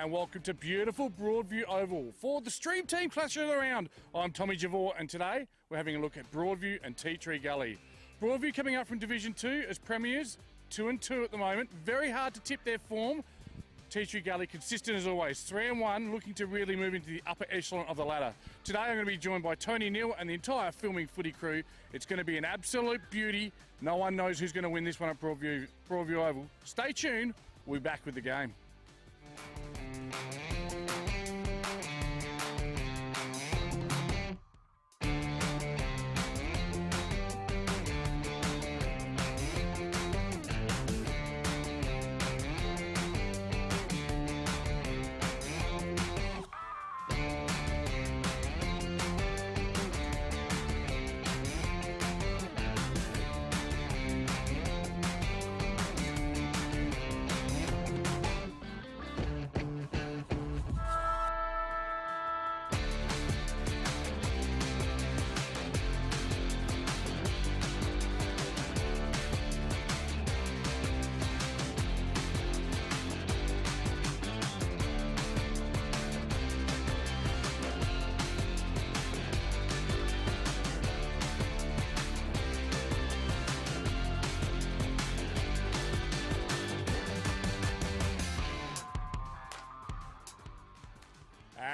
And welcome to beautiful Broadview Oval for the Stream Team Clash of the Round. I'm Tommy Javor, and today we're having a look at Broadview and Tea Tree Gully. Broadview coming up from Division 2 as premiers, 2-2 at the moment. Very hard to tip their form. Tea Tree Gully consistent as always, 3-1, looking to really move into the upper echelon of the ladder. Today I'm going to be joined by Tony Neal and the entire filming footy crew. It's going to be an absolute beauty. No one knows who's going to win this one at Broadview Oval. Stay tuned, we'll be back with the game.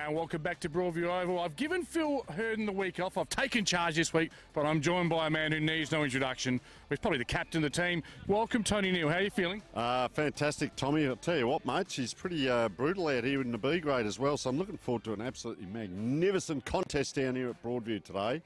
And welcome back to Broadview Oval. I've given Phil Herden the week off. I've taken charge this week, but I'm joined by a man who needs no introduction. He's probably the captain of the team. Welcome, Tony Neal. How are you feeling? Fantastic, Tommy. I'll tell you what, mate, she's pretty brutal out here in the B grade as well, so I'm looking forward to an absolutely magnificent contest down here at Broadview today.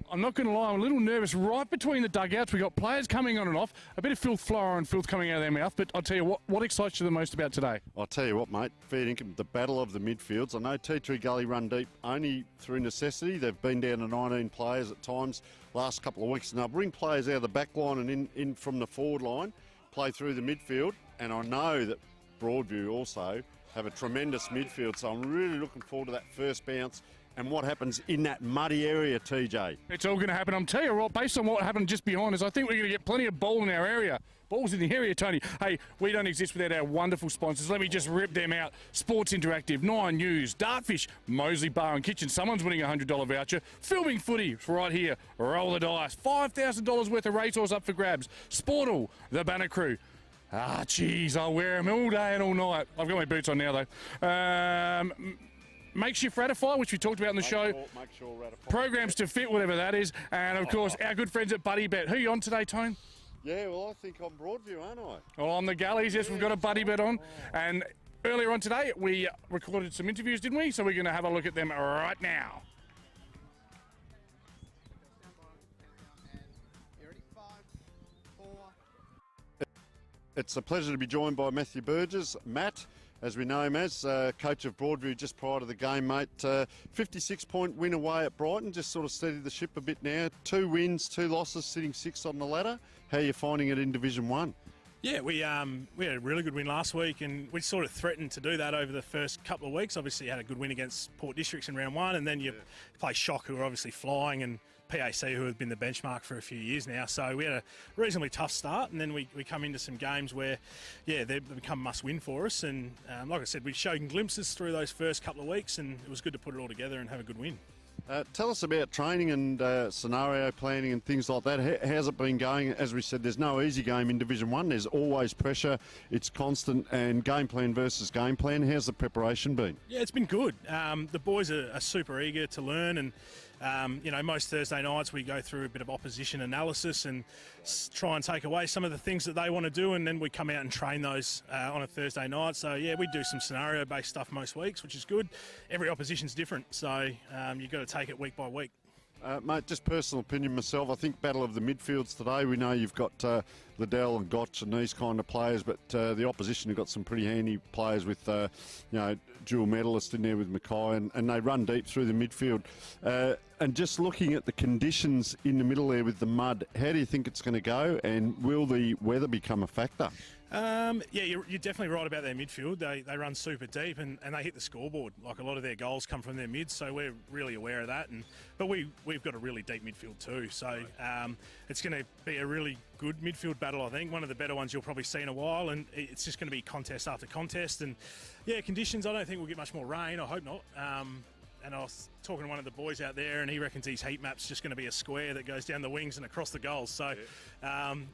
I'm not going to lie, I'm a little nervous. Right between the dugouts, we've got players coming on and off. A bit of filth, flour and filth coming out of their mouth, but I'll tell you what excites you the most about today? I'll tell you what, mate, fair income, the battle of the midfields. I know Tea Tree Gully run deep only through necessity. They've been down to 19 players at times last couple of weeks, and they'll bring players out of the back line and in from the forward line, play through the midfield, and I know that Broadview also have a tremendous midfield, so I'm really looking forward to that first bounce and what happens in that muddy area, TJ. It's all going to happen. I'm telling you what, based on what happened just behind us, I think we're going to get plenty of ball in our area. Balls in the area, Tony. Hey, we don't exist without our wonderful sponsors. Let me just rip them out. Sports Interactive, 9 News, Dartfish, Mosley Bar and Kitchen. Someone's winning a $100 voucher. Filming Footy, right here. Roll the dice. $5,000 worth of racehorse up for grabs. Sportal, the Banner Crew. Ah, geez, I'll wear them all day and all night. I've got my boots on now, though. Makeshift Ratify, which we talked about in the show. Make sure Ratify. Programs to fit, whatever that is. And, of course, our good friends at Buddy Bet. Who are you on today, Tone? Yeah, well, I think I'm Broadview, aren't I? Oh, on the Gullies, yes, we've got a Buddy Bet on. And earlier on today, we recorded some interviews, didn't we? So we're going to have a look at them right now. It's a pleasure to be joined by Matthew Burgess. Matt, as we know him as, coach of Broadview just prior to the game, mate. 56-point win away at Brighton, just sort of steadied the ship a bit now. 2 wins, 2 losses, sitting 6th on the ladder. How are you finding it in Division 1? Yeah, we had a really good win last week, and we sort of threatened to do that over the first couple of weeks. Obviously, you had a good win against Port Districts in round 1, and then you play Shock, who are obviously flying, and PAC, who have been the benchmark for a few years now. So we had a reasonably tough start, and then we come into some games where, yeah, they've become must-win for us. And like I said, we showed glimpses through those first couple of weeks, and it was good to put it all together and have a good win. Tell us about training and scenario planning and things like that. How's it been going? As we said, there's no easy game in Division 1. There's always pressure. It's constant, and game plan versus game plan. How's the preparation been? Yeah, it's been good. The boys are super eager to learn, and most Thursday nights we go through a bit of opposition analysis and try and take away some of the things that they want to do, and then we come out and train those on a Thursday night. So, yeah, we do some scenario-based stuff most weeks, which is good. Every opposition's different, so you've got to take it week by week. Mate, just personal opinion myself, I think battle of the midfields today. We know you've got Liddell and Gotch and these kind of players, but the opposition have got some pretty handy players with, dual medalist in there with Mackay, and they run deep through the midfield. And just looking at the conditions in the middle there with the mud, how do you think it's going to go, and will the weather become a factor? Yeah, you're definitely right about their midfield. They run super deep and they hit the scoreboard. Like, a lot of their goals come from their mids, so we're really aware of that. But we've got a really deep midfield too, so it's going to be a really good midfield battle, I think. One of the better ones you'll probably see in a while, and it's just going to be contest after contest. And Yeah, conditions, I don't think we'll get much more rain. I hope not. And I was talking to one of the boys out there, and he reckons his heat map's just going to be a square that goes down the wings and across the goals. So,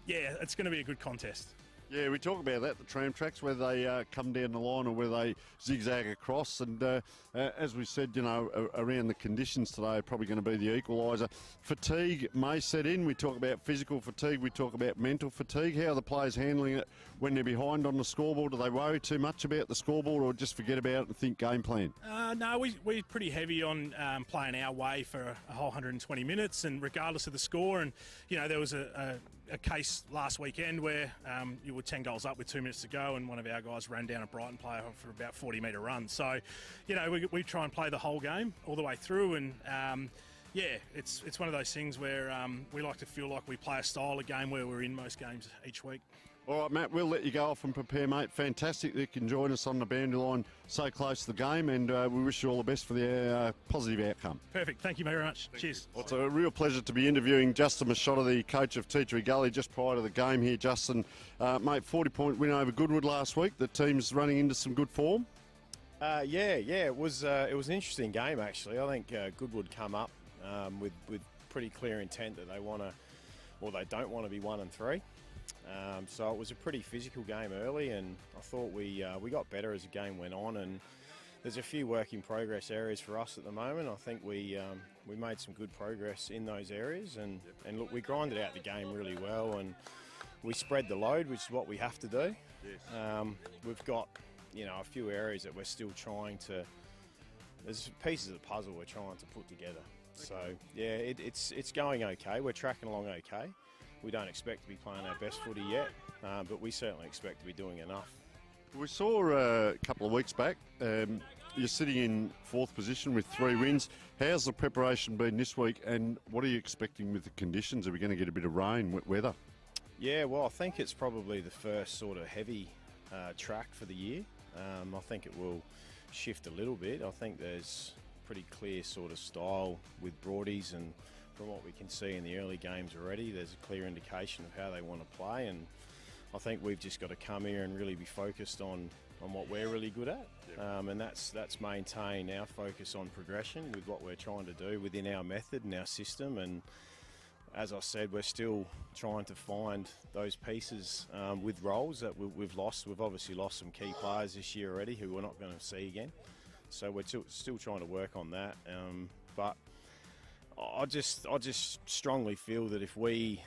it's going to be a good contest. Yeah, we talk about that, the tram tracks, whether they come down the line or whether they zigzag across. And as we said, around the conditions today, probably going to be the equaliser. Fatigue may set in. We talk about physical fatigue. We talk about mental fatigue. How are the players handling it when they're behind on the scoreboard? Do they worry too much about the scoreboard or just forget about it and think game plan? No, we're pretty heavy on playing our way for a whole 120 minutes, and regardless of the score. And, there was a case last weekend where you were 10 goals up with 2 minutes to go, and one of our guys ran down a Brighton player for about 40-metre run. So, we try and play the whole game all the way through, and it's one of those things where we like to feel like we play a style of game where we're in most games each week. All right, Matt, we'll let you go off and prepare, mate. Fantastic that you can join us on the boundary line so close to the game, and we wish you all the best for the positive outcome. Perfect. Thank you very much. Cheers. Well, it's a real pleasure to be interviewing Justin Machotta, the coach of Tea Tree Gully, just prior to the game here. Justin, mate, 40-point win over Goodwood last week. The team's running into some good form. It was an interesting game, actually. I think Goodwood come up with pretty clear intent that they want to, or they don't want to be 1 and 3. So it was a pretty physical game early, and I thought we got better as the game went on. And there's a few work in progress areas for us at the moment. I think we made some good progress in those areas, and look, we grinded out the game really well, and we spread the load, which is what we have to do. Yes. We've got a few areas that we're still trying to. There's pieces of the puzzle we're trying to put together. So it's going okay. We're tracking along okay. We don't expect to be playing our best footy yet, but we certainly expect to be doing enough. We saw a couple of weeks back, you're sitting in 4th position with 3 wins. How's the preparation been this week, and what are you expecting with the conditions? Are we going to get a bit of rain, wet weather? Yeah, well, I think it's probably the first sort of heavy track for the year. I think it will shift a little bit. I think there's pretty clear sort of style with Broadies, and from what we can see in the early games already, there's a clear indication of how they want to play, and I think we've just got to come here and really be focused on what we're really good at. Yep. And that's maintain our focus on progression with what we're trying to do within our method and our system. And as I said, we're still trying to find those pieces with roles that we've lost. We've obviously lost some key players this year already who we're not going to see again. So we're still trying to work on that. But I just strongly feel that if we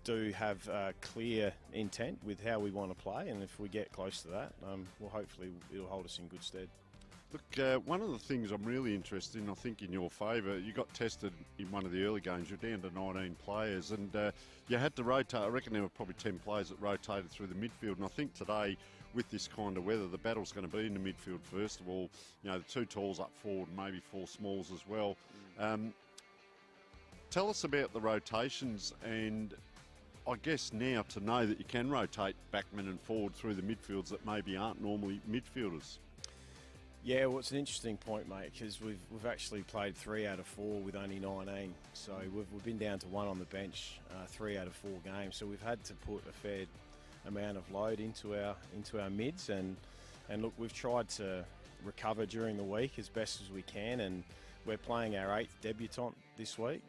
do have a clear intent with how we want to play, and if we get close to that, well, hopefully it'll hold us in good stead. Look, one of the things I'm really interested in, I think in your favour, you got tested in one of the early games. You're down to 19 players, and you had to rotate. I reckon there were probably 10 players that rotated through the midfield, and I think today, with this kind of weather, the battle's going to be in the midfield first of all. The 2 talls up forward, maybe 4 smalls as well. Tell us about the rotations, and I guess now to know that you can rotate backmen and forward through the midfields that maybe aren't normally midfielders. Yeah, well, it's an interesting point, mate, because we've actually played 3 out of 4 with only 19. So we've been down to 1 on the bench, 3 out of 4 games. So we've had to put a fair amount of load into our mids, and look, we've tried to recover during the week as best as we can, and we're playing our 8th debutant this week.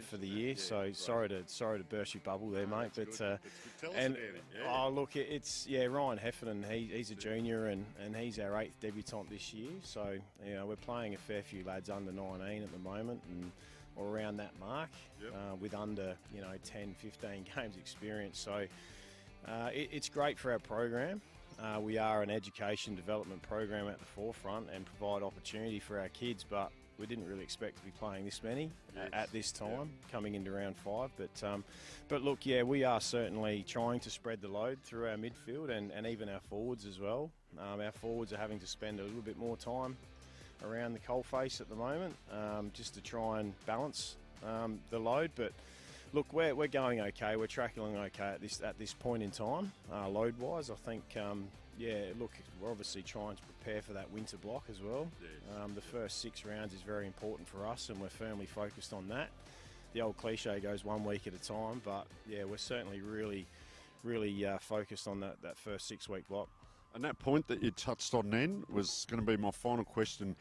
For the year, so right. sorry to burst your bubble there, mate. But Tell us about it. Yeah. Oh, look, it's Ryan Heffernan. He's a junior, and he's our 8th debutant this year. So we're playing a fair few lads under 19 at the moment, or around that mark, with under 10, 15 games experience. So it's great for our program. We are an education development program at the forefront and provide opportunity for our kids, but we didn't really expect to be playing this many at this time, coming into round 5. But look, we are certainly trying to spread the load through our midfield and even our forwards as well. Our forwards are having to spend a little bit more time around the coalface at the moment, just to try and balance the load. But look, we're going okay. We're tracking along okay at this point in time, load-wise. I think. Look, we're obviously trying to prepare for that winter block as well. Yes. The first 6 rounds is very important for us, and we're firmly focused on that. The old cliche goes 1 week at a time, but we're certainly really focused on that first 6-week block. And that point that you touched on then was going to be my final question.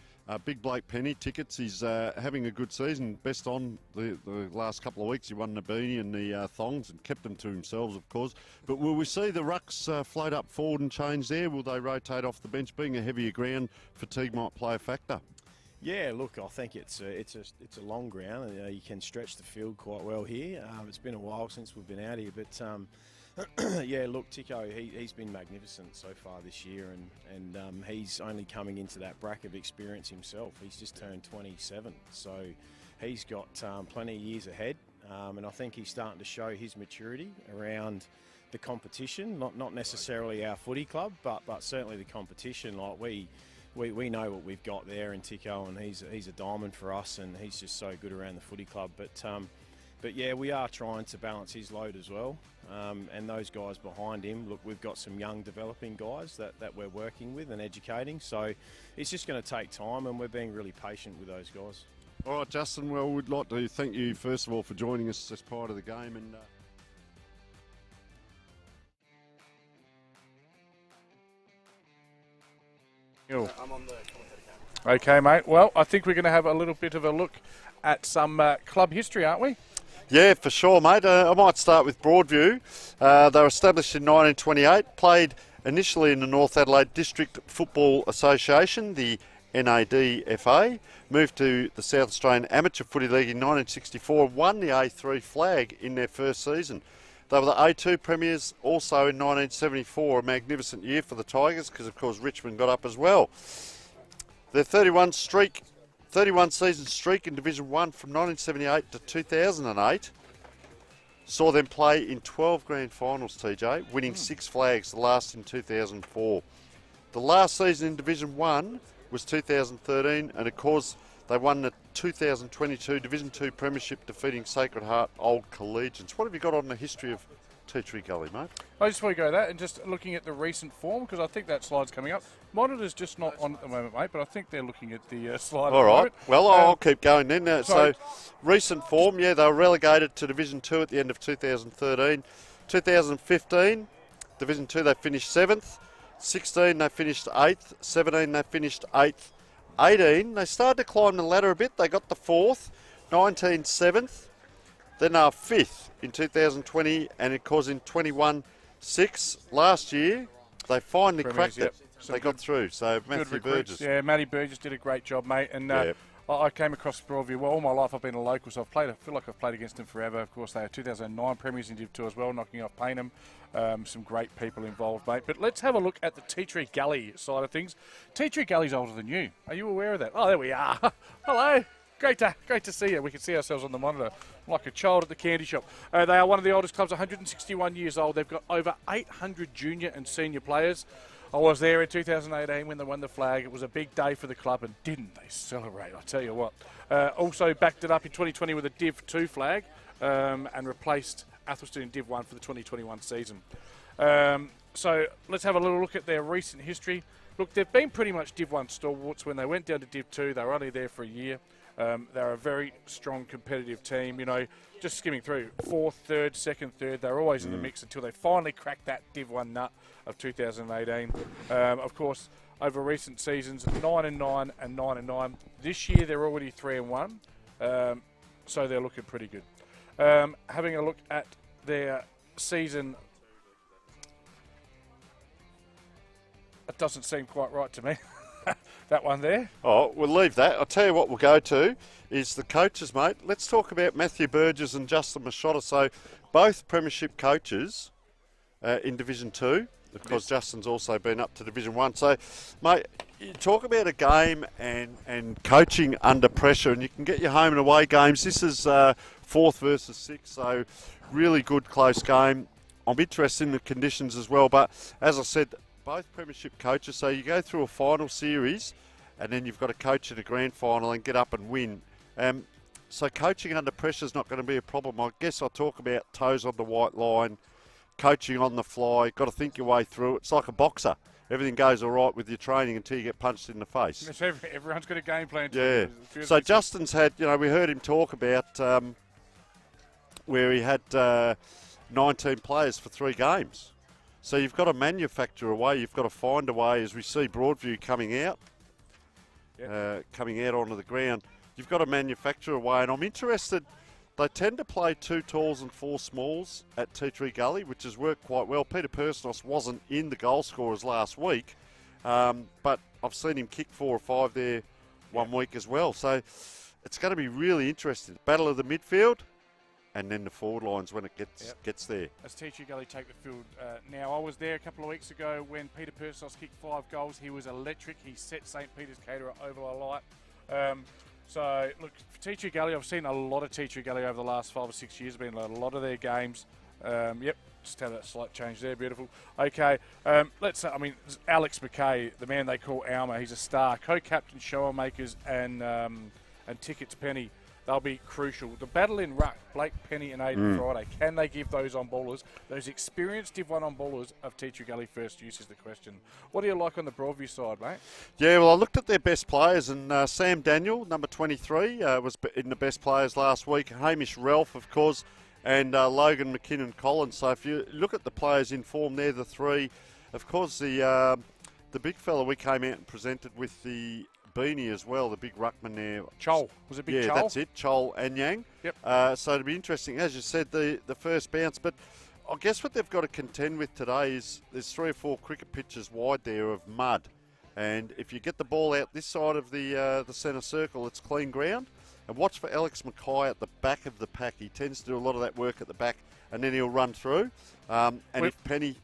Big Blake Penny tickets. He's having a good season. Best on the last couple of weeks. He won the beanie and the thongs and kept them to themselves, of course. But will we see the rucks float up forward and change there? Will they rotate off the bench? Being a heavier ground, fatigue might play a factor. Yeah, look, I think it's a long ground. You can stretch the field quite well here. It's been a while since we've been out here, but yeah, look, Tico, he's been magnificent so far this year, and he's only coming into that bracket of experience himself. He's just turned 27, so he's got plenty of years ahead, and I think he's starting to show his maturity around the competition, not necessarily our footy club, but certainly the competition. Like we know what we've got there in Tico, and he's a diamond for us, and he's just so good around the footy club. But yeah, we are trying to balance his load as well, and those guys behind him. Look, we've got some young developing guys that we're working with and educating, so it's just going to take time, and we're being really patient with those guys. All right, Justin, well, we'd like to thank you first of all for joining us as part of the game, and I'm on the commentator camera. Okay, mate. Well, I think we're going to have a little bit of a look at some club history, aren't we? yeah, for sure, mate. I might start with Broadview. They were established in 1928, played initially in the North Adelaide District Football Association, the NADFA, moved to the South Australian Amateur Footy League in 1964, won the A3 flag in their first season. They were the A2 premiers also in 1974, a magnificent year for the Tigers because, of course, Richmond got up as well. Their 31 season streak in Division 1 from 1978 to 2008 saw them play in 12 grand finals, TJ, winning 6 flags, the last in 2004. The last season in Division 1 was 2013, and of course they won the 2022 Division 2 Premiership, defeating Sacred Heart Old Collegians. What have you got on the history of Tea Tree Gully, mate? I just want to go that and just looking at the recent form, because I think that slide's coming up. Monitor's just not on at the moment, mate, but I think they're looking at the slide. All right. Well, I'll keep going then. So recent form, yeah, they were relegated to Division 2 at the end of 2013. 2015, Division 2, they finished 7th. 16, they finished 8th. 17, they finished 8th. 18, they started to climb the ladder a bit. They got the 4th. 19, 7th. Then they were 5th in 2020, and of course in 21, 6th. Last year, they finally cracked it. They got through. So Matthew Burgess. Yeah, Matty Burgess did a great job, mate. And I came across Broadview. Well, all my life I've been a local, so I feel like I've played against them forever. Of course, they are 2009 premiers in Div 2 as well, knocking off Payneham. Some great people involved, mate. But let's have a look at the Tea Tree Gully side of things. Tea Tree Gully's older than you. Are you aware of that? Oh, there we are. Hello. Great to see you. We can see ourselves on the monitor like a child at the candy shop. They are one of the oldest clubs, 161 years old. They've got over 800 junior and senior players. I was there in 2018 when they won the flag. It was a big day for the club, and didn't they celebrate, I tell you what. Also backed it up in 2020 with a Div 2 flag and replaced Athelston in Div 1 for the 2021 season. So let's have a little look at their recent history. Look, they've been pretty much Div 1 stalwarts. When they went down to Div 2, they were only there for a year. They're a very strong competitive team, you know, just skimming through 4th, 3rd, 2nd, 3rd. They're always in the mix until they finally cracked that Div 1 nut of 2018. Of course, over recent seasons, 9-9 and 9-9. This year they're already 3-1, so they're looking pretty good. Having a look at their season, it doesn't seem quite right to me. That one there. Oh, we'll leave that. I'll tell you what we'll go to is the coaches, mate. Let's talk about Matthew Burgess and Justin Machotta. So both premiership coaches in Division 2. Of course, Justin's also been up to Division 1. So, mate, you talk about a game and coaching under pressure, and you can get your home and away games. This is 4th versus 6th, so really good close game. I'm interested in the conditions as well, but as I said, both premiership coaches, so you go through a final series and then you've got to coach in a grand final and get up and win. So coaching under pressure is not going to be a problem. I guess I'll talk about toes on the white line, coaching on the fly, got to think your way through it. It's like a boxer. Everything goes all right with your training until you get punched in the face. Yes, everyone's got a game plan. Yeah. So Justin's had, you know, we heard him talk about where he had 19 players for 3 games. So you've got to manufacture a way, you've got to find a way, as we see Broadview coming out onto the ground. You've got to manufacture a way, and I'm interested. They tend to play 2 talls and 4 smalls at Tea Tree Gully, which has worked quite well. Peter Persnos wasn't in the goal scorers last week, but I've seen him kick 4 or 5 there one week as well. So it's going to be really interesting. Battle of the midfield, and then the forward lines when it gets there. As Tea Tree Gully take the field now, I was there a couple of weeks ago when Peter Persnos kicked 5 goals. He was electric. He set St. Peter's Caterer over a light. So, look, for Tea Tree Gully, I've seen a lot of Tea Tree Gully over the last 5 or 6 years. Been a lot of their games. Just have that slight change there. Beautiful. Okay, Alex McKay, the man they call Alma, he's a star. Co-captain Shower Makers and Tickets Penny. They'll be crucial. The battle in ruck, Blake Penny and Aidan Friday. Can they give those on-ballers, those experienced Div 1 on-ballers of Tea Tree Gully first use is the question. What do you like on the Broadview side, mate? Yeah, well, I looked at their best players, and Sam Daniel, number 23, was in the best players last week. Hamish Ralph, of course, and Logan McKinnon Collins. So if you look at the players in form, they're the 3. Of course, the big fella we came out and presented with the beanie as well, the big ruckman there. Chol. Was it big Chol? Yeah, that's it. Chol and Yang. Yep. So it'll be interesting. As you said, the first bounce. But I guess what they've got to contend with today is there's 3 or 4 cricket pitches wide there of mud. And if you get the ball out this side of the centre circle, it's clean ground. And watch for Alex Mackay at the back of the pack. He tends to do a lot of that work at the back, and then he'll run through. If Penny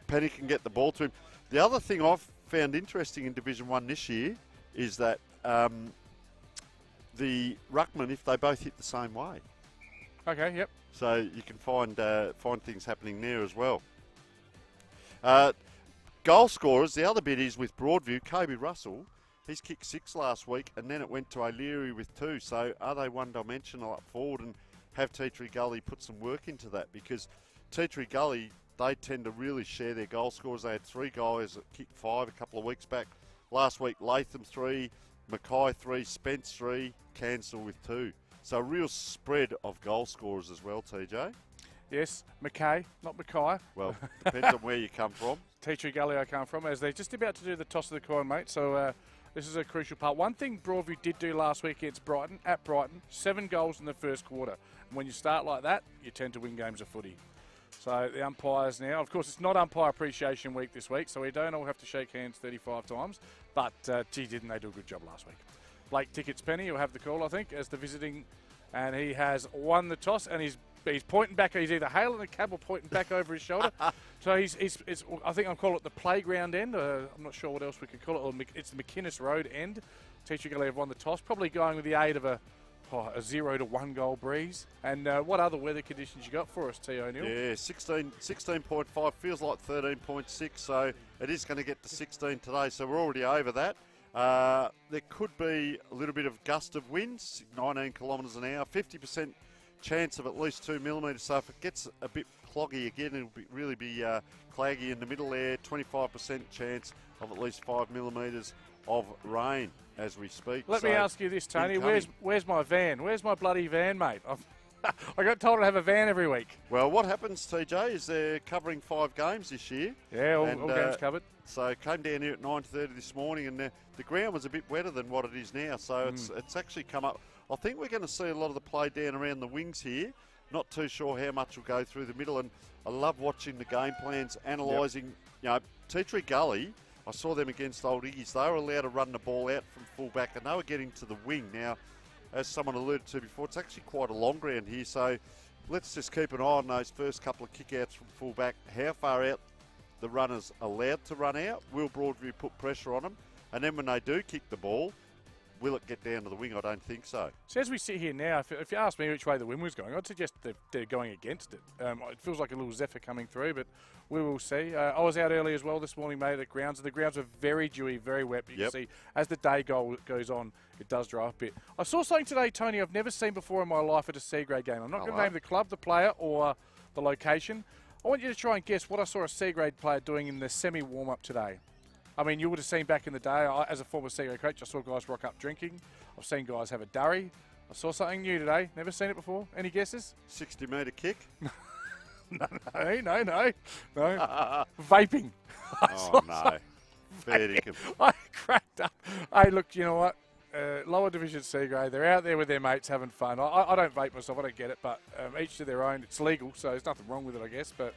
can get the ball to him. The other thing I've found interesting in Division 1 this year is that the ruckman, if they both hit the same way. Okay, yep. So you can find things happening there as well. Goal scorers, the other bit is with Broadview, Kobe Russell. He's kicked 6 last week, and then it went to O'Leary with 2. So are they one-dimensional up forward, and have Tea Tree Gully put some work into that? Because Tea Tree Gully, they tend to really share their goal scorers. They had 3 guys that kicked 5 a couple of weeks back. Last week, Latham 3, Mackay 3, Spence 3, Cancel with 2. So a real spread of goal scorers as well, TJ. Yes, Mackay, not Mackay. Well, depends on where you come from. Tea Tree Gully I come from, as they're just about to do the toss of the coin, mate. So this is a crucial part. One thing Broadview did do last week against Brighton, at Brighton, 7 goals in the first quarter. And when you start like that, you tend to win games of footy. So the umpires now, of course, it's not Umpire Appreciation Week this week, so we don't all have to shake hands 35 times. But, didn't they do a good job last week? Blake Tickets Penny will have the call, I think, as the visiting, and he has won the toss, and he's pointing back. He's either hailing the cab or pointing back over his shoulder. So I think I'll call it the playground end. I'm not sure what else we could call it. It's the McInnes Road end. Tea Tree Gully have won the toss, probably going with the aid of a 0 to 1 goal breeze. And what other weather conditions you got for us, T. O'Neill? Yeah, 16.5, feels like 13.6, so it is going to get to 16 today, so we're already over that. There could be a little bit of gust of winds, 19 kilometres an hour, 50% chance of at least 2 millimetres, so if it gets a bit cloggy again, it'll really be claggy in the middle there, 25% chance of at least 5 millimetres of rain as we speak. Let me ask you this, Tony. Where's my van? Where's my bloody van, mate? I got told to have a van every week. Well, what happens, TJ, is they're covering 5 games this year. Yeah, all games covered. So came down here at 9:30 this morning, and the ground was a bit wetter than what it is now. So it's actually come up. I think we're going to see a lot of the play down around the wings here. Not too sure how much will go through the middle. And I love watching the game plans, analysing. Yep. Tea Tree Gully, I saw them against Old Iggy's. They were allowed to run the ball out from full back, and they were getting to the wing. Now, as someone alluded to before, it's actually quite a long ground here. So let's just keep an eye on those first couple of kick-outs from full back. How far out the runners allowed to run out? Will Broadview put pressure on them? And then when they do kick the ball, will it get down to the wing? I don't think so. So as we sit here now, if you ask me which way the wind was going, I'd suggest they're going against it. It feels like a little zephyr coming through, but we will see. I was out early as well this morning, mate, at grounds. The grounds were very dewy, very wet. But you can see as the day goes on, it does dry up a bit. I saw something today, Tony, I've never seen before in my life at a C-grade game. I'm not going to name the club, the player, or the location. I want you to try and guess what I saw a C-grade player doing in the semi-warm-up today. I mean, you would have seen back in the day, as a former C-grade coach, I saw guys rock up drinking. I've seen guys have a durry. I saw something new today. Never seen it before. Any guesses? 60-metre kick. No. Vaping. Oh, no. Fair dinkum. I cracked up. Hey, look, you know what? Lower Division C grade, they're out there with their mates having fun. I don't vape myself, I don't get it, but each to their own. It's legal, so there's nothing wrong with it, I guess. But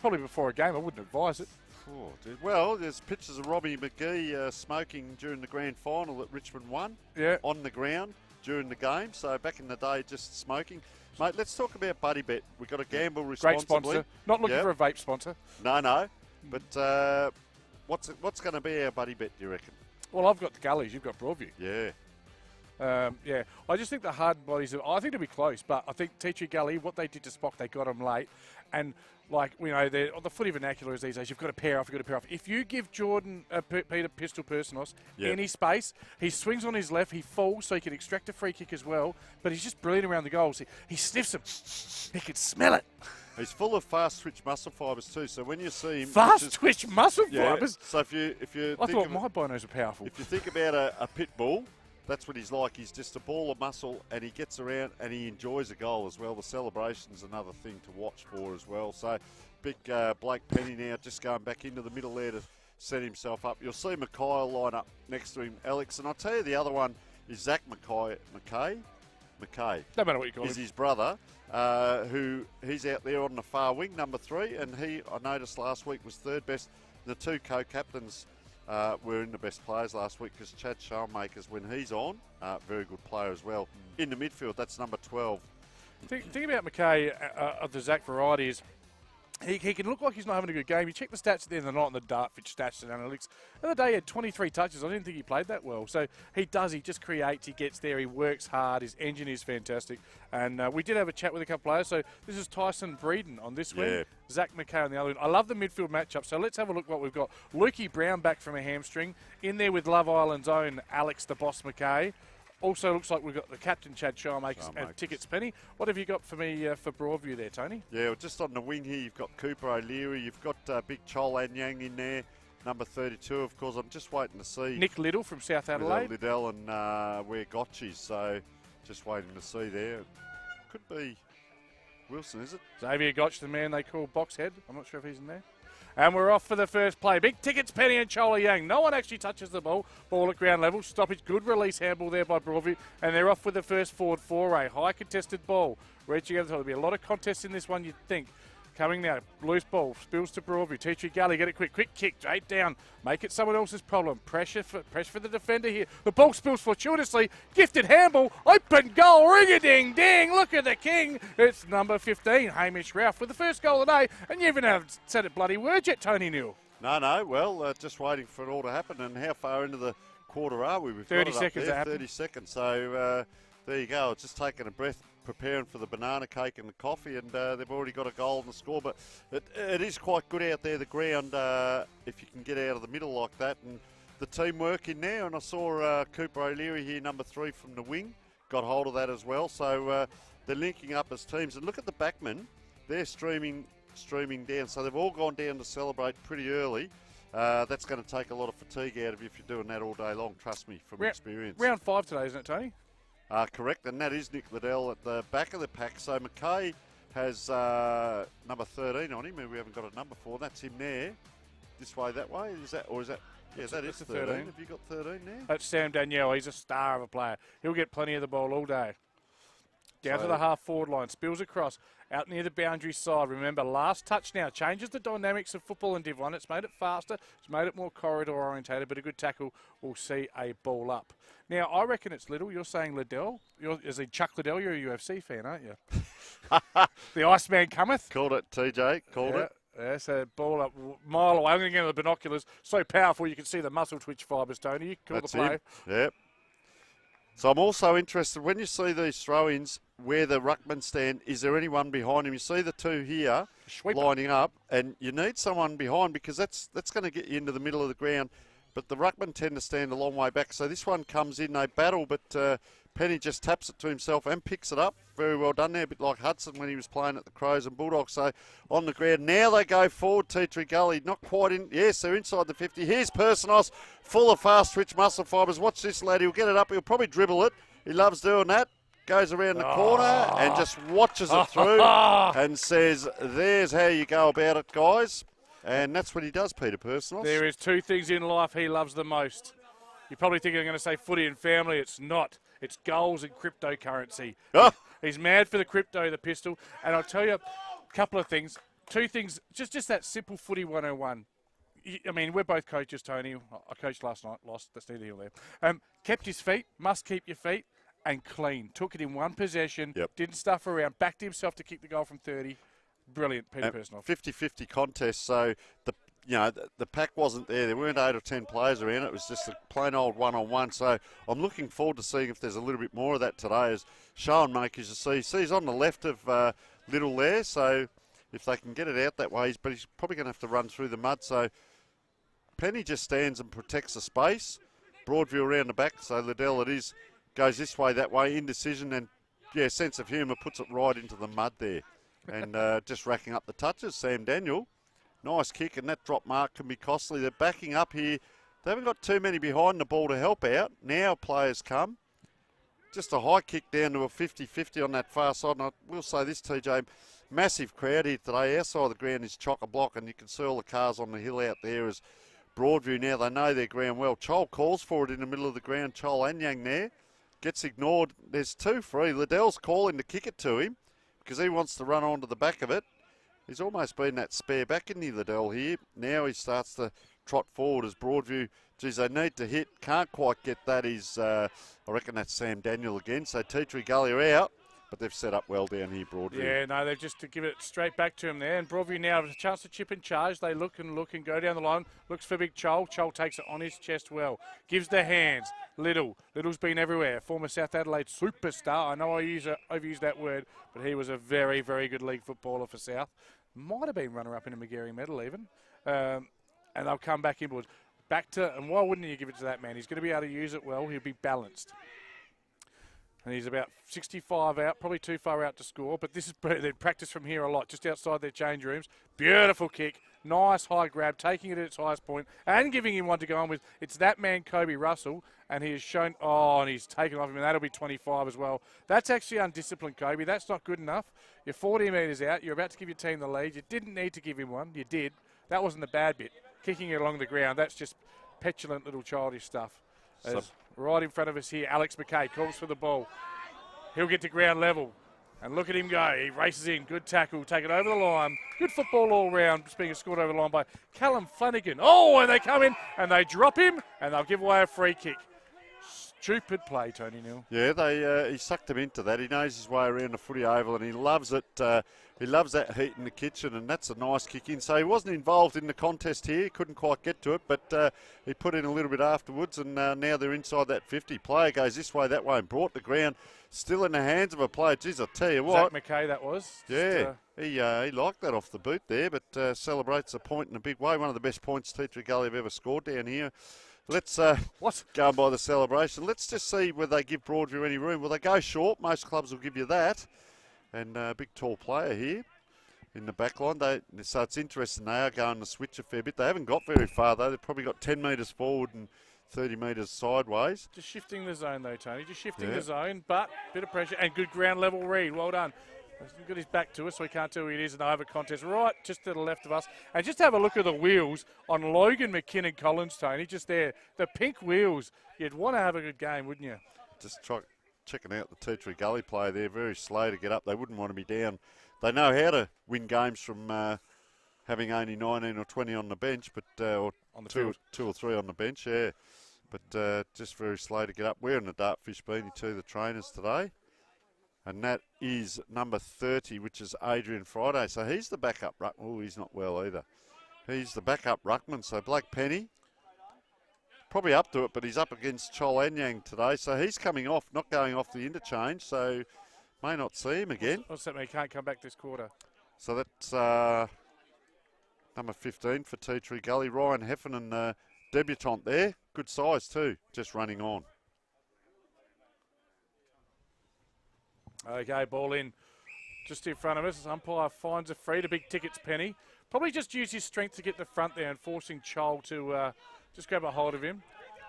probably before a game, I wouldn't advise it. Oh, dude. Well, there's pictures of Robbie McGee smoking during the grand final that Richmond won. Yeah. On the ground during the game. So back in the day, just smoking. Mate, let's talk about Buddy Bet. We've got to gamble responsibly. Great sponsor. Not looking for a vape sponsor. No. But what's going to be our Buddy Bet, do you reckon? Well, I've got the Gullies. You've got Broadview. Yeah. I just think the hardened bodies, I think it'll be close, but I think Tea Tree Gully, what they did to Spock, they got him late. And, like, you know, the footy vernacular is these days, you've got to pair off. If you give Jordan, Peter Pistol Personos, any space, he swings on his left, he falls so he can extract a free kick as well, but he's just brilliant around the goals. He sniffs them. He can smell it. He's full of fast twitch muscle fibres too, so when you see him... Fast twitch muscle fibres? So if you I thought my binos were powerful. If you think about a pit bull, that's what he's like. He's just a ball of muscle, and he gets around and he enjoys a goal as well. The celebration's another thing to watch for as well. So big Blake Penny now just going back into the middle there to set himself up. You'll see Mackay line up next to him, Alex. And I'll tell you the other one is Zach Mackay. No matter what you call him. Is his brother, who he's out there on the far wing, number 3, and he, I noticed last week, was third best. The two co-captains were in the best players last week because Chad Showmakers, when he's on, very good player as well. In the midfield, that's number 12. Think about Mackay of the Zach variety is he can look like he's not having a good game. You check the stats at the end of the night on the Dartfitch stats and analytics. The other day he had 23 touches. I didn't think he played that well. So he does. He just creates. He gets there. He works hard. His engine is fantastic. And we did have a chat with a couple players. So this is Tyson Breeden on this wing. Zach Mackay on the other one. I love the midfield matchup. So let's have a look what we've got. Lukey Brown back from a hamstring. In there with Love Island's own Alex the Boss Mackay. Also looks like we've got the captain, Chad Showmakers, and Tickets Penny. What have you got for me for Broadview there, Tony? Yeah, well, just on the wing here, you've got Cooper O'Leary. You've got Big Chol Anyang in there, number 32, of course. I'm just waiting to see. Nick Liddell from South Adelaide. Liddell and where Gotchi's, so just waiting to see there. Could be Wilson, is it? Xavier Gotch, the man they call Boxhead. I'm not sure if he's in there. And we're off for the first play. Big Tickets, Penny and Chola Yang. No one actually touches the ball. Ball at ground level. Stoppage. Good release handball there by Broadview. And they're off with the first forward foray. High contested ball. Reaching over the top. There'll be a lot of contests in this one, you'd think. Coming now. Loose ball. Spills to Broadview. Tea Tree Gully. Get it quick. Quick kick. Straight down. Make it someone else's problem. Pressure for the defender here. The ball spills fortuitously. Gifted handball. Open goal. Ring-a-ding-ding. Look at the king. It's number 15, Hamish Ralph, with the first goal of the day. And you even haven't said it bloody word yet, Tony Neal. No. Well, just waiting for it all to happen. And how far into the quarter are we? We've 30 got it seconds up there, to happen. 30 seconds. So there you go. Just taking a breath, preparing for the banana cake and the coffee, and they've already got a goal in the score. But it is quite good out there, the ground, if you can get out of the middle like that. And the teamwork in there, and I saw Cooper O'Leary here, number 3 from the wing, got hold of that as well. So they're linking up as teams. And look at the backmen. They're streaming down. So they've all gone down to celebrate pretty early. That's going to take a lot of fatigue out of you if you're doing that all day long, trust me, from experience. Round 5 today, isn't it, Tony? Correct, and that is Nick Liddell at the back of the pack. So Mackay has number 13 on him, and we haven't got a number for. That's him there. This way, that way. Is that? Yeah, that is 13. Have you got 13 there? That's Sam Danielle. He's a star of a player. He'll get plenty of the ball all day. Down to the half-forward line. Spills across. Out near the boundary side. Remember, last touch now changes the dynamics of football in Div 1. It's made it faster. It's made it more corridor-orientated, but a good tackle will see a ball up. Now, I reckon it's Liddell. You're saying Liddell. Is he Chuck Liddell? You're a UFC fan, aren't you? The Iceman cometh. Called it, TJ. Called it. Yeah, so ball up mile away. I'm going to get the binoculars. So powerful you can see the muscle twitch fibres, Tony. You call That's the play. Him. Yep. So I'm also interested, when you see these throw-ins where the ruckman stand, is there anyone behind him? You see the two here lining up, and you need someone behind because that's going to get you into the middle of the ground. But the ruckmen tend to stand a long way back. So this one comes in, they battle, but Penny just taps it to himself and picks it up. Very well done there, a bit like Hudson when he was playing at the Crows and Bulldogs. So on the ground. Now they go forward, Tea Tree Gully. Not quite in. Yes, they're inside the 50. Here's Personos, full of fast twitch muscle fibres. Watch this lad. He'll get it up. He'll probably dribble it. He loves doing that. goes around the corner and just watches it through and says, there's how you go about it, guys. And that's what he does, Peter Personos. There is two things in life he loves the most. You probably think I'm going to say footy and family. It's not. It's goals and cryptocurrency. Oh. He's mad for the crypto, the pistol. And I'll tell you a couple of things. Two things, just that simple footy 101. I mean, we're both coaches, Tony. I coached last night, lost. That's neither here nor there. Kept his feet, must keep your feet, and clean. Took it in one possession, didn't stuff around, backed himself to kick the goal from 30. Brilliant, Peter Personal. 50-50 contest, so the pack wasn't there. There weren't 8 or 10 players around. It was just a plain old one-on-one. So I'm looking forward to seeing if there's a little bit more of that today. As Sean makes you see, he's on the left of Little there, so if they can get it out that way, but he's probably going to have to run through the mud. So Penny just stands and protects the space. Broadview around the back, so Liddell goes this way, that way, indecision, and sense of humour puts it right into the mud there. And just racking up the touches, Sam Daniel. Nice kick, and that drop mark can be costly. They're backing up here. They haven't got too many behind the ball to help out. Now players come. Just a high kick down to a 50-50 on that far side. And I will say this, TJ, massive crowd here today. Our side of the ground is chock-a-block, and you can see all the cars on the hill out there as Broadview now. They know their ground well. Chol calls for it in the middle of the ground. Chol Anyang there. Gets ignored. There's 2 free. Liddell's calling to kick it to him because he wants to run onto the back of it. He's almost been that spare back in Liddell here. Now he starts to trot forward as Broadview. Geez, they need to hit. Can't quite get that. I reckon that's Sam Daniel again. So Teatree Gully are out, but they've set up well down here, Broadview. Yeah, no, they've just to give it straight back to him there. And Broadview now has a chance to chip and charge. They look and go down the line. Looks for big Chol. Chol takes it on his chest well. Gives the hands. Little's been everywhere. Former South Adelaide superstar. I know I overuse that word, but he was a very, very good league footballer for South. Might have been runner-up in a McGarry medal even. And they'll come back inwards. And why wouldn't you give it to that man? He's going to be able to use it well. He'll be balanced. And he's about 65 out, probably too far out to score. But they practice from here a lot, just outside their change rooms. Beautiful kick. Nice high grab, taking it at its highest point and giving him one to go on with. It's that man, Kobe Russell, and he has shown, and he's taken off him, and that'll be 25 as well. That's actually undisciplined, Kobe. That's not good enough. You're 40 metres out. You're about to give your team the lead. You didn't need to give him one. You did. That wasn't the bad bit. Kicking it along the ground, that's just petulant little childish stuff. Right in front of us here, Alex McKay calls for the ball. He'll get to ground level. And look at him go. He races in. Good tackle. Take it over the line. Good football all round. Just being scored over the line by Callum Flanagan. And they come in and they drop him and they'll give away a free kick. Stupid play, Tony Neal. Yeah, he sucked him into that. He knows his way around the footy oval and he loves it. He loves that heat in the kitchen, and that's a nice kick in. So he wasn't involved in the contest here. He couldn't quite get to it, but he put in a little bit afterwards, and now they're inside that 50. Player goes this way, that way, and brought the ground. Still in the hands of a player. Geez, I'll tell you what. Zach McKay, that was. Yeah, he liked that off the boot there, but celebrates a point in a big way. One of the best points Teatree Gully have ever scored down here. Let's go by the celebration. Let's just see whether they give Broadview any room. Will they go short? Most clubs will give you that. And a big tall player here in the back line. So it's interesting. They are going to switch a fair bit. They haven't got very far, though. They've probably got 10 metres forward and 30 metres sideways. Just shifting the zone, though, Tony. Just shifting the zone, but bit of pressure. And good ground level read. Well done. He's got his back to us, so we can't tell who it is. An over contest right just to the left of us. And just have a look at the wheels on Logan McKinnon Collins, Tony. Just there. The pink wheels. You'd want to have a good game, wouldn't you? Just checking out the Teatree Gully player there. Very slow to get up. They wouldn't want to be down. They know how to win games from having only 19 or 20 on the bench, but or on the two or three on the bench, yeah. But just very slow to get up. We're in the Dartfish beanie too, the trainers today. And that is number 30, which is Adrian Friday. So he's the backup ruckman. Oh, he's not well either. He's the backup ruckman. So Blake Penny, probably up to it, but he's up against Chol Anyang today. So he's coming off, not going off the interchange. So may not see him again. What's that mean? He can't come back this quarter. So that's number 15 for Teatree Gully. Ryan Heffernan, debutant there. Good size too, just running on. Okay, ball in just in front of us. Umpire finds a free to big tickets, Penny. Probably just use his strength to get the front there and forcing Chol to just grab a hold of him.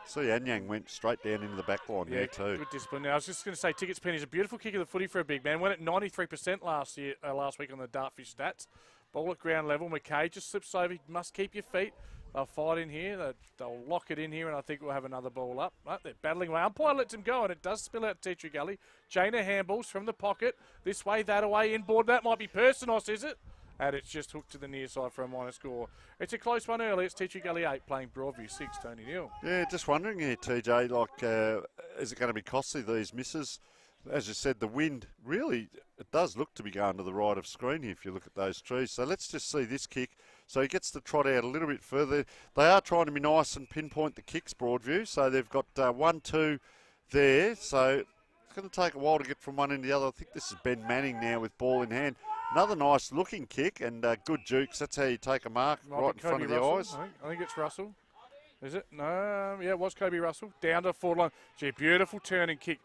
See, Anyang went straight down into the back line there too. Good discipline. Now, I was just going to say, Tickets Penny's a beautiful kick of the footy for a big man. Went at 93% last week on the Dartfish stats. Ball at ground level. McKay just slips over. You must keep your feet. They'll fight in here. They'll lock it in here, and I think we'll have another ball up. Right, they're battling away. Umpire lets him go, and it does spill out to Tea Tree Gully. Jaina handballs from the pocket. This way, that away, inboard. That might be Personos, is it? And it's just hooked to the near side for a minor score. It's a close one early. It's Tea Tree Gully 8 playing Broadview 6, Tony Neal. Yeah, just wondering here, TJ, is it going to be costly, these misses? As you said, the wind really, it does look to be going to the right of screen here if you look at those trees. So let's just see this kick. So he gets to trot out a little bit further. They are trying to be nice and pinpoint the kicks, Broadview. So they've got 1-2 there. So it's going to take a while to get from one end to the other. I think this is Ben Manning now with ball in hand. Another nice looking kick and good jukes. That's how you take a mark right in front of the eyes. I think it's Russell. Is it? No. Yeah, it was Kobe Russell. Down to forward line. Gee, beautiful turning kick.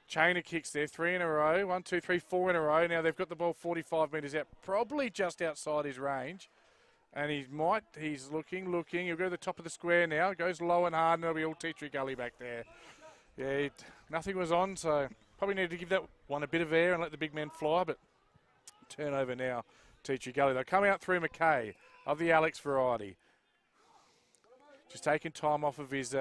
Chain of kicks there, 3 in a row. 1, 2, 3, 4 in a row. Now they've got the ball 45 metres out, probably just outside his range. And he's looking. He'll go to the top of the square now. Goes low and hard, and it'll be all Tea Tree Gully back there. Yeah, nothing was on, so probably needed to give that one a bit of air and let the big men fly, but turnover now, Tea Tree Gully. They'll come out through McKay of the Alex variety. Just taking time off of his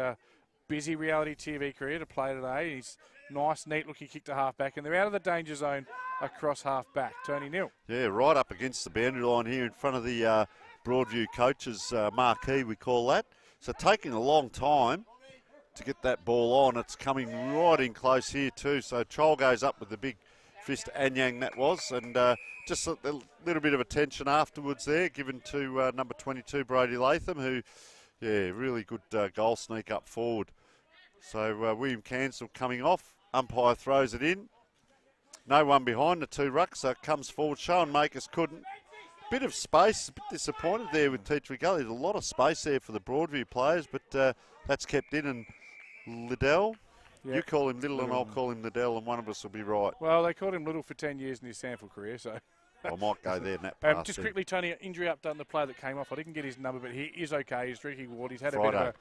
busy reality TV career to play today. He's nice, neat-looking kick to half-back, and they're out of the danger zone across half-back. Tony Neal. Yeah, right up against the boundary line here in front of the Broadview coaches marquee, we call that. So taking a long time to get that ball on. It's coming right in close here too. So Troll goes up with the big fist, Anyang that was, and just a little bit of attention afterwards there given to number 22, Brody Latham, who, yeah, really good goal sneak up forward. So William Cansell coming off. Umpire throws it in. No one behind the two rucks, so it comes forward. Show and Makers couldn't. Bit of space, a bit disappointed there with Tea Tree Gully. There's a lot of space there for the Broadview players, but that's kept in. And Liddell, you call him Little and I'll call him Liddell, and one of us will be right. Well, they called him Little for 10 years in his Sanford career, so... I might go there in that pass. Just quickly, Tony, injury update on the player that came off. I didn't get his number, but he is okay. He's drinking water. He's had Friday. a bit of a...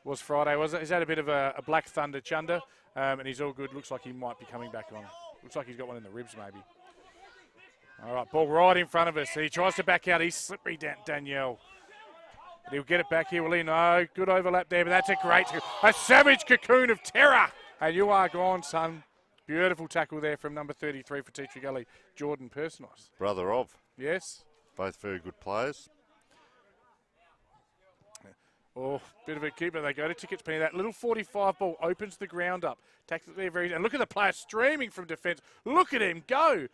Was Friday, was it? He's had a bit of a Black Thunder chunder, and he's all good. Looks like he might be coming back on. Looks like he's got one in the ribs, maybe. All right, ball right in front of us. He tries to back out. He's slippery, Danielle. But he'll get it back here, will he? No, good overlap there, but that's a savage cocoon of terror. And you are gone, son. Beautiful tackle there from number 33 for Tea Tree Gully, Jordan Personos. Brother of. Yes. Both very good players. Oh, bit of a keeper. They go to Tickets Penny. That little 45 ball opens the ground up. Tactically very... And look at the player streaming from defence. Look at him go.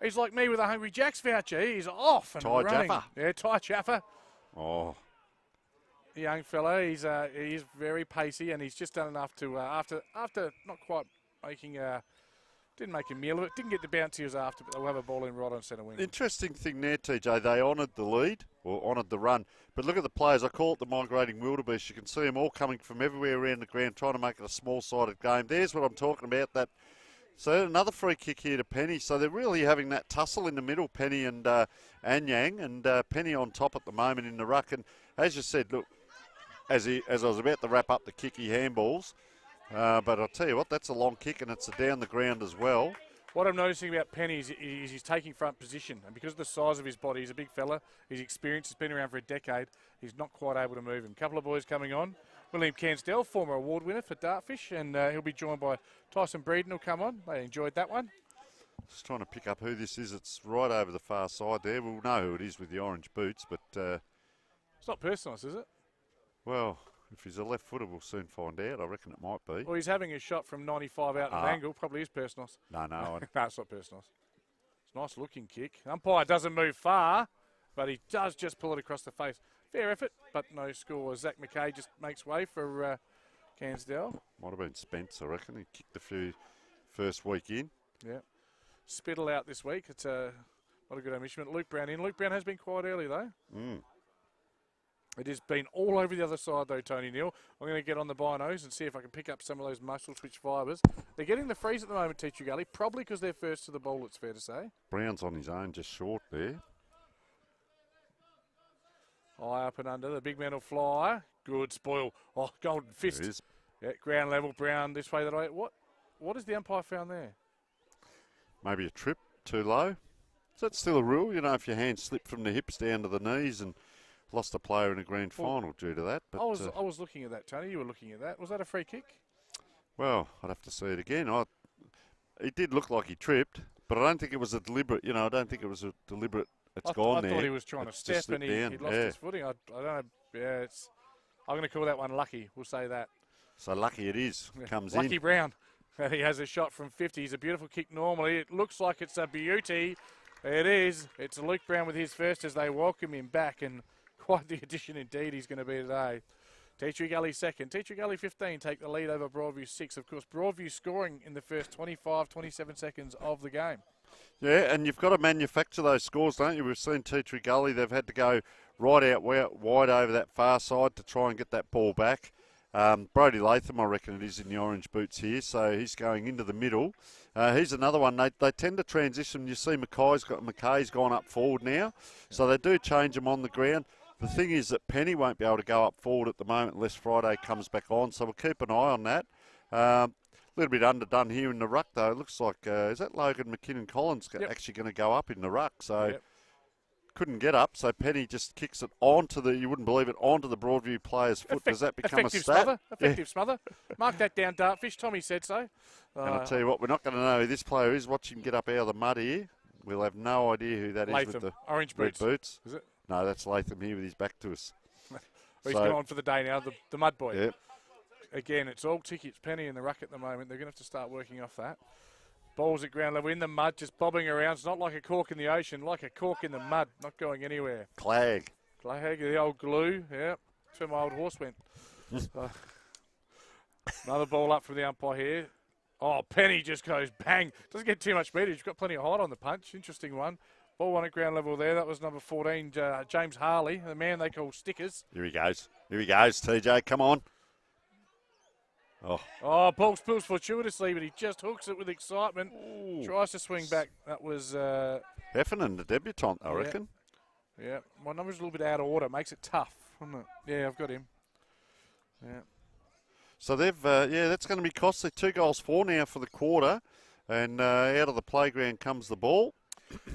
He's like me with a Hungry Jack's voucher. He's off and Ty running. Jaffa. Yeah, Ty Jaffa. Oh. Young fella. He is very pacey, and he's just done enough to, after not quite making... Didn't make a meal of it. Didn't get the bounce he was after, but they'll have a ball in right on centre wing. Interesting thing there, TJ. They honoured the lead, or honoured the run. But look at the players. I call it the migrating wildebeest. You can see them all coming from everywhere around the ground, trying to make it a small-sided game. There's what I'm talking about. So another free kick here to Penny. So they're really having that tussle in the middle, Penny and Anyang, and Penny on top at the moment in the ruck. And as you said, look, as I was about to wrap up the kicky handballs, but I'll tell you what, that's a long kick and it's down the ground as well. What I'm noticing about Penny is he's taking front position. And because of the size of his body, he's a big fella. His experience has been around for a decade. He's not quite able to move him. A couple of boys coming on. William Cansdell, former award winner for Dartfish, and he'll be joined by Tyson Breeden will come on. They enjoyed that one. Just trying to pick up who this is. It's right over the far side there. We'll know who it is with the orange boots, but... it's not Personos, is it? Well... If he's a left footer, we'll soon find out. I reckon it might be. Well, he's having a shot from 95 out an angle. Probably is Personos. No. No, it's not Personos. It's a nice looking kick. Umpire doesn't move far, but he does just pull it across the face. Fair effort, but no score. Zach McKay just makes way for Cansdell. Might have been Spence, I reckon. He kicked a few first week in. Yeah. Spittle out this week. It's not a good omission. Luke Brown in. Luke Brown has been quite early, though. It has been all over the other side, though, Tony Neal. I'm going to get on the binos and see if I can pick up some of those muscle switch fibres. They're getting the freeze at the moment, Tea Tree Gully, probably because they're first to the ball, it's fair to say. Brown's on his own, just short there. High up and under. The big man will fly. Good spoil. Oh, golden fist. There it is. Yeah, ground level. Brown this way. What has the umpire found there? Maybe a trip too low. Is that still a rule? You know, if your hand slipped from the hips down to the knees and lost a player in a grand final due to that. But I was looking at that, Tony. You were looking at that. Was that a free kick? Well, I'd have to see it again. It did look like he tripped, but I don't think it was a deliberate. You know, I don't think it was a deliberate. I thought he was trying to step and he lost his footing. I don't know. Yeah, I'm going to call that one lucky. We'll say that. So lucky it is. Comes in. Lucky Brown. And he has a shot from 50. It's a beautiful kick normally. It looks like it's a beauty. It is. It's Luke Brown with his first as they welcome him back. And quite the addition indeed he's going to be today. Tea Tree Gully second. Tea Tree Gully 15 take the lead over Broadview 6. Of course, Broadview scoring in the first 25, 27 seconds of the game. Yeah, and you've got to manufacture those scores, don't you? We've seen Tea Tree Gully. They've had to go right out wide over that far side to try and get that ball back. Brodie Latham, I reckon it is, in the orange boots here, so he's going into the middle. He's another one. They tend to transition. You see McKay's gone up forward now, so they do change them on the ground. The thing is that Penny won't be able to go up forward at the moment unless Friday comes back on, so we'll keep an eye on that. A little bit underdone here in the ruck, though. It looks like, is that Logan McKinnon-Collins actually going to go up in the ruck? So couldn't get up, so Penny just kicks it onto you wouldn't believe it, onto the Broadview player's foot. Does that become a stat? Effective smother. Mark that down, Dartfish. Tommy said so. And I'll tell you what, we're not going to know who this player is. Watch him get up out of the mud here. We'll have no idea who that Latham. is with the orange red boots. Is it? No, that's Latham here with his back to us. Well, he's gone for the day now, the mud boy. Yep. Again, it's all tickets. Penny in the ruck at the moment. They're going to have to start working off that. Balls at ground level in the mud, just bobbing around. It's not like a cork in the ocean, like a cork in the mud, not going anywhere. Clag, the old glue, yeah. That's where my old horse went. Another ball up from the umpire here. Oh, Penny just goes bang. Doesn't get too much meterage. Got plenty of height on the punch. Interesting one. Ball one at ground level there. That was number 14, James Harley, the man they call Stickers. Here he goes, TJ, come on. Oh, ball spills fortuitously, but he just hooks it with excitement. Ooh. Tries to swing back. That was... Heffernan, the debutant, I reckon. Yeah, my number's a little bit out of order. Makes it tough. Yeah, I've got him. Yeah. So they've, that's going to be costly. 2 goals 4 now for the quarter. And out of the playground comes the ball.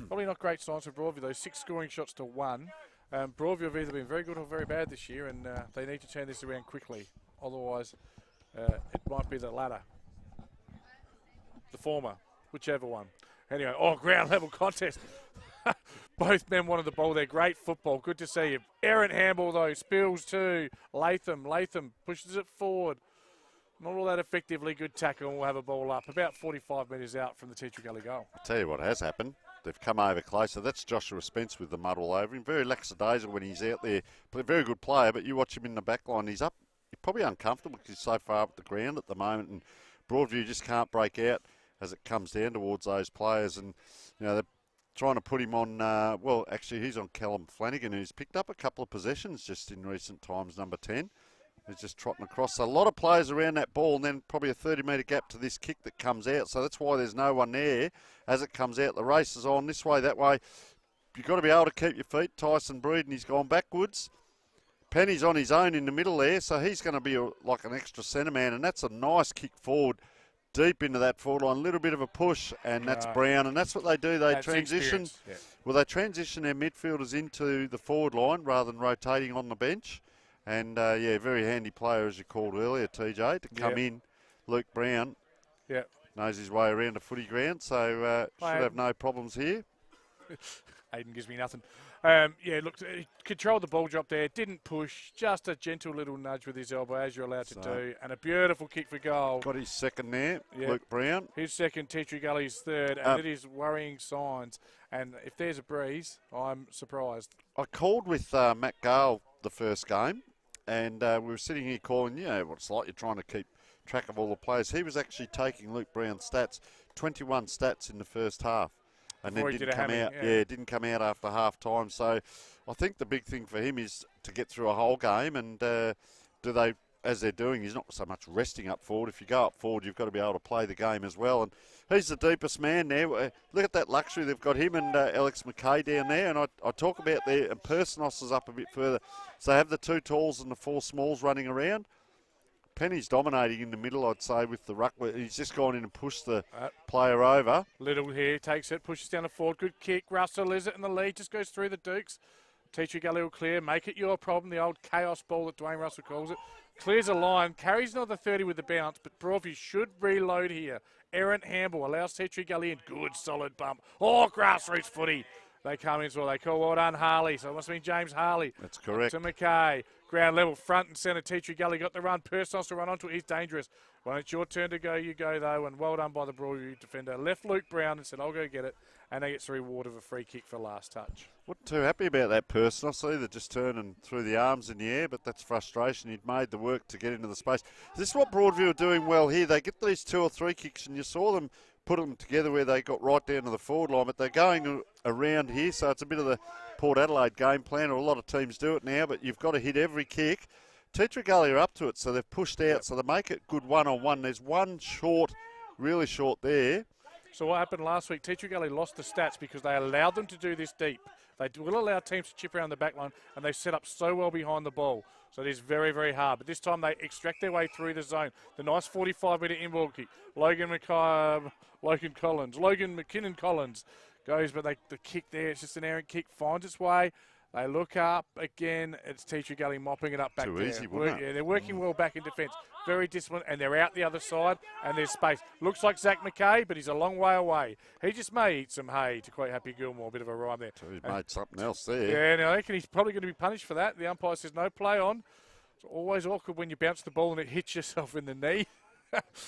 Probably not great signs for Broadview, though. 6 scoring shots to 1. Broadview have either been very good or very bad this year, and they need to turn this around quickly. Otherwise... it might be the latter. The former, whichever one. Anyway, ground level contest. Both men wanted the ball there. Great football. Good to see you. Errant handball, though. Spills too. Latham pushes it forward. Not all that effectively. Good tackle, and we'll have a ball up. About 45 metres out from the Tea Tree Gully goal. I'll tell you what has happened. They've come over closer. That's Joshua Spence with the mud all over him. Very lackadaisical when he's out there. But a very good player, but you watch him in the back line. He's up. He's probably uncomfortable because he's so far up the ground at the moment, and Broadview just can't break out as it comes down towards those players. And they're trying to put him on. Actually, he's on Callum Flanagan, who's picked up a couple of possessions just in recent times. Number 10, he's just trotting across. So a lot of players around that ball, and then probably a 30-metre gap to this kick that comes out. So that's why there's no one there as it comes out. The race is on this way, that way. You've got to be able to keep your feet. Tyson Breeden, he's gone backwards. Penny's on his own in the middle there, so he's going to be like an extra centre man, and that's a nice kick forward, deep into that forward line. A little bit of a push, and that's Brown, and that's what they do. They transition. Yeah. Well, they transition their midfielders into the forward line rather than rotating on the bench. And, very handy player, as you called earlier, TJ, to come in. Luke Brown knows his way around a footy ground, so should have no problems here. Aiden gives me nothing. He controlled the ball drop there, didn't push, just a gentle little nudge with his elbow, as you're allowed to do, and a beautiful kick for goal. Got his second there, Luke Brown. His second, Tea Tree Gully's third, and it is worrying signs. And if there's a breeze, I'm surprised. I called with Matt Gale the first game, and we were sitting here calling, what it's like, you're trying to keep track of all the players. He was actually taking Luke Brown's stats, 21 stats in the first half. And then didn't come out. Yeah, didn't come out after half time. So I think the big thing for him is to get through a whole game. And do they as they're doing, he's not so much resting up forward. If you go up forward, you've got to be able to play the game as well. And he's the deepest man there. Look at that luxury. They've got him and Alex McKay down there. And I talk about there, and Personos is up a bit further. So they have the 2 talls and the 4 smalls running around. Penny's dominating in the middle, I'd say, with the ruck. He's just gone in and pushed the player over. Little here, takes it, pushes down the forward. Good kick. Russell is it in the lead, just goes through the Dukes. Teacher Gully will clear, make it your problem, the old chaos ball that Dwayne Russell calls it. Clears a line, carries another 30 with the bounce, but Broadview should reload here. Errant handball allows Teacher Gully in. Good, solid bump. Oh, grassroots footy. They come in as well. They call well done, Harley. So it must have been James Harley. That's correct. To McKay. Ground level, front and centre. Teacher Gully got the run. Personos to run onto it. He's dangerous. When it's your turn to go, you go, though. And well done by the Broadview defender. Left Luke Brown and said, I'll go get it. And he gets the reward of a free kick for last touch. Wasn't too happy about that Personos either, just turning through the arms in the air, but that's frustration. He'd made the work to get into the space. This is what Broadview are doing well here. They get these 2 or 3 kicks, and you saw them put them together where they got right down to the forward line, but they're going around here, so it's a bit of the Port Adelaide game plan, or a lot of teams do it now, but you've got to hit every kick. Teacher Gully are up to it, so they've pushed out, so they make it good one-on-one. There's one short, really short there. So what happened last week, Teacher Gully lost the stats because they allowed them to do this deep. They will allow teams to chip around the back line, and they set up so well behind the ball. So it is very, very hard. But this time they extract their way through the zone. The nice 45-metre in-ball kick. Logan McKinnon Collins goes, but the kick there, it's just an errant kick, finds its way. They look up again. It's Teacher Gully mopping it up back there. Too easy, wouldn't it? Yeah, they're working well back in defence. Very disciplined, and they're out the other side, and there's space. Looks like Zach McKay, but he's a long way away. He just may eat some hay, to quote Happy Gilmore. A bit of a rhyme there. So he made something else there. Yeah, and I reckon he's probably going to be punished for that. The umpire says no play on. It's always awkward when you bounce the ball and it hits yourself in the knee.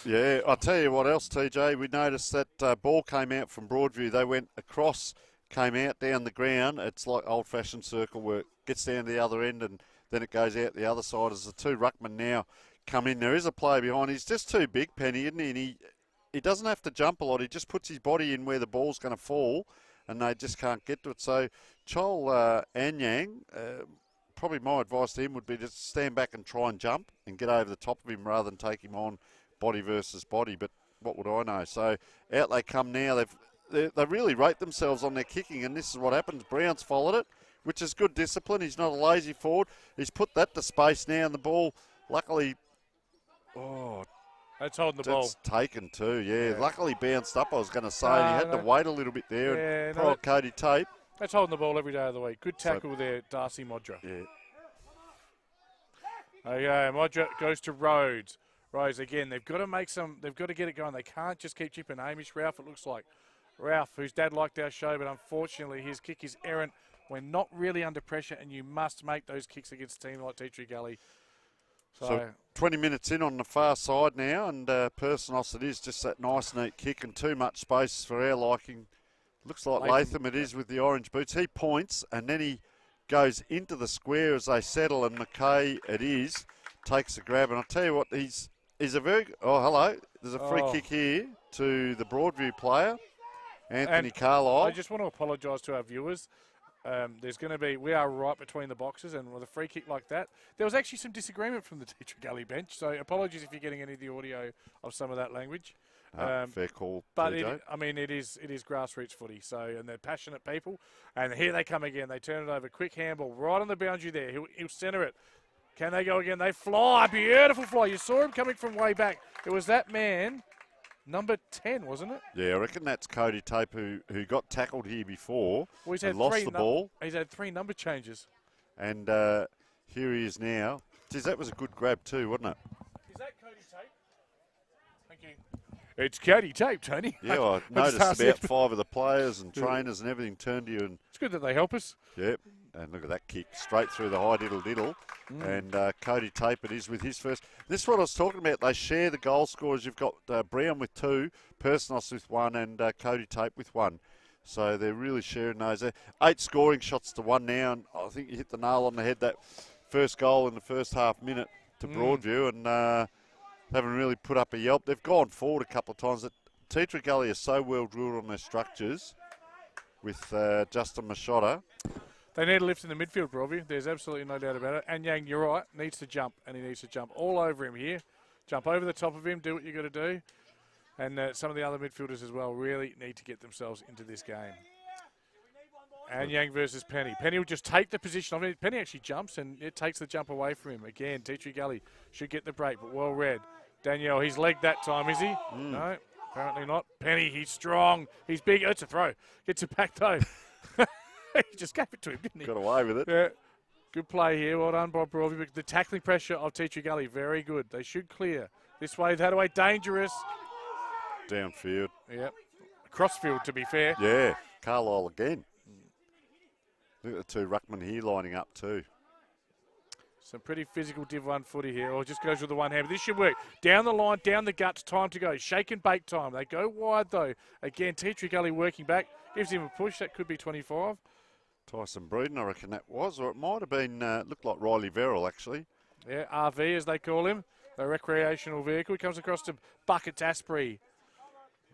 Yeah, I'll tell you what else, TJ. We noticed that ball came out from Broadview. They went across, came out down the ground. It's like old-fashioned circle work. Gets down to the other end and then it goes out the other side as the 2 ruckmen now come in. There is a player behind. He's just too big, Penny, isn't he? And he doesn't have to jump a lot. He just puts his body in where the ball's going to fall and they just can't get to it. So Chol Anyang, probably my advice to him would be to stand back and try and jump and get over the top of him rather than take him on body versus body. But what would I know? So out they come now. They really rate themselves on their kicking, and this is what happens. Brown's followed it, which is good discipline. He's not a lazy forward. He's put that to space now, and the ball, luckily, that's holding the ball. It's taken too, yeah. Luckily bounced up, I was going to say. No, he had to wait a little bit there. Yeah, and poor Cody Tape. That's holding the ball every day of the week. Good tackle there, Darcy Modra. Yeah. Okay, Modra goes to Rhodes. Rhodes again. They've got to get it going. They can't just keep chipping. Hamish Ralph, it looks like. Ralph, whose dad liked our show, but unfortunately his kick is errant. We're not really under pressure, and you must make those kicks against a team like Teacher Gully. So 20 minutes in on the far side now, and Personos, it is just that nice, neat kick and too much space for our liking. Looks like Latham it is with the orange boots. He points, and then he goes into the square as they settle, and McKay, it is, takes a grab. And I'll tell you what, he's a very... Oh, hello. There's a free kick here to the Broadview player, Anthony Carlisle. I just want to apologise to our viewers. We are right between the boxes, and with a free kick like that, there was actually some disagreement from the Teacher Gully bench, so apologies if you're getting any of the audio of some of that language. Fair call, but it is grassroots footy, so, and they're passionate people, and here they come again. They turn it over, quick handball right on the boundary there. He'll centre it. Can they go again? They fly, beautiful fly. You saw him coming from way back. It was that man. Number 10, wasn't it? Yeah, I reckon that's Cody Tape who got tackled here before and lost the ball. He's had 3 number changes. And here he is now. Geez, that was a good grab too, wasn't it? Is that Cody Tape? Thank you. It's Cody Tape, Tony. Yeah, I noticed about 5 of the players and trainers and everything turned to you. And it's good that they help us. Yep. And look at that kick, straight through the high diddle-diddle. And Cody Tape, it is with his first. This is what I was talking about. They share the goal scorers. You've got Brown with 2, Personos with 1, and Cody Tape with 1. So they're really sharing those. 8 scoring shots to 1 now, and I think you hit the nail on the head, that first goal in the first half minute to Broadview, and haven't really put up a yelp. They've gone forward a couple of times. Teacher Gully is so well drilled on their structures with Justin Machota. They need a lift in the midfield, Broadview. There's absolutely no doubt about it. And Yang, you're right, needs to jump, and he needs to jump all over him here. Jump over the top of him, do what you got to do. And some of the other midfielders as well really need to get themselves into this game. And Yang versus Penny. Penny will just take the position of it. Penny actually jumps, and it takes the jump away from him. Again, Tea Gully should get the break, but well read. Danielle, he's legged that time, is he? No, apparently not. Penny, he's strong. He's big. It's a throw. Gets it back, though. He just gave it to him, didn't he? Got away with it. Yeah. Good play here. Well done by Broadview. The tackling pressure of Tea Gully, very good. They should clear. This way, that way, dangerous. Downfield. Yep. Crossfield, to be fair. Yeah, Carlisle again. Look at the two ruckmen here lining up too. Some pretty physical Div 1 footy here. Or just goes with the one hand. But this should work. Down the line, down the guts, time to go. Shake and bake time. They go wide, though. Again, Tea Gully working back. Gives him a push. That could be 25. Tyson Breeden, I reckon that was. Or it might have been, looked like Riley Verrill, actually. Yeah, RV, as they call him. A recreational vehicle. He comes across to Buckets Asprey,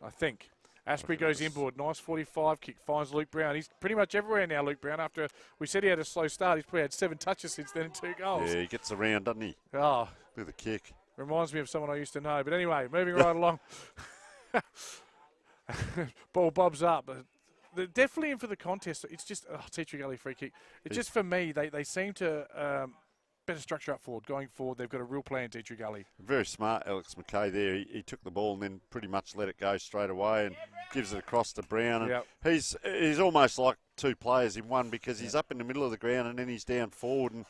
I think. Asprey goes inboard. Nice 45 kick. Finds Luke Brown. He's pretty much everywhere now, Luke Brown. After we said he had a slow start, he's probably had 7 touches since then and 2 goals. Yeah, he gets around, doesn't he? Oh. With a kick. Reminds me of someone I used to know. But anyway, moving right along. Ball bobs up. They're definitely in for the contest. It's just, Tea Gully free kick. It's just for me, they seem to better structure up forward. Going forward, they've got a real plan, Tea Gully. Very smart, Alex McKay there. He took the ball and then pretty much let it go straight away and gives it across to Brown. And he's almost like 2 players in one because he's up in the middle of the ground and then he's down forward. And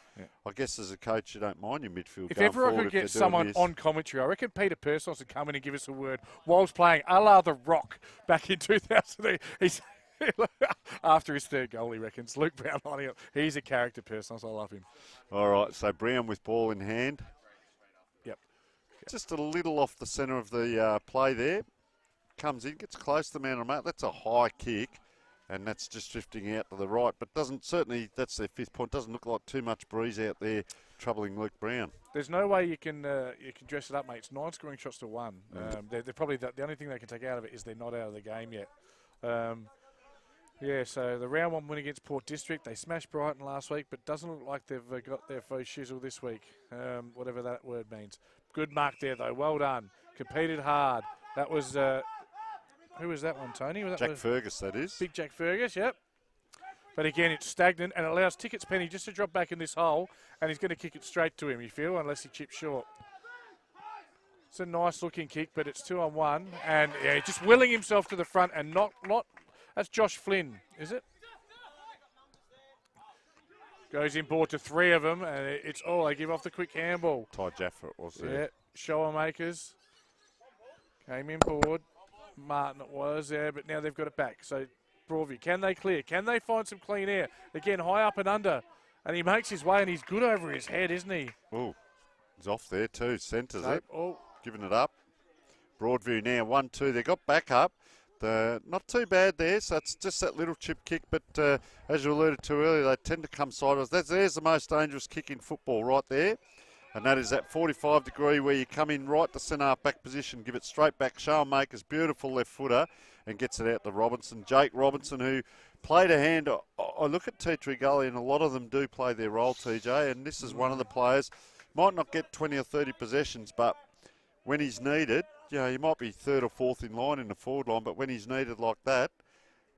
I guess as a coach, you don't mind your midfield. If ever I could get someone on commentary, I reckon Peter Persons would come in and give us a word whilst playing a la The Rock back in 2000. He's after his 3rd goal, he reckons. Luke Brown lining up. He's a character person, so I love him. All right, so Brown with ball in hand. Yep. Just a little off the centre of the play there. Comes in, gets close to the man on mate. That's a high kick, and that's just drifting out to the right. But doesn't certainly, that's their 5th point. Doesn't look like too much breeze out there troubling Luke Brown. There's no way you can dress it up, mate. It's 9 scoring shots to 1. They're probably the only thing they can take out of it is they're not out of the game yet. Yeah, so the round 1 win against Port District. They smashed Brighton last week, but doesn't look like they've got their faux shizzle this week, whatever that word means. Good mark there, though. Well done. Competed hard. That was, who was that one, Tony? Jack Fergus, that is. Big Jack Fergus, yep. But again, it's stagnant and allows Tickets Penny just to drop back in this hole, and he's going to kick it straight to him, you feel, unless he chips short. It's a nice-looking kick, but it's 2-on-1, and yeah, just willing himself to the front and not. That's Josh Flynn, is it? Goes inboard to 3 of them, and it's all. They give off the quick handball. Ty Jaffa it was there. Yeah, shower makers. Came inboard. Martin it was there, but now they've got it back. So Broadview, can they clear? Can they find some clean air? Again, high up and under. And he makes his way, and he's good over his head, isn't he? Oh, he's off there too. Centres it. Oh. Giving it up. Broadview now 1-2. They got back up. Not too bad there, so it's just that little chip kick, but as you alluded to earlier, they tend to come sideways. There's the most dangerous kick in football right there, and that is that 45 degree where you come in right to centre half back position, give it straight back. Sean Maker's beautiful left footer and gets it out to Robinson. Jake Robinson, who played a hand. I look at Tea Gully, and a lot of them do play their role, TJ, and this is one of the players. Might not get 20 or 30 possessions, but when he's needed, you know, he might be 3rd or 4th in line in the forward line, but when he's needed like that,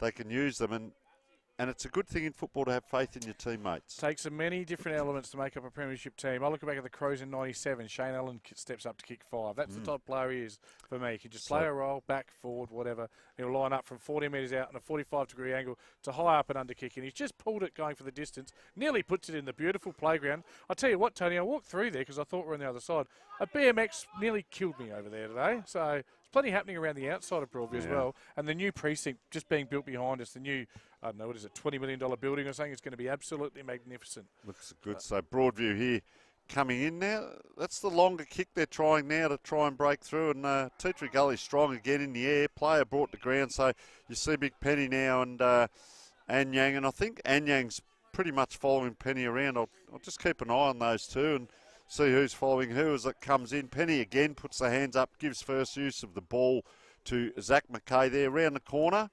they can use them. And it's a good thing in football to have faith in your teammates. Takes so many different elements to make up a premiership team. I look back at the Crows in 97. Shane Allen steps up to kick 5. That's the type of player he is for me. He can just play a role, back, forward, whatever. He'll line up from 40 metres out on a 45-degree angle to high up and under kick. And he's just pulled it going for the distance. Nearly puts it in the beautiful playground. I'll tell you what, Tony, I walked through there because I thought we were on the other side. A BMX nearly killed me over there today. So there's plenty happening around the outside of Broadview as well. And the new precinct just being built behind us, the new, I don't know, what is it, $20 million building or something? It's going to be absolutely magnificent. Looks good. So Broadview here coming in now. That's the longer kick they're trying now to try and break through. And Tea Gully strong again in the air. Player brought to ground. So you see Big Penny now and Anyang. And I think Anyang's pretty much following Penny around. I'll just keep an eye on those two and see who's following who as it comes in. Penny again puts the hands up, gives first use of the ball to Zach McKay there around the corner.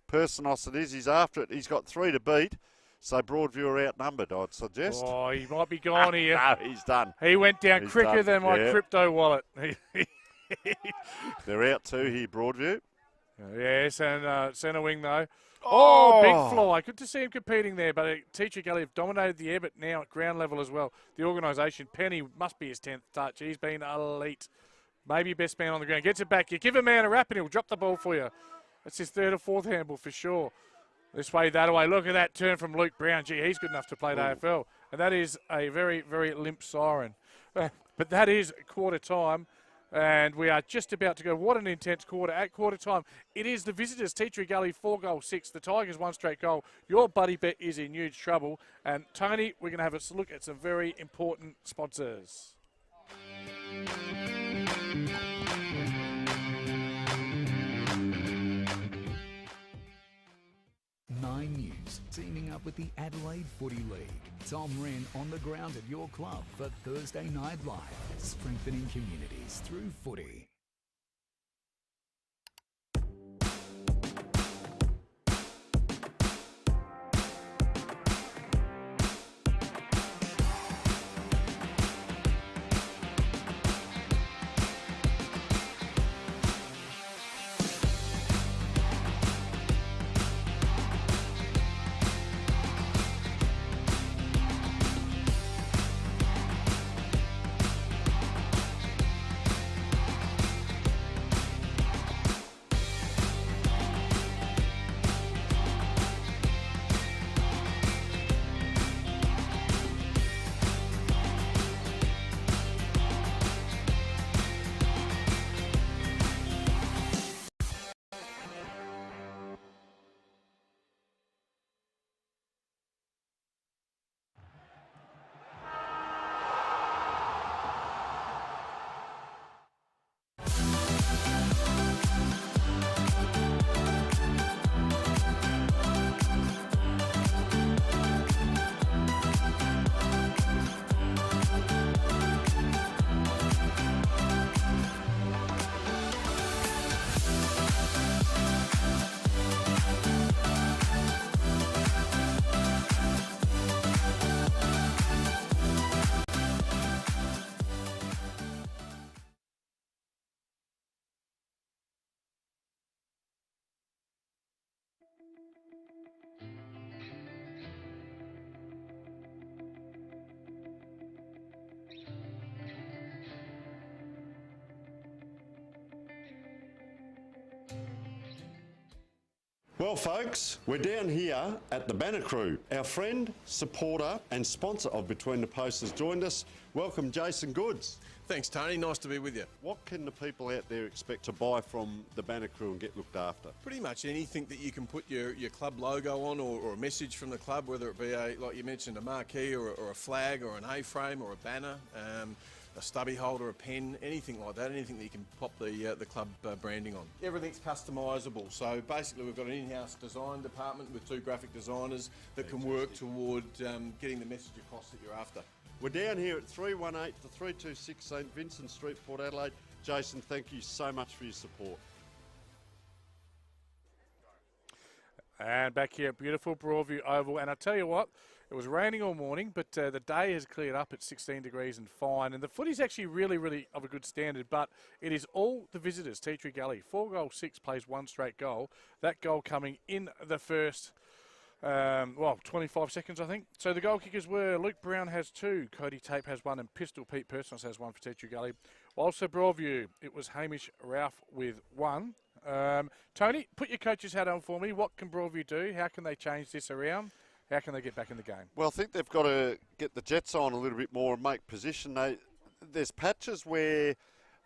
Personos it is, he's after it. He's got 3 to beat. So Broadview are outnumbered, I'd suggest. Oh, he might be gone here. No, he's done. He went down He's quicker done. than my Yeah. crypto wallet. They're out too here, Broadview. Yes, and centre wing though. Oh, big fly. Good to see him competing there, but Teacher Gully have dominated the air, but now at ground level as well. The organisation, Penny must be his 10th touch. He's been elite. Maybe best man on the ground. Gets it back. You give a man a rap and he'll drop the ball for you. That's his third or fourth handball for sure. This way, that way. Look at that turn from Luke Brown. Gee, he's good enough to play the AFL. And that is a very, very limp siren. But that is quarter time. And we are just about to go. What an intense quarter. At quarter time, it is the visitors, Tea Tree Gully, 4-6. The Tigers, 1 straight goal. Your buddy bet is in huge trouble. And Tony, we're going to have a look at some very important sponsors. Nine News, teaming up with the Adelaide Footy League. Tom Wren on the ground at your club for Thursday Night Live, strengthening communities through footy. Well, folks, we're down here at the Banner Crew. Our friend, supporter and sponsor of Between the Posts has joined us. Welcome, Jason Goods. Thanks, Tony. Nice to be with you. What can the people out there expect to buy from the Banner Crew and get looked after? Pretty much anything that you can put your club logo on or a message from the club, whether it be, like you mentioned, a marquee or a flag or an A-frame or a banner, a stubby holder, a pen, anything like that, anything that you can pop the club branding on. Everything's customisable. So basically we've got an in-house design department with 2 graphic designers that can work toward getting the message across that you're after. We're down here at 318 to 326 St Vincent Street, Port Adelaide. Jason, thank you so much for your support. And back here at beautiful Broadview Oval. And I tell you what, it was raining all morning, but the day has cleared up at 16 degrees and fine. And the footy's actually really, really of a good standard, but it is all the visitors. Tea Tree Gully, 4-6, plays 1 straight goal. That goal coming in the first, 25 seconds, I think. So the goal kickers were Luke Brown has 2, Cody Tape has 1, and Pistol Pete Personals has 1 for Tea Tree Gully. Whilst at Broadview, it was Hamish Ralph with 1. Tony, put your coach's hat on for me. What can Broadview do? How can they change this around? How can they get back in the game? Well, I think they've got to get the Jets on a little bit more and make position. There's patches where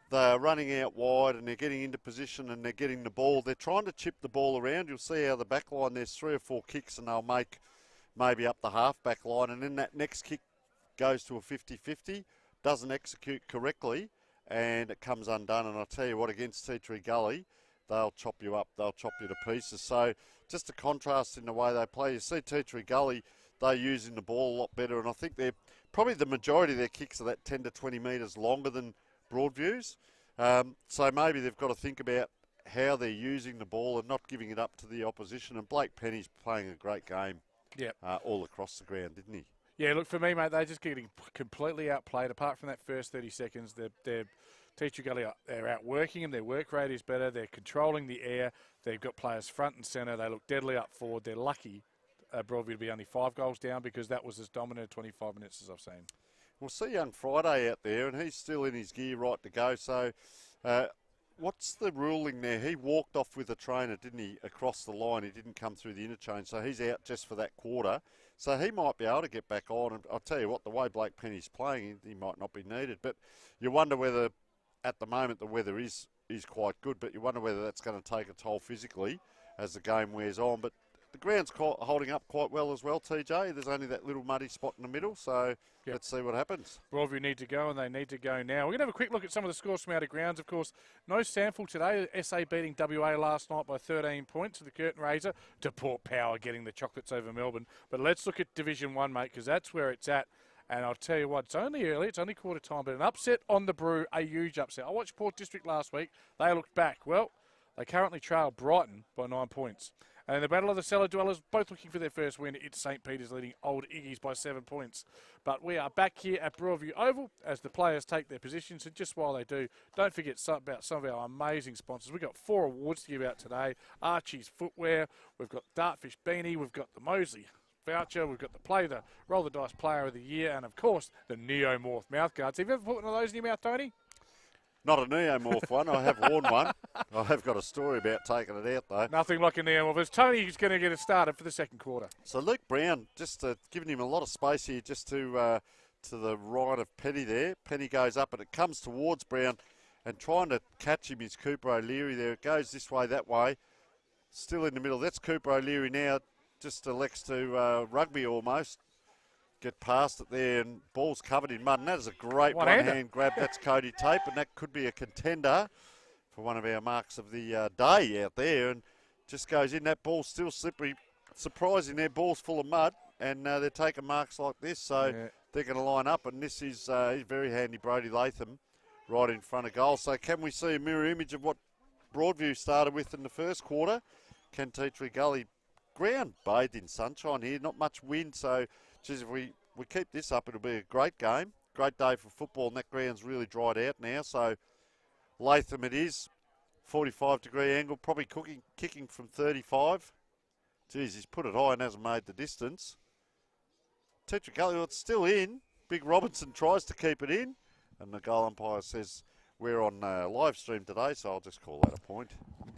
they're running out wide and they're getting into position and they're getting the ball. They're trying to chip the ball around. You'll see how the back line, there's 3 or 4 kicks and they'll make maybe up the half-back line, and then that next kick goes to a 50-50, doesn't execute correctly, and it comes undone. And I'll tell you what, against Tea Tree Gully, they'll chop you up, they'll chop you to pieces. So just a contrast in the way they play. You see Tea Tree Gully, they're using the ball a lot better, and I think they're probably the majority of their kicks are that 10 to 20 metres longer than Broadview's. So maybe they've got to think about how they're using the ball and not giving it up to the opposition. And Blake Penny's playing a great game. Yep. all across the ground, didn't he? Yeah, look, for me, mate, they're just getting completely outplayed. Apart from that first 30 seconds, they're Teacher Gully, they're outworking them. Their work rate is better. They're controlling the air. They've got players front and centre. They look deadly up forward. They're lucky Broadview to be only 5 goals down because that was as dominant 25 minutes as I've seen. We'll see young Friday out there, and he's still in his gear right to go. So what's the ruling there? He walked off with the trainer, didn't he, across the line. He didn't come through the interchange, so he's out just for that quarter. So he might be able to get back on. And I'll tell you what, the way Blake Penny's playing, he might not be needed. But you wonder whether, at the moment, the weather is quite good, but you wonder whether that's going to take a toll physically as the game wears on. But the ground's holding up quite well as well, TJ. There's only that little muddy spot in the middle, so let's see what happens. Broadview need to go, and they need to go now. We're going to have a quick look at some of the scores from out of grounds. Of course, no sample today. SA beating WA last night by 13 points to the curtain raiser. To Port Power getting the chocolates over Melbourne. But let's look at Division 1, mate, because that's where it's at. And I'll tell you what, it's only early, it's only quarter time, but an upset on the brew, a huge upset. I watched Port District last week. They looked back. Well, they currently trail Brighton by 9 points. And in the Battle of the Cellar Dwellers, both looking for their first win. It's St. Peter's leading Old Iggy's by 7 points. But we are back here at Broadview Oval as the players take their positions. And just while they do, don't forget about some of our amazing sponsors. We've got 4 awards to give out today. Archie's Footwear, we've got Dartfish Beanie, we've got the Mosley voucher, we've got the Roll the Dice Player of the Year, and of course, the Neomorph mouth guards. Have you ever put one of those in your mouth, Tony? Not a Neomorph one. I have worn one. I have got a story about taking it out, though. Nothing like a Neomorph. It's Tony who's going to get it started for the second quarter. So Luke Brown, just giving him a lot of space here, just to the right of Penny there. Penny goes up, and it comes towards Brown, and trying to catch him is Cooper O'Leary there. It goes this way, that way. Still in the middle. That's Cooper O'Leary now. Just elects to rugby almost. Get past it there, and ball's covered in mud. And that is a great one-hand grab. That's Cody Tape, and that could be a contender for one of our marks of the day out there. And just goes in. That ball's still slippery. Surprising, their ball's full of mud, and they're taking marks like this. So they're going to line up, and this is very handy, Brody Latham, right in front of goal. So can we see a mirror image of what Broadview started with in the first quarter? Can Teachery Gully ground bathed in sunshine here, not much wind, so geez, if we keep this up, it'll be a great game, great day for football, and that ground's really dried out now. So Latham it is, 45-degree angle, probably kicking from 35. Geez, he's put it high and hasn't made the distance. Teachery Gully, well, it's still in. Big Robinson tries to keep it in, and the goal umpire says we're on live stream today, so I'll just call that a point.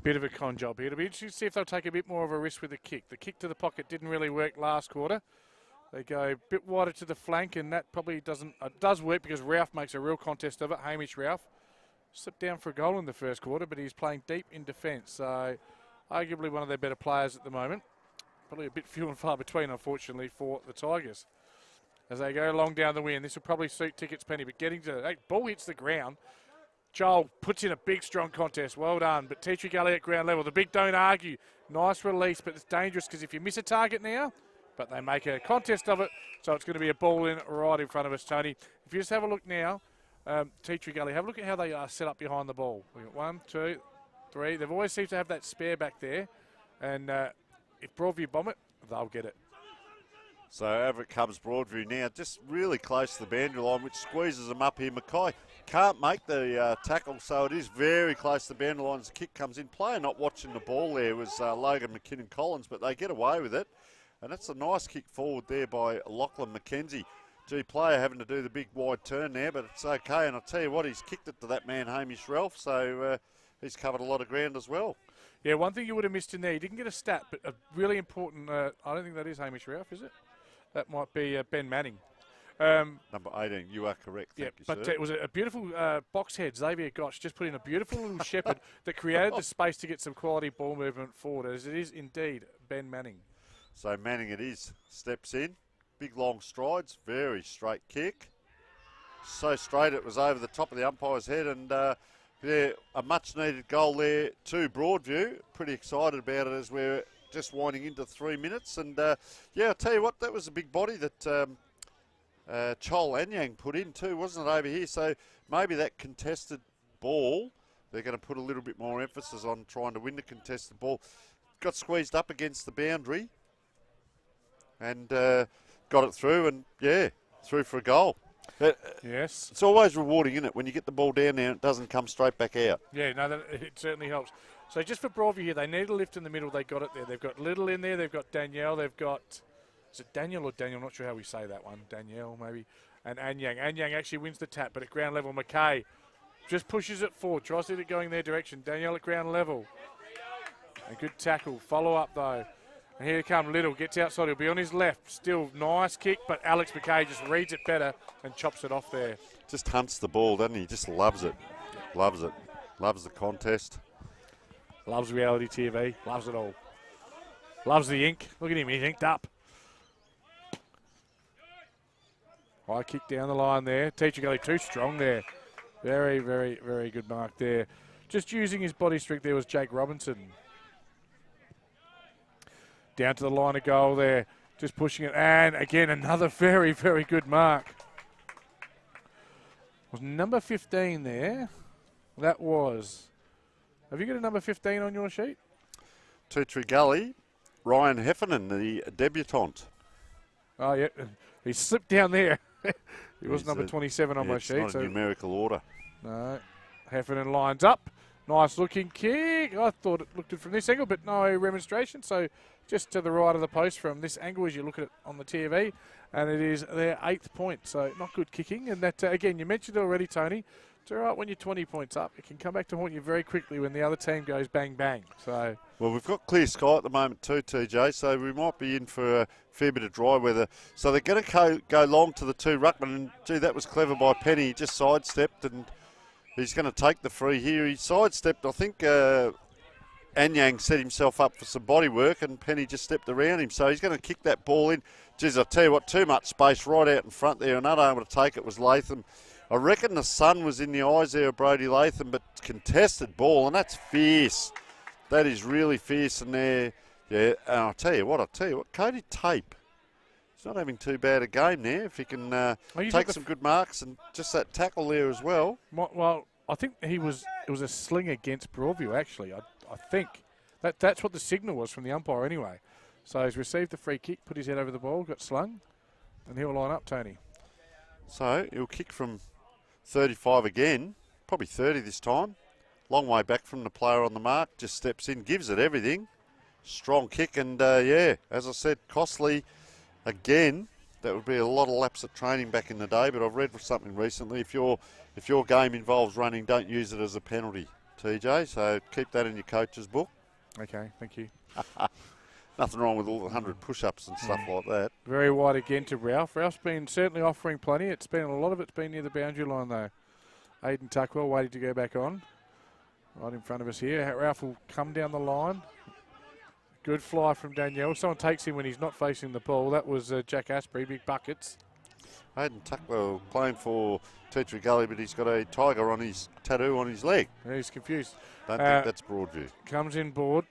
Bit of a con job here. It'll be interesting to see if they'll take a bit more of a risk with the kick. The kick to the pocket didn't really work last quarter. They go a bit wider to the flank, and that probably does work because Ralph makes a real contest of it. Hamish Ralph slipped down for a goal in the first quarter, but he's playing deep in defence. So arguably one of their better players at the moment. Probably a bit few and far between, unfortunately, for the Tigers. As they go along down the wing, this will probably suit Tickets Penny, but getting to that ball hits the ground. Joel puts in a big, strong contest. Well done. But Teachery Gully at ground level. The big don't argue. Nice release, but it's dangerous because if you miss a target now, but they make a contest of it, so it's going to be a ball in right in front of us, Tony. If you just have a look now, Teachery Gully, have a look at how they are set up behind the ball. We've got 1, 2, 3. They've always seemed to have that spare back there. And if Broadview bomb it, they'll get it. So over it comes Broadview now, just really close to the boundary line, which squeezes them up here. Mackay can't make the tackle, so it is very close to the boundary line as the kick comes in. Player not watching the ball there was Logan McKinnon-Collins, but they get away with it. And that's a nice kick forward there by Lachlan McKenzie. Gee, player having to do the big wide turn there, but it's okay. And I'll tell you what, he's kicked it to that man, Hamish Ralph, so he's covered a lot of ground as well. Yeah, one thing you would have missed in there, he didn't get a stat, but a really important, I don't think that is Hamish Ralph, is it? That might be Ben Manning. Number 18, you are correct. Thank you, but sir. It was a beautiful box head. Xavier Gotch just put in a beautiful little shepherd that created the space to get some quality ball movement forward, as it is indeed Ben Manning. So Manning it is, steps in, big long strides, very straight kick. So straight it was over the top of the umpire's head, and a much needed goal there to Broadview. Pretty excited about it as we're just winding into 3 minutes. And I'll tell you what, that was a big body that Chol Anyang put in too, wasn't it, over here? So maybe that contested ball, they're going to put a little bit more emphasis on trying to win the contested ball. Got squeezed up against the boundary. and got it through, and through for a goal. Yes. It's always rewarding, isn't it, when you get the ball down there and it doesn't come straight back out. Yeah, no, it certainly helps. So just for Broadview here, they need a lift in the middle. They got it there. They've got Little in there. They've got Danielle. They've got, is it Daniel or Daniel? I'm not sure how we say that one. Danielle, maybe. And Anyang. Anyang actually wins the tap, but at ground level, McKay just pushes it forward. Tries to get it going their direction. Danielle at ground level. A good tackle. Follow up, though. And here come Little. Gets outside. He'll be on his left. Still nice kick, but Alex McKay just reads it better and chops it off there. Just hunts the ball, doesn't he? Just loves it. Loves it. Loves the contest. Loves reality TV. Loves it all. Loves the ink. Look at him. He's inked up. High kick down the line there. Teacher Gully too strong there. Very, very, very good mark there. Just using his body strength there was Jake Robinson. Down to the line of goal there. Just pushing it. And again, another very, very good mark. Was number 15 there. That was. Have you got a number 15 on your sheet? Teacher Gully, Ryan Heffernan, the debutant. Oh, yeah. He slipped down there. He was number 27 on my sheet. It's not a numerical order. No. Heffernan lines up. Nice looking kick. I thought it looked it from this angle, but no remonstration. So just to the right of the post from this angle as you look at it on the TV. And it is their 8th point. So not good kicking. And that, again, you mentioned it already, Tony. It's all right when you're 20 points up. It can come back to haunt you very quickly when the other team goes bang, bang. So, well, we've got clear sky at the moment too, TJ, so we might be in for a fair bit of dry weather. So they're going to go long to the 2 ruckman, and, gee, that was clever by Penny. He just sidestepped, and he's going to take the free here. He sidestepped. I think Anyang set himself up for some body work, and Penny just stepped around him. So he's going to kick that ball in. Geez, I tell you what, too much space right out in front there, and not able to take it was Latham. I reckon the sun was in the eyes there of Brody Latham, but contested ball, and that's fierce. That is really fierce in there. Yeah, and I'll tell you what, Cody Tape, he's not having too bad a game there. If he can take some good marks and just that tackle there as well. Well, I think it was a sling against Broadview, actually. I think that's what the signal was from the umpire anyway. So he's received the free kick, put his head over the ball, got slung, and he'll line up, Tony. So he'll kick from 35 again, probably 30 this time. Long way back from the player on the mark, just steps in, gives it everything. Strong kick, and as I said, costly again. That would be a lot of laps of training back in the day, but I've read something recently. If your game involves running, don't use it as a penalty, TJ. So keep that in your coach's book. Okay, thank you. Nothing wrong with all the 100 push-ups and stuff like that. Very wide again to Ralph. Ralph's been certainly offering plenty. A lot of it's been near the boundary line though. Aidan Tuckwell waiting to go back on. Right in front of us here. Ralph will come down the line. Good fly from Danielle. Someone takes him when he's not facing the ball. That was Jack Asprey, big buckets. Aidan Tuckwell playing for Teacher Gully, but he's got a tiger on his tattoo on his leg. Yeah, he's confused. Don't think that's Broadview. Comes in board.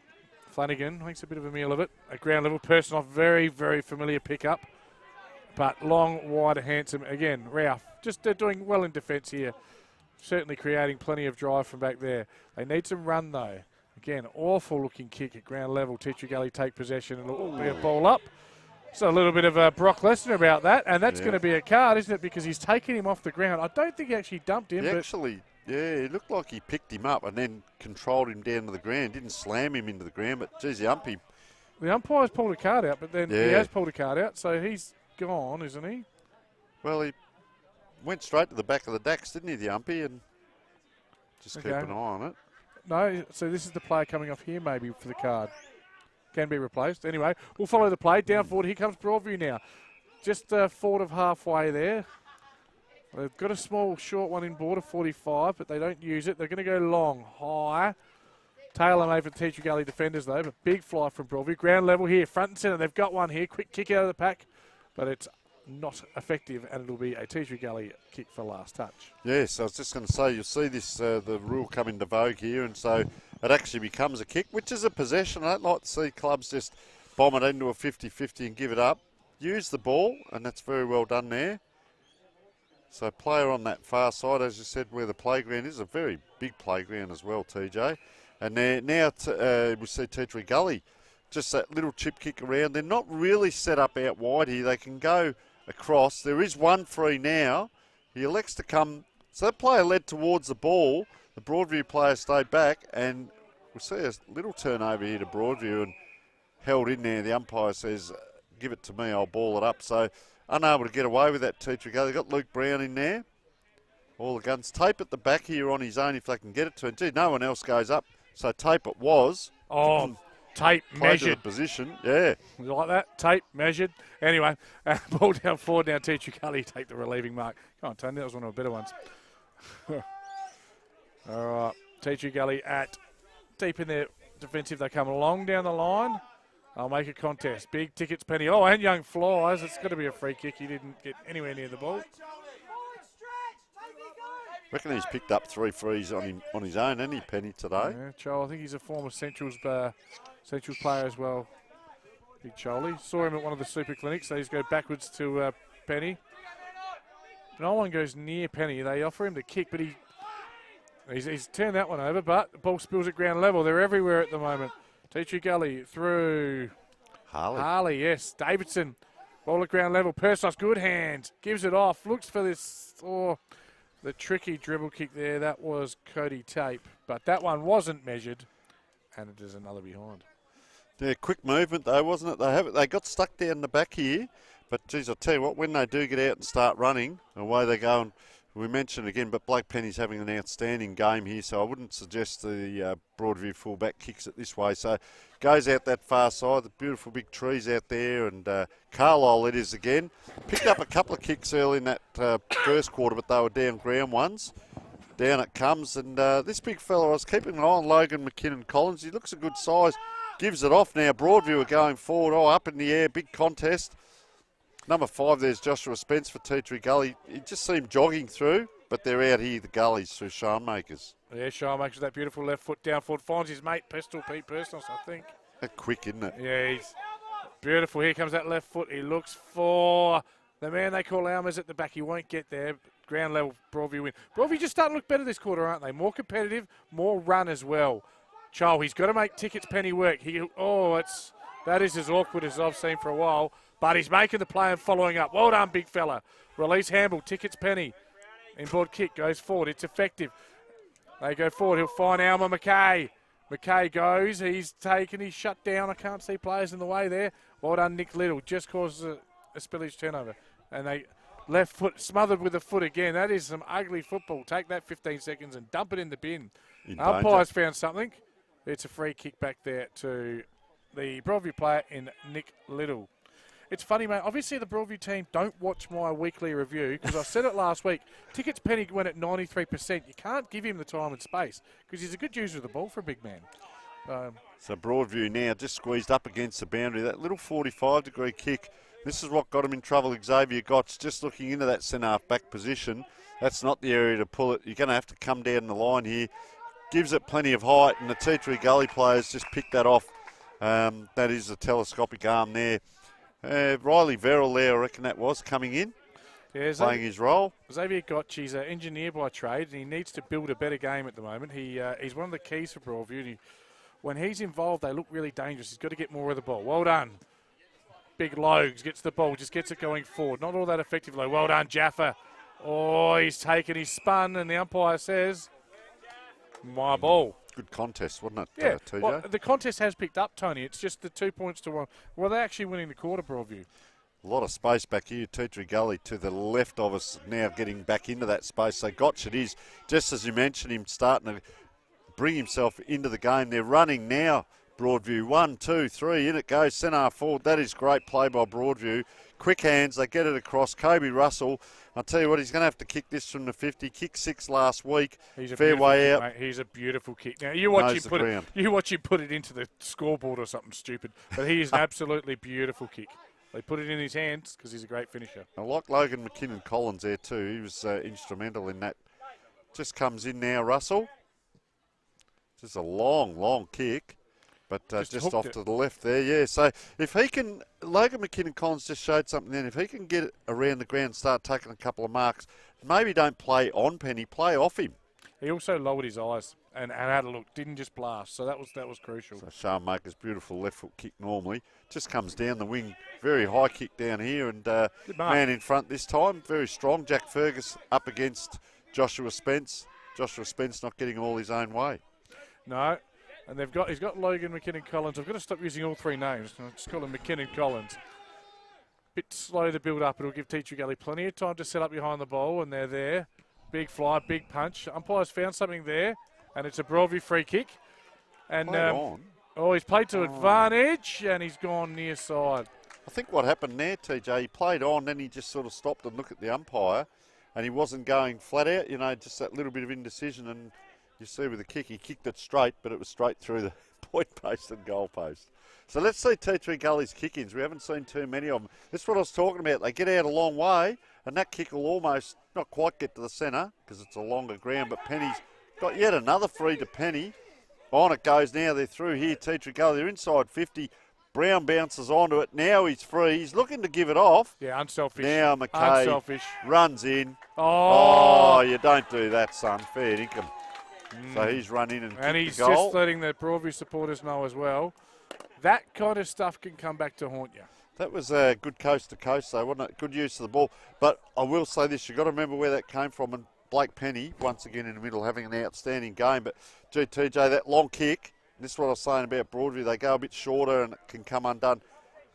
Flanagan makes a bit of a meal of it. A ground level person off, very, very familiar pickup. But long, wide, handsome. Again, Ralph just doing well in defence here. Certainly creating plenty of drive from back there. They need some run though. Again, awful looking kick at ground level. Teacher Gully take possession and it'll be a ball up. So a little bit of a Brock Lesnar about that. And that's going to be a card, isn't it? Because he's taken him off the ground. I don't think he actually dumped him. Yeah, it looked like he picked him up and then controlled him down to the ground. Didn't slam him into the ground, but geez, the umpire's pulled a card out, but then he has pulled a card out, so he's gone, isn't he? Well, he went straight to the back of the decks, didn't he, the umpy, and just keep an eye on it. No, so this is the player coming off here maybe for the card. Can be replaced. Anyway, we'll follow the play. Down forward, here comes Broadview now. Just forward of halfway there. They've got a small, short one in border, 45, but they don't use it. They're going to go long, high. Taylor made for the Teacher Gully defenders, though, but big fly from Broadview. Ground level here, front and centre. They've got one here. Quick kick out of the pack, but it's not effective, and it'll be a Teacher Gully kick for last touch. Yes, I was just going to say, you'll see this the rule come into vogue here, and so it actually becomes a kick, which is a possession. I don't like to see clubs just bomb it into a 50-50 and give it up. Use the ball, and that's very well done there. So player on that far side, as you said, where the playground is, a very big playground as well, TJ. And there, now we see Teacher Gully just that little chip kick around. They're not really set up out wide here. They can go across. There is one free now. He elects to come. So that player led towards the ball. The Broadview player stayed back, and we'll see a little turnover here to Broadview and held in there. The umpire says, give it to me, I'll ball it up. So unable to get away with that, Teacher Gully. They've got Luke Brown in there. All the guns. Tape at the back here on his own if they can get it to him. Gee, no one else goes up. So Tape it was. Oh, Tape Played to the measured. position, yeah. You like that? Tape measured. Anyway, ball down forward now. Teacher Gully take the relieving mark. Come on, Tony, that was one of the better ones. All right, Teacher Gully at deep in their defensive. They come along down the line. I'll make a contest. Big tickets, Penny. Oh, and Young flies. It's going to be a free kick. He didn't get anywhere near the ball. Reckon he's picked up 3 frees on his own, hasn't he, Penny, today? Yeah, Chol, I think he's a former Centrals player as well. Big Choley. Saw him at one of the super clinics. So he's go backwards to Penny. No one goes near Penny. They offer him the kick, but he's turned that one over, but the ball spills at ground level. They're everywhere at the moment. Teacher Gully through Harley, yes. Davidson, ball at ground level. Persos, good hands. Gives it off. Looks for this, the tricky dribble kick there. That was Cody Tape, but that one wasn't measured, and it is another behind. Yeah, quick movement though, wasn't it? They got stuck down the back here, but geez, I'll tell you what, when they do get out and start running, away they go. And we mentioned again, but Blake Penny's having an outstanding game here, so I wouldn't suggest the Broadview fullback kicks it this way. So goes out that far side, the beautiful big trees out there, and Carlisle it is again. Picked up a couple of kicks early in that first quarter, but they were down ground ones. Down it comes, and this big fella, I was keeping an eye on Logan McKinnon-Collins. He looks a good size. Gives it off now. Broadview are going forward. Oh, up in the air. Big contest. Number 5, there's Joshua Spence for Teacher Gully. He just seemed jogging through, but they're out here, the Gullies, through Sharnmakers. Yeah, Sharnmakers, that beautiful left foot down forward. Finds his mate, Pete Personals, I think. That's quick, isn't it? Yeah, he's beautiful. Here comes that left foot. He looks for the man they call Almers at the back. He won't get there. Ground level, Broadview win. Broadview just starting to look better this quarter, aren't they? More competitive, more run as well. Chol, he's got to make Tickets Penny work. That is as awkward as I've seen for a while. But he's making the play and following up. Well done, big fella. Release handle, Tickets Penny. Inboard kick goes forward. It's effective. They go forward. He'll find Alma McKay. McKay goes. He's shut down. I can't see players in the way there. Well done, Nick Little. Just causes a spillage turnover. And they left foot smothered with a foot again. That is some ugly football. Take that 15 seconds and dump it in the bin. Umpires found something. It's a free kick back there to the Broadview player in Nick Little. It's funny, mate. Obviously, the Broadview team don't watch my weekly review because I said it last week. Tickets Penny went at 93%. You can't give him the time and space because he's a good user of the ball for a big man. So Broadview now just squeezed up against the boundary. That little 45-degree kick. This is what got him in trouble. Xavier Gotts just looking into that centre-half back position. That's not the area to pull it. You're going to have to come down the line here. Gives it plenty of height, and the Teacher Gully players just picked that off. That is a telescopic arm there. Riley Verrill there, I reckon that was, coming in, playing his role. Xavier Gotch, he's an engineer by trade, and he needs to build a better game at the moment. He's one of the keys for Broadview. When he's involved, they look really dangerous. He's got to get more of the ball. Well done. Big Logs gets the ball, just gets it going forward. Not all that effective, though. Well done, Jaffa. Oh, he's taken his spun, and the umpire says, my ball. Good contest, wasn't it, yeah, TJ? well, the contest has picked up, Tony. It's just the 2 points to 1. Well, they're actually winning the quarter, Broadview. A lot of space back here. Teacher Gully to the left of us now getting back into that space. So Gotch it is, just as you mentioned, him starting to bring himself into the game. They're running now, Broadview. 1, 2, 3, in it goes, centre forward. That is great play by Broadview. Quick hands, they get it across. Kobe Russell, I'll tell you what, he's going to have to kick this from the 50. Kick 6 last week. Fair way out. Mate. He's a beautiful kick. Now, you watch him put it into the scoreboard or something stupid. But he is an absolutely beautiful kick. They put it in his hands because he's a great finisher. I like Logan McKinnon-Collins there too. He was instrumental in that. Just comes in now, Russell. Just a long, long kick. But just off to the left there, yeah. So if he can, Logan McKinnon-Collins just showed something then. If he can get it around the ground, start taking a couple of marks, maybe don't play on Penny, play off him. he also lowered his eyes and had a look, didn't just blast. So that was crucial. So Sharmaker's beautiful left foot kick normally just comes down the wing, very high kick down here, and man in front this time, very strong. Jack Fergus up against Joshua Spence. Joshua Spence not getting all his own way. No, and he's got Logan, McKinnon, Collins. I've got to stop using all three names. I'll just call him McKinnon, Collins. Bit slow to build up. It'll give Teacher Gully plenty of time to set up behind the ball, and they're there. Big fly, big punch. Umpire's found something there, and it's a Broadview free kick. And he's played to advantage, and he's gone near side. I think what happened there, TJ, he played on, then he just sort of stopped and looked at the umpire, and he wasn't going flat out, just that little bit of indecision. And you see with the kick, he kicked it straight, but it was straight through the point post and goal post. So let's see T3 Gully's kick-ins. We haven't seen too many of them. This is what I was talking about. They get out a long way, and that kick will almost not quite get to the centre because it's a longer ground, but Penny's got yet another free to Penny. On it goes now. They're through here. T3 Gully, they're inside 50. Brown bounces onto it. Now he's free. He's looking to give it off. Yeah, unselfish. Now McKay runs in. Oh, you don't do that, son. Fair income. So he's run in and he's the goal. just letting the Broadview supporters know as well. That kind of stuff can come back to haunt you. That was a good coast to coast, though, wasn't it? Good use of the ball. But I will say this: you've got to remember where that came from. And Blake Penny, once again in the middle, having an outstanding game. But TJ, that long kick. This is what I was saying about Broadview. They go a bit shorter and it can come undone.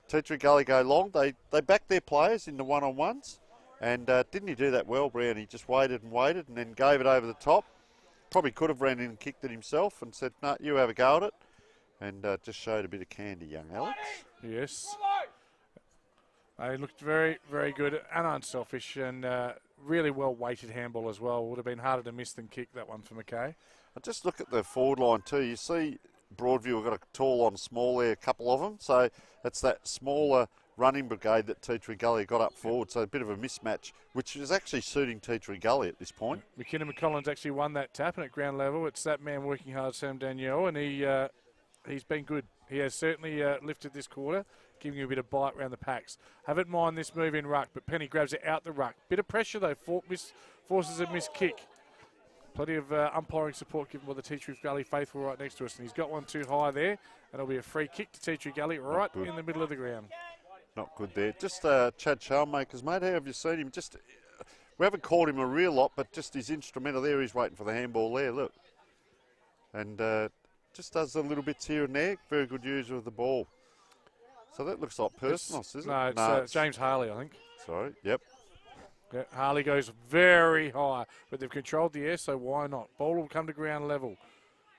T3 Gully go long. They back their players in the one-on-ones. And didn't he do that well, Brown? He just waited and then gave it over the top. Probably could have ran in and kicked it himself and said, no, you have a go at it. And just showed a bit of candy, young Alex. Yes. They looked very, very good and unselfish, and really well-weighted handball as well. Would have been harder to miss than kick, that one for McKay. I just look at the forward line too. You see Broadview have got a tall on small there, a couple of them. So it's that smaller running brigade that T3 Gully got up forward. So a bit of a mismatch, which is actually suiting T3 Gully at this point. McKinnon McCollins actually won that tap, and at ground level, it's that man working hard, Sam Danielle, and he's been good. He has certainly lifted this quarter, giving you a bit of bite around the packs. Haven't mind this move in ruck, but Penny grabs it out the ruck. Bit of pressure though, forces a missed kick. Plenty of umpiring support given by the T3 Gully faithful right next to us, and he's got one too high there, and it'll be a free kick to T3 Gully right in the middle of the ground. Not good there. Just Chad Shalmakers, mate, how have you seen him? Just we haven't called him a real lot, but just his instrumental there. He's waiting for the handball there, look. And just does the little bits here and there. Very good user of the ball. So that looks like Personos, isn't it? No, it's James Harley, I think. Sorry, yep. Yeah, Harley goes very high, but they've controlled the air, so why not? Ball will come to ground level.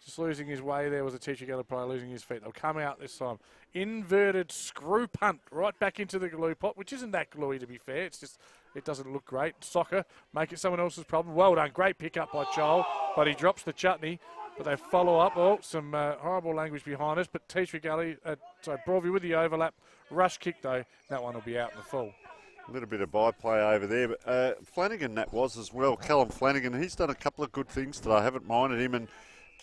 Just losing his way there was a Teacher Gully player losing his feet. They'll come out this time. Inverted screw punt right back into the glue pot, which isn't that gluey to be fair. It's just, it doesn't look great. Soccer, make it someone else's problem. Well done. Great pick up by Joel, but he drops the chutney. But they follow up. Oh, some horrible language behind us. But Teacher Gully, Broadview with the overlap. Rush kick though. That one will be out in the full. A little bit of byplay over there, but Flanagan that was as well. Callum Flanagan, he's done a couple of good things today. I haven't minded him,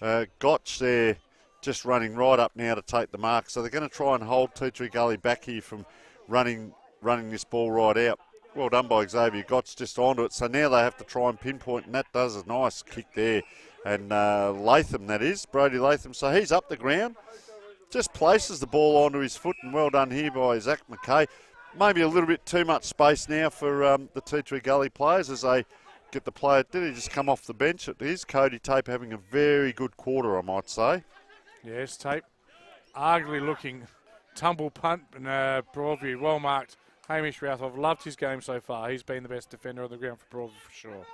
and Gotch there just running right up now to take the mark. So they're going to try and hold T3 Gully back here from running this ball right out. Well done by Xavier Gotch just onto it. So now they have to try and pinpoint, and that does a nice kick there. And Latham, that is, Brody Latham. So he's up the ground, just places the ball onto his foot, and well done here by Zach McKay. Maybe a little bit too much space now for the T3 Gully players as they get the player. Did he just come off the bench? It is Cody Tape having a very good quarter, I might say. Yes, Tape. Arguably looking tumble punt, and Broadview, well marked. Hamish Routh, I've loved his game so far. He's been the best defender on the ground for Broadview for sure.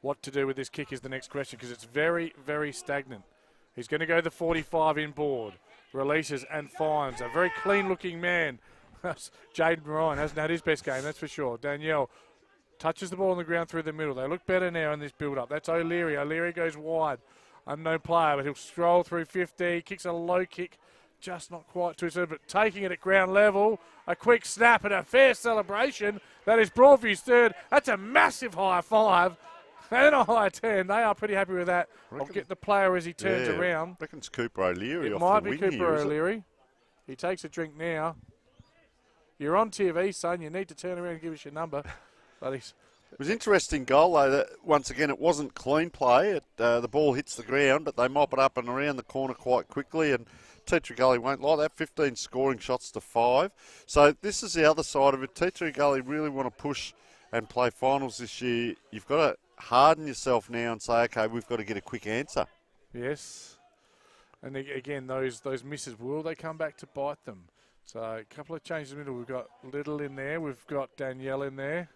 What to do with this kick is the next question, because it's very, very stagnant. He's going to go the 45 inboard, releases and finds. A very clean-looking man. Jaden Ryan hasn't had his best game, that's for sure. Danielle touches the ball on the ground through the middle. They look better now in this build-up. That's O'Leary. O'Leary goes wide. Unknown player, but he'll stroll through 50. Kicks a low kick, just not quite too soon, but taking it at ground level. A quick snap and a fair celebration. That is Broadview's third. That's a massive high five. And a high 10. They are pretty happy with that. I'll get the player as he turns around. I reckon it's Cooper O'Leary. It off might the be wing Cooper here, O'Leary. He takes a drink now. You're on TV, son. You need to turn around and give us your number. But It was interesting goal, though, that once again, it wasn't clean play. The ball hits the ground, but they mop it up and around the corner quite quickly, and Tea Tree Gully won't like that. 15 scoring shots to 5. So this is the other side of it. Tea Tree Gully really want to push and play finals this year. You've got to harden yourself now and say, okay, we've got to get a quick answer. Yes. And again, those misses, will they come back to bite them? So a couple of changes in the middle. We've got Little in there. We've got Danielle in there.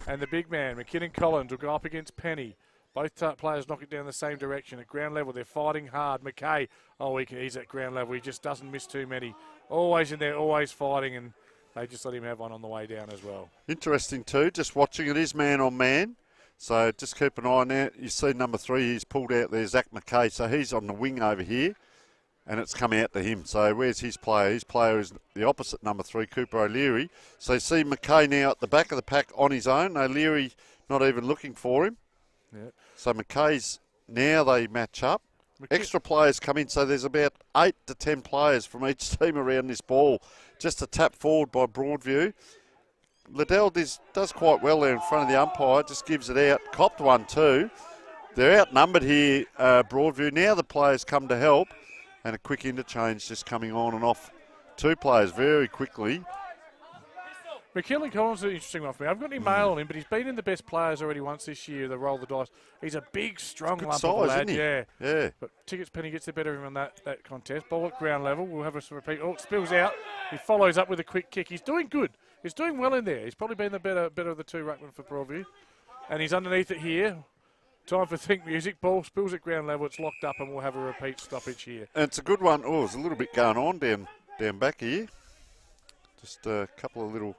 And the big man, McKinnon Collins, will go up against Penny. Both players knock it down the same direction. At ground level, they're fighting hard. McKay, he's at ground level. He just doesn't miss too many. Always in there, always fighting, and they just let him have one on the way down as well. Interesting too, just watching it is man on man. So just keep an eye on that. You see number 3, he's pulled out there, Zach McKay. So he's on the wing over here, and it's come out to him. So where's his player? His player is the opposite number 3, Cooper O'Leary. So you see McKay now at the back of the pack on his own. O'Leary not even looking for him. Yep. So McKay's, now they match up. Extra players come in, so there's about 8 to 10 players from each team around this ball. Just a tap forward by Broadview. Liddell does quite well there in front of the umpire, just gives it out. Copped one too. They're outnumbered here, Broadview. Now the players come to help, and a quick interchange just coming on and off. 2 players very quickly. McKinnon Collins is an interesting one for me. I've got any mail on him, but he's been in the best players already once this year. They roll the dice. He's a big, strong lump of a lad. Isn't he? Yeah. But Tickets Penny gets the better of him on that contest. Ball at ground level. We'll have a repeat. Oh, it spills out. He follows up with a quick kick. He's doing good. He's doing well in there. He's probably been the better of the 2 ruckmen for Broadview. And he's underneath it here. Time for think music. Ball spills at ground level. It's locked up, and we'll have a repeat stoppage here. And it's a good one. Oh, there's a little bit going on down back here. Just a couple of little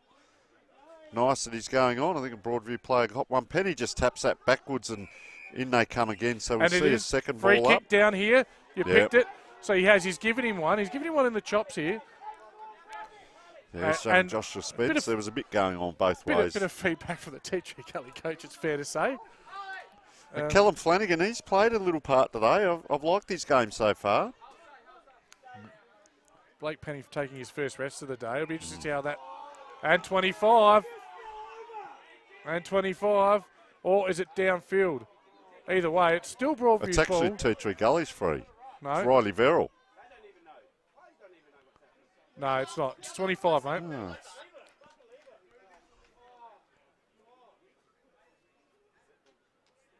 niceties going on. I think a Broadview player got one. Penny just taps that backwards, and in they come again. So we'll see a second ball up. Free kick down here. You picked it. So he's given him one. He's given him one in the chops here. Yeah, so Joshua Spence, there was a bit going on both ways. Bit of feedback from the Tea Tree Gully coach, it's fair to say. Callum Flanagan, he's played a little part today. I've liked his game so far. Blake Penny taking his first rest of the day. It'll be interesting to see how that... And 25. And 25. Or is it downfield? Either way, it's still Broadview's ball. It's actually Tea Tree Gully's free. No. It's Riley Verrill. No, it's not. It's 25, mate. Oh.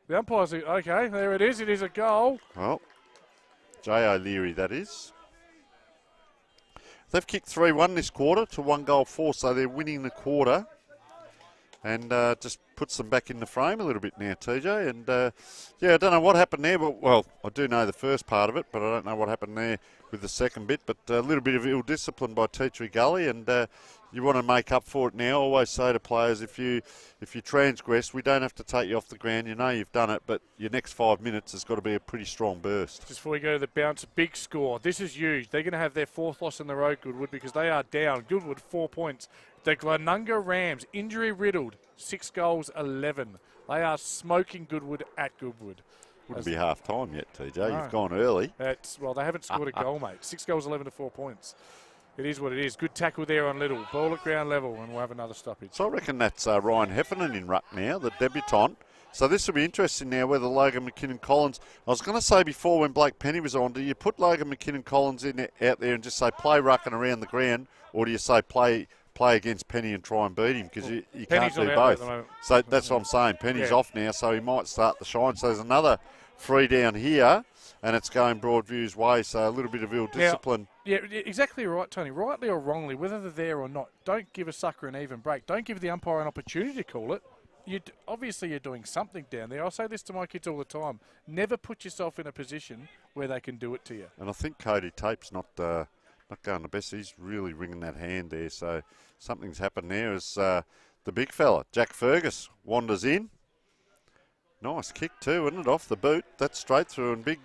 The umpire's... Okay, there it is. It is a goal. Well, Jay O'Leary, that is. They've kicked 3-1 this quarter to 1-4, so they're winning the quarter. And just puts them back in the frame a little bit now, TJ. And, I don't know what happened there. But, well, I do know the first part of it, but I don't know what happened there with the second bit. But a little bit of ill discipline by Tea Tree Gully, and you want to make up for it now. I always say to players, if you transgress, we don't have to take you off the ground. You know you've done it, but your next 5 minutes has got to be a pretty strong burst. Just before we go to the bounce, big score. This is huge. They're going to have their 4th loss in the road, Goodwood, because they are down. Goodwood, 4 points. The Glenunga Rams, injury-riddled, 6 goals, 11. They are smoking Goodwood at Goodwood. Wouldn't be half time yet, TJ. No. You've gone early. Well, they haven't scored a goal, mate. 6 goals, 11 to 4 points. It is what it is. Good tackle there on Little. Ball at ground level, and we'll have another stoppage. So I reckon that's Ryan Heffernan in ruck now, the debutant. So this will be interesting now whether Logan McKinnon Collins... I was going to say before when Blake Penny was on, do you put Logan McKinnon Collins out there and just say play rucking around the ground, or do you say play against Penny and try and beat him? Because you can't do both. So that's what I'm saying. Penny's off now, so he might start the shine. So there's another free down here, and it's going Broadview's way, so a little bit of ill discipline. Yeah, exactly right, Tony. Rightly or wrongly, whether they're there or not, don't give a sucker an even break. Don't give the umpire an opportunity to call it. Obviously, you're doing something down there. I say this to my kids all the time. Never put yourself in a position where they can do it to you. And I think Cody Tape's not going the best. He's really ringing that hand there, so something's happened there as the big fella, Jack Fergus, wanders in. Nice kick too, isn't it? Off the boot. That's straight through and big.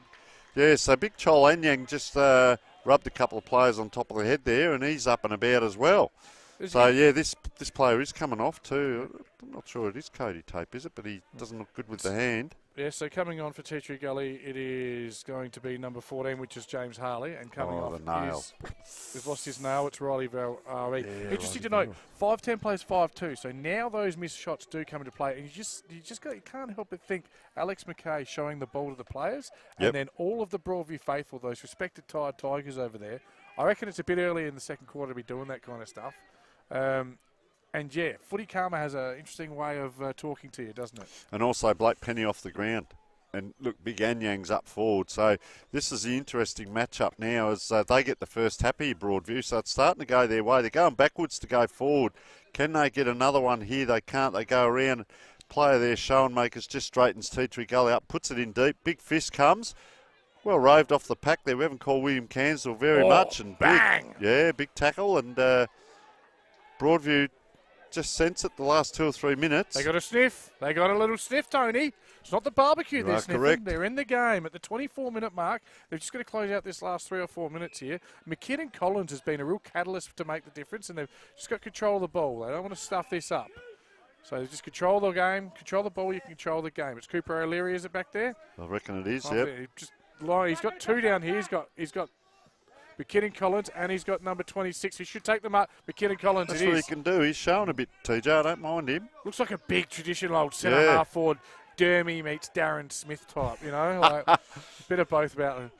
Yeah, so Big Chol Anyang just rubbed a couple of players on top of the head there, and he's up and about as well. This player is coming off too. I'm not sure it is Cody Tape, is it? But he doesn't look good with the hand. Yeah, so coming on for Tea Gully, it is going to be number 14, which is James Harley, and coming off the nail. we've lost his nail. It's Riley Valri. Interesting to note, 5'10" plays 5'2", so now those missed shots do come into play, and you can't help but think Alex McKay showing the ball to the players, and then all of the Broadview faithful, those respected tired Tigers over there. I reckon it's a bit early in the second quarter to be doing that kind of stuff. And yeah, Footy Karma has an interesting way of talking to you, doesn't it? And also Blake Penny off the ground. And look, Big Anyang's up forward. So this is the interesting matchup now as they get the first happy Broadview. So it's starting to go their way. They're going backwards to go forward. Can they get another one here? They can't. They go around. Player there, Schoenmakers, just straightens Tea Gully up, puts it in deep. Big fist comes. Well roved off the pack there. We haven't called William Cansell very much. And bang! Big tackle. And Broadview just sense it the last 2 or 3 minutes. They got a sniff. They got a little sniff, Tony. It's not the barbecue they're sniffing. Correct. They're in the game at the 24-minute mark. They're just going to close out this last 3 or 4 minutes here. McKinnon Collins has been a real catalyst to make the difference, and they've just got control of the ball. They don't want to stuff this up. So they just control the game, control the ball, you can control the game. It's Cooper O'Leary, is it back there? I reckon it is, He's got 2 down here. He's got McKinnon Collins, and he's got number 26. He should take them up. McKinnon Collins, That's what he can do. He's showing a bit, TJ. I don't mind him. Looks like a big traditional old centre half forward. Dermy meets Darren Smith type, you know, like a bit of both about them.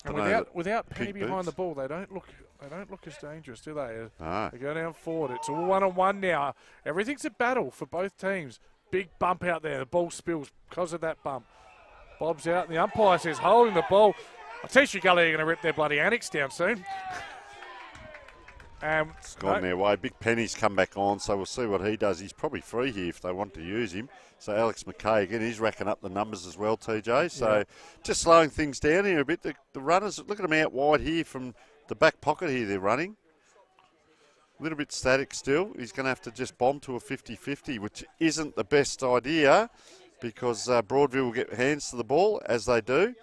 And without Penny behind the ball, they don't look as dangerous, do they? No. They go down forward. It's all 1-on-1 now. Everything's a battle for both teams. Big bump out there. The ball spills because of that bump. Bob's out, and the umpire says holding the ball. I'll tell you, Gully are going to rip their bloody annex down soon. It's gone their way. Big Penny's come back on, so we'll see what he does. He's probably free here if they want to use him. So Alex McKay, again, he's racking up the numbers as well, TJ. So just slowing things down here a bit. The runners, look at them out wide here from the back pocket here they're running. A little bit static still. He's going to have to just bomb to a 50-50, which isn't the best idea because Broadview will get hands to the ball, as they do.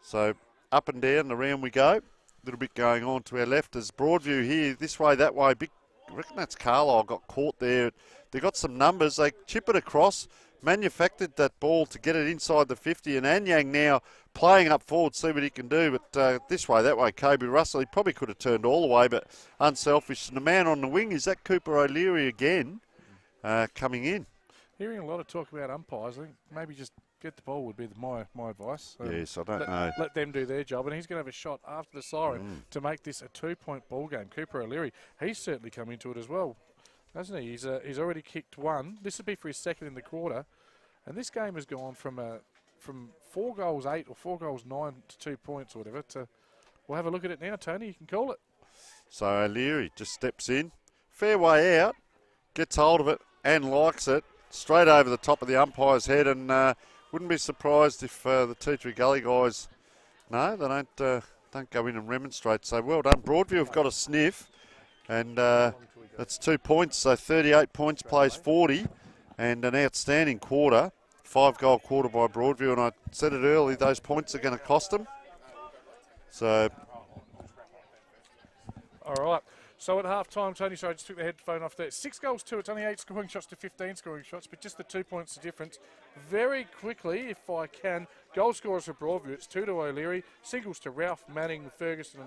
So up and down, around we go. Little bit going on to our left as Broadview here, this way, that way. I reckon that's Carlisle got caught there. They got some numbers. They chip it across, manufactured that ball to get it inside the 50, and Anyang now playing up forward, see what he can do. But this way, that way, Kobe Russell, he probably could have turned all the way, but unselfish. And the man on the wing, is that Cooper O'Leary again coming in? Hearing a lot of talk about umpires, I think maybe just get the ball would be my advice. Yes, I don't know. Let them do their job, and he's going to have a shot after the siren to make this a 2-point ball game. Cooper O'Leary, he's certainly come into it as well, hasn't he? He's already kicked 1. This would be for his second in the quarter, and this game has gone from 4 goals 8 or 4 goals 9 to 2 points or whatever. We'll have a look at it now, Tony. You can call it. So O'Leary just steps in, fair way out, gets hold of it and likes it straight over the top of the umpire's head, and wouldn't be surprised if the Tea Gully guys, they don't go in and remonstrate. So well done. Broadview have got a sniff, and that's 2 points. So 38 points plays 40, and an outstanding quarter, 5-goal quarter by Broadview. And I said it early, those points are going to cost them. So, all right. So at half-time, Tony, sorry, I just took the headphone off there. 6 goals, 2. It's only 8 scoring shots to 15 scoring shots, but just the 2 points the difference. Very quickly, if I can, goal scorers for Broadview. It's 2 to O'Leary, singles to Ralph, Manning, Ferguson,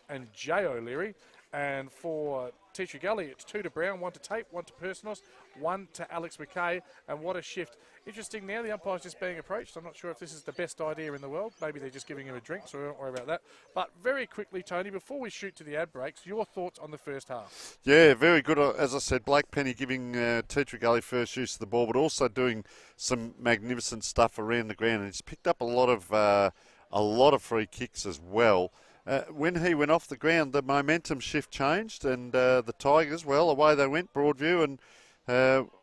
and Jay O'Leary. And for Tea Gully, it's 2 to Brown, 1 to Tate, 1 to Personos, 1 to Alex McKay, and what a shift. Interesting now, the umpire's just being approached. I'm not sure if this is the best idea in the world. Maybe they're just giving him a drink, so we don't worry about that. But very quickly, Tony, before we shoot to the ad breaks, your thoughts on the first half? Yeah, very good. As I said, Blake Penny giving Tea Gully first use of the ball, but also doing some magnificent stuff around the ground. And he's picked up a lot of free kicks as well. When he went off the ground, the momentum shift changed, and the Tigers, well, away they went, Broadview, and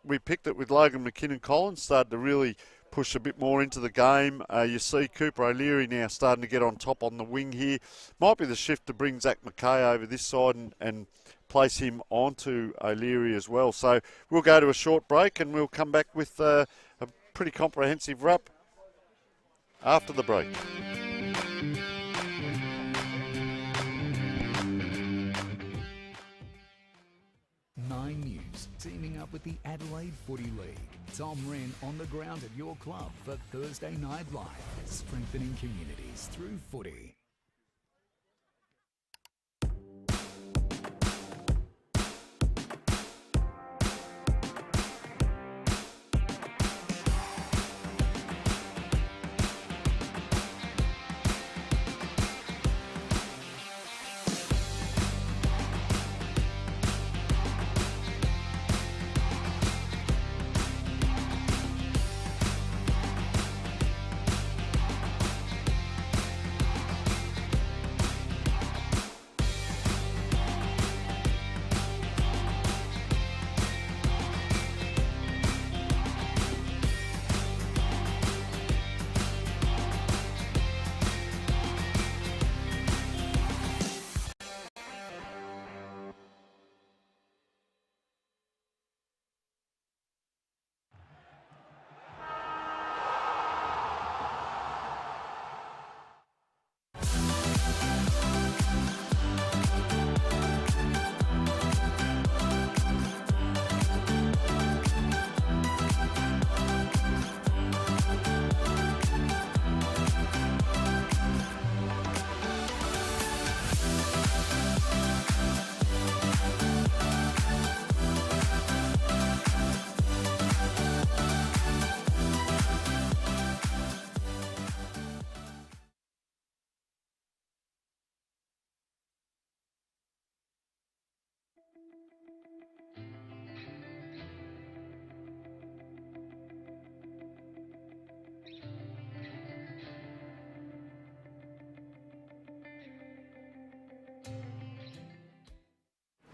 we picked it with Logan McKinnon Collins, started to really push a bit more into the game. You see Cooper O'Leary now starting to get on top on the wing here. Might be the shift to bring Zach McKay over this side and place him onto O'Leary as well. So we'll go to a short break and we'll come back with a pretty comprehensive wrap after the break. Nine News, News, teaming up with the Adelaide Footy League. Tom Wren on the ground at your club for Thursday Night Live, strengthening communities through footy.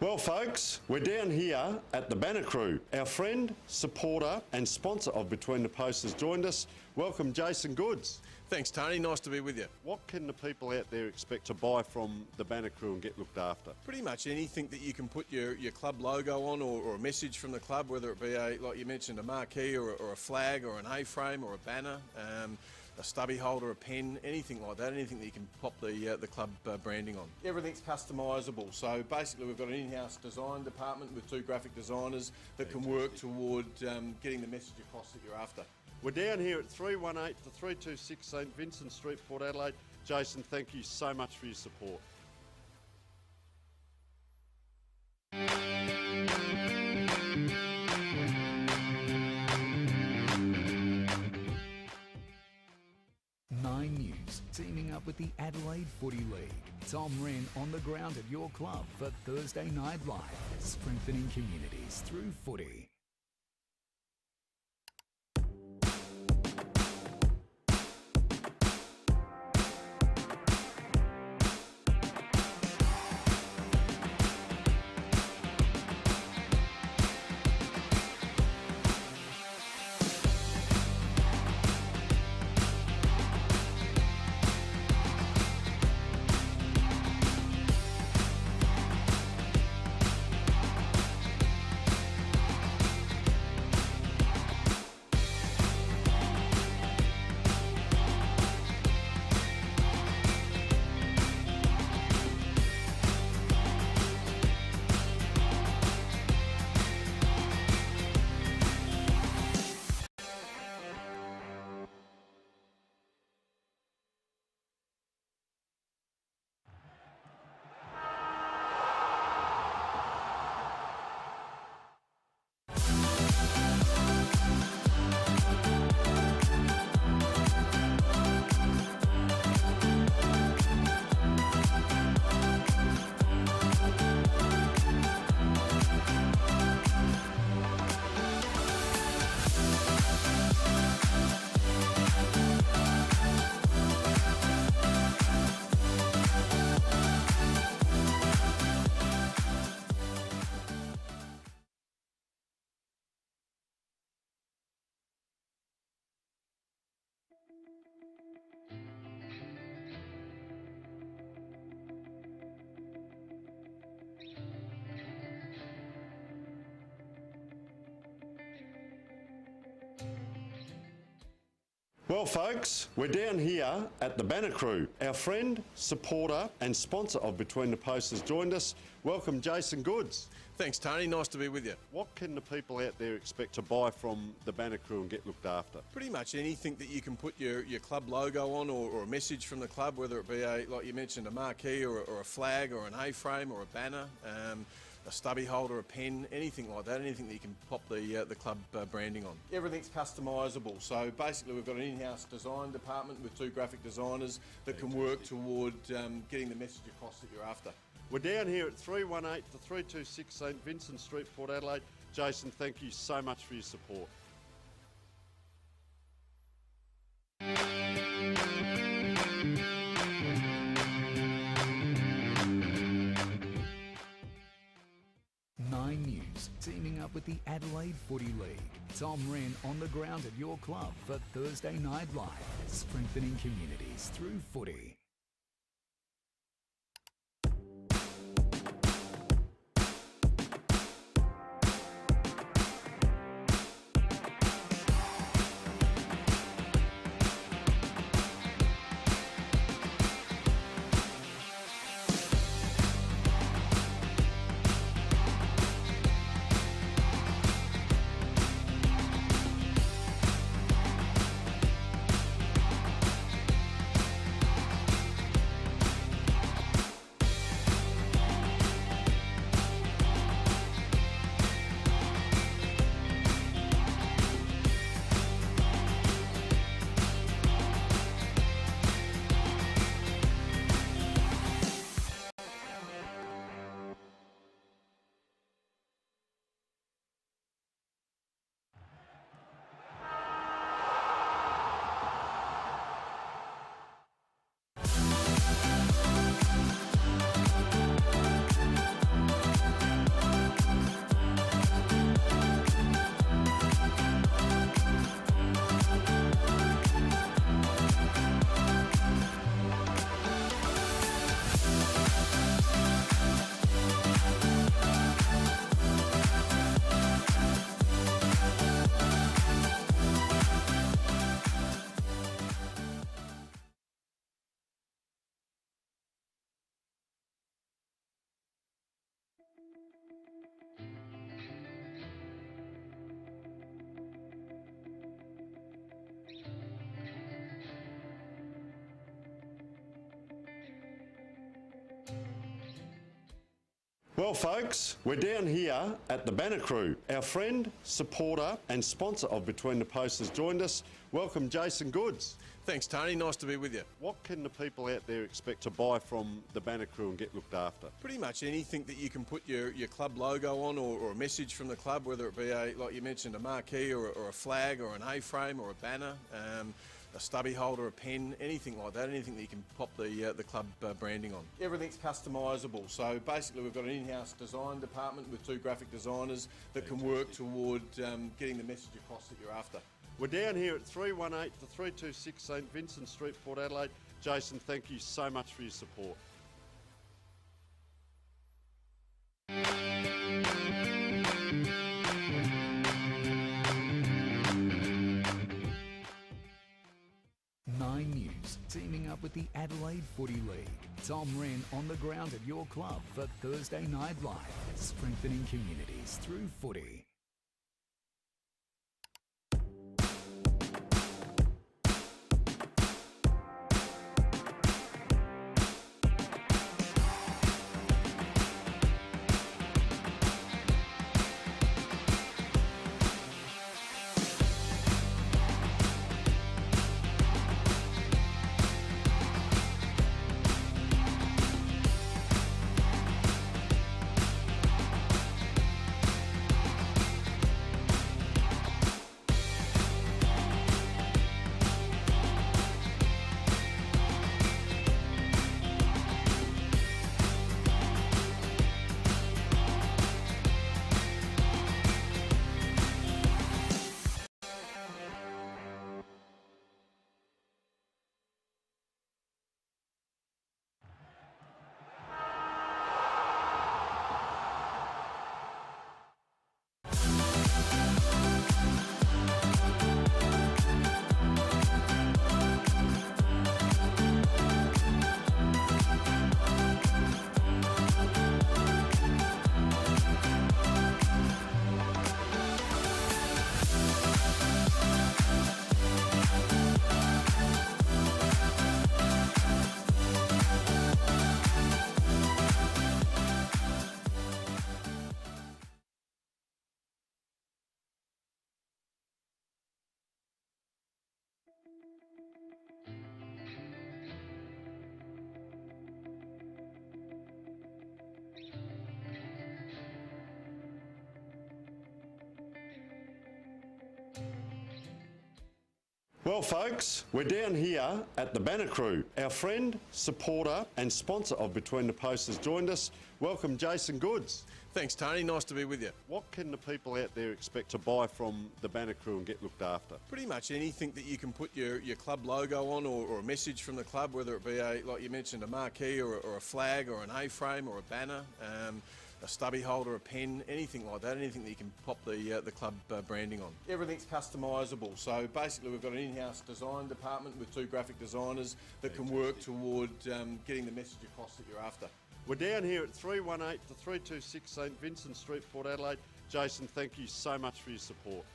Well, folks, we're down here at the Banner Crew. Our friend, supporter and sponsor of Between the Posts has joined us. Welcome, Jason Goods. Thanks, Tony. Nice to be with you. What can the people out there expect to buy from the Banner Crew and get looked after? Pretty much anything that you can put your club logo on or a message from the club, whether it be, like you mentioned, a marquee or a flag or an A-frame or a banner, a stubby holder, a pen, anything like that, anything that you can pop the club branding on. Everything's customisable. So basically we've got an in-house design department with 2 graphic designers that can work toward getting the message across that you're after. We're down here at 318 to 326 St Vincent Street, Port Adelaide. Jason, thank you so much for your support. Nine News, teaming up with the Adelaide Footy League. Tom Wren on the ground at your club for Thursday Night Live, strengthening communities through footy. Well, folks, we're down here at the Banner Crew. Our friend, supporter and sponsor of Between the Posts has joined us. Welcome, Jason Goods. Thanks, Tony. Nice to be with you. What can the people out there expect to buy from the Banner Crew and get looked after? Pretty much anything that you can put your club logo on or a message from the club, whether it be, like you mentioned, a marquee or a flag or an A-frame or a banner, a stubby holder, a pen, anything like that, anything that you can pop the club branding on. Everything's customisable, so basically we've got an in-house design department with 2 graphic designers that can work toward getting the message across that you're after. We're down here at 318 to 326 St Vincent Street, Port Adelaide. Jason, thank you so much for your support. Nine News, teaming up with the Adelaide Footy League. Tom Wren on the ground at your club for Thursday Night Live, strengthening communities through footy. Well, folks, we're down here at the Banner Crew. Our friend, supporter and sponsor of Between the Posts has joined us. Welcome, Jason Goods. Thanks, Tony. Nice to be with you. What can the people out there expect to buy from the Banner Crew and get looked after? Pretty much anything that you can put your club logo on or a message from the club, whether it be, like you mentioned, a marquee or a flag or an A-frame or a banner, a stubby holder, a pen, anything like that, anything that you can pop the club branding on. Everything's customisable, so basically we've got an in-house design department with 2 graphic designers that can work toward getting the message across that you're after. We're down here at 318 to 326 St Vincent Street, Port Adelaide. Jason, thank you so much for your support. Nine News, teaming up with the Adelaide Footy League. Tom Wren on the ground at your club for Thursday Night Live, strengthening communities through footy. Well, folks, we're down here at the Banner Crew. Our friend, supporter and sponsor of Between the Posts has joined us. Welcome, Jason Goods. Thanks, Tony. Nice to be with you. What can the people out there expect to buy from the Banner Crew and get looked after? Pretty much anything that you can put your club logo on or a message from the club, whether it be, like you mentioned, a marquee or a flag or an A-frame or a banner, a stubby holder, a pen, anything like that, anything that you can pop the club branding on. Everything's customisable. So basically we've got an in-house design department with 2 graphic designers that can work toward getting the message across that you're after. We're down here at 318 to 326 St Vincent Street, Port Adelaide. Jason, thank you so much for your support.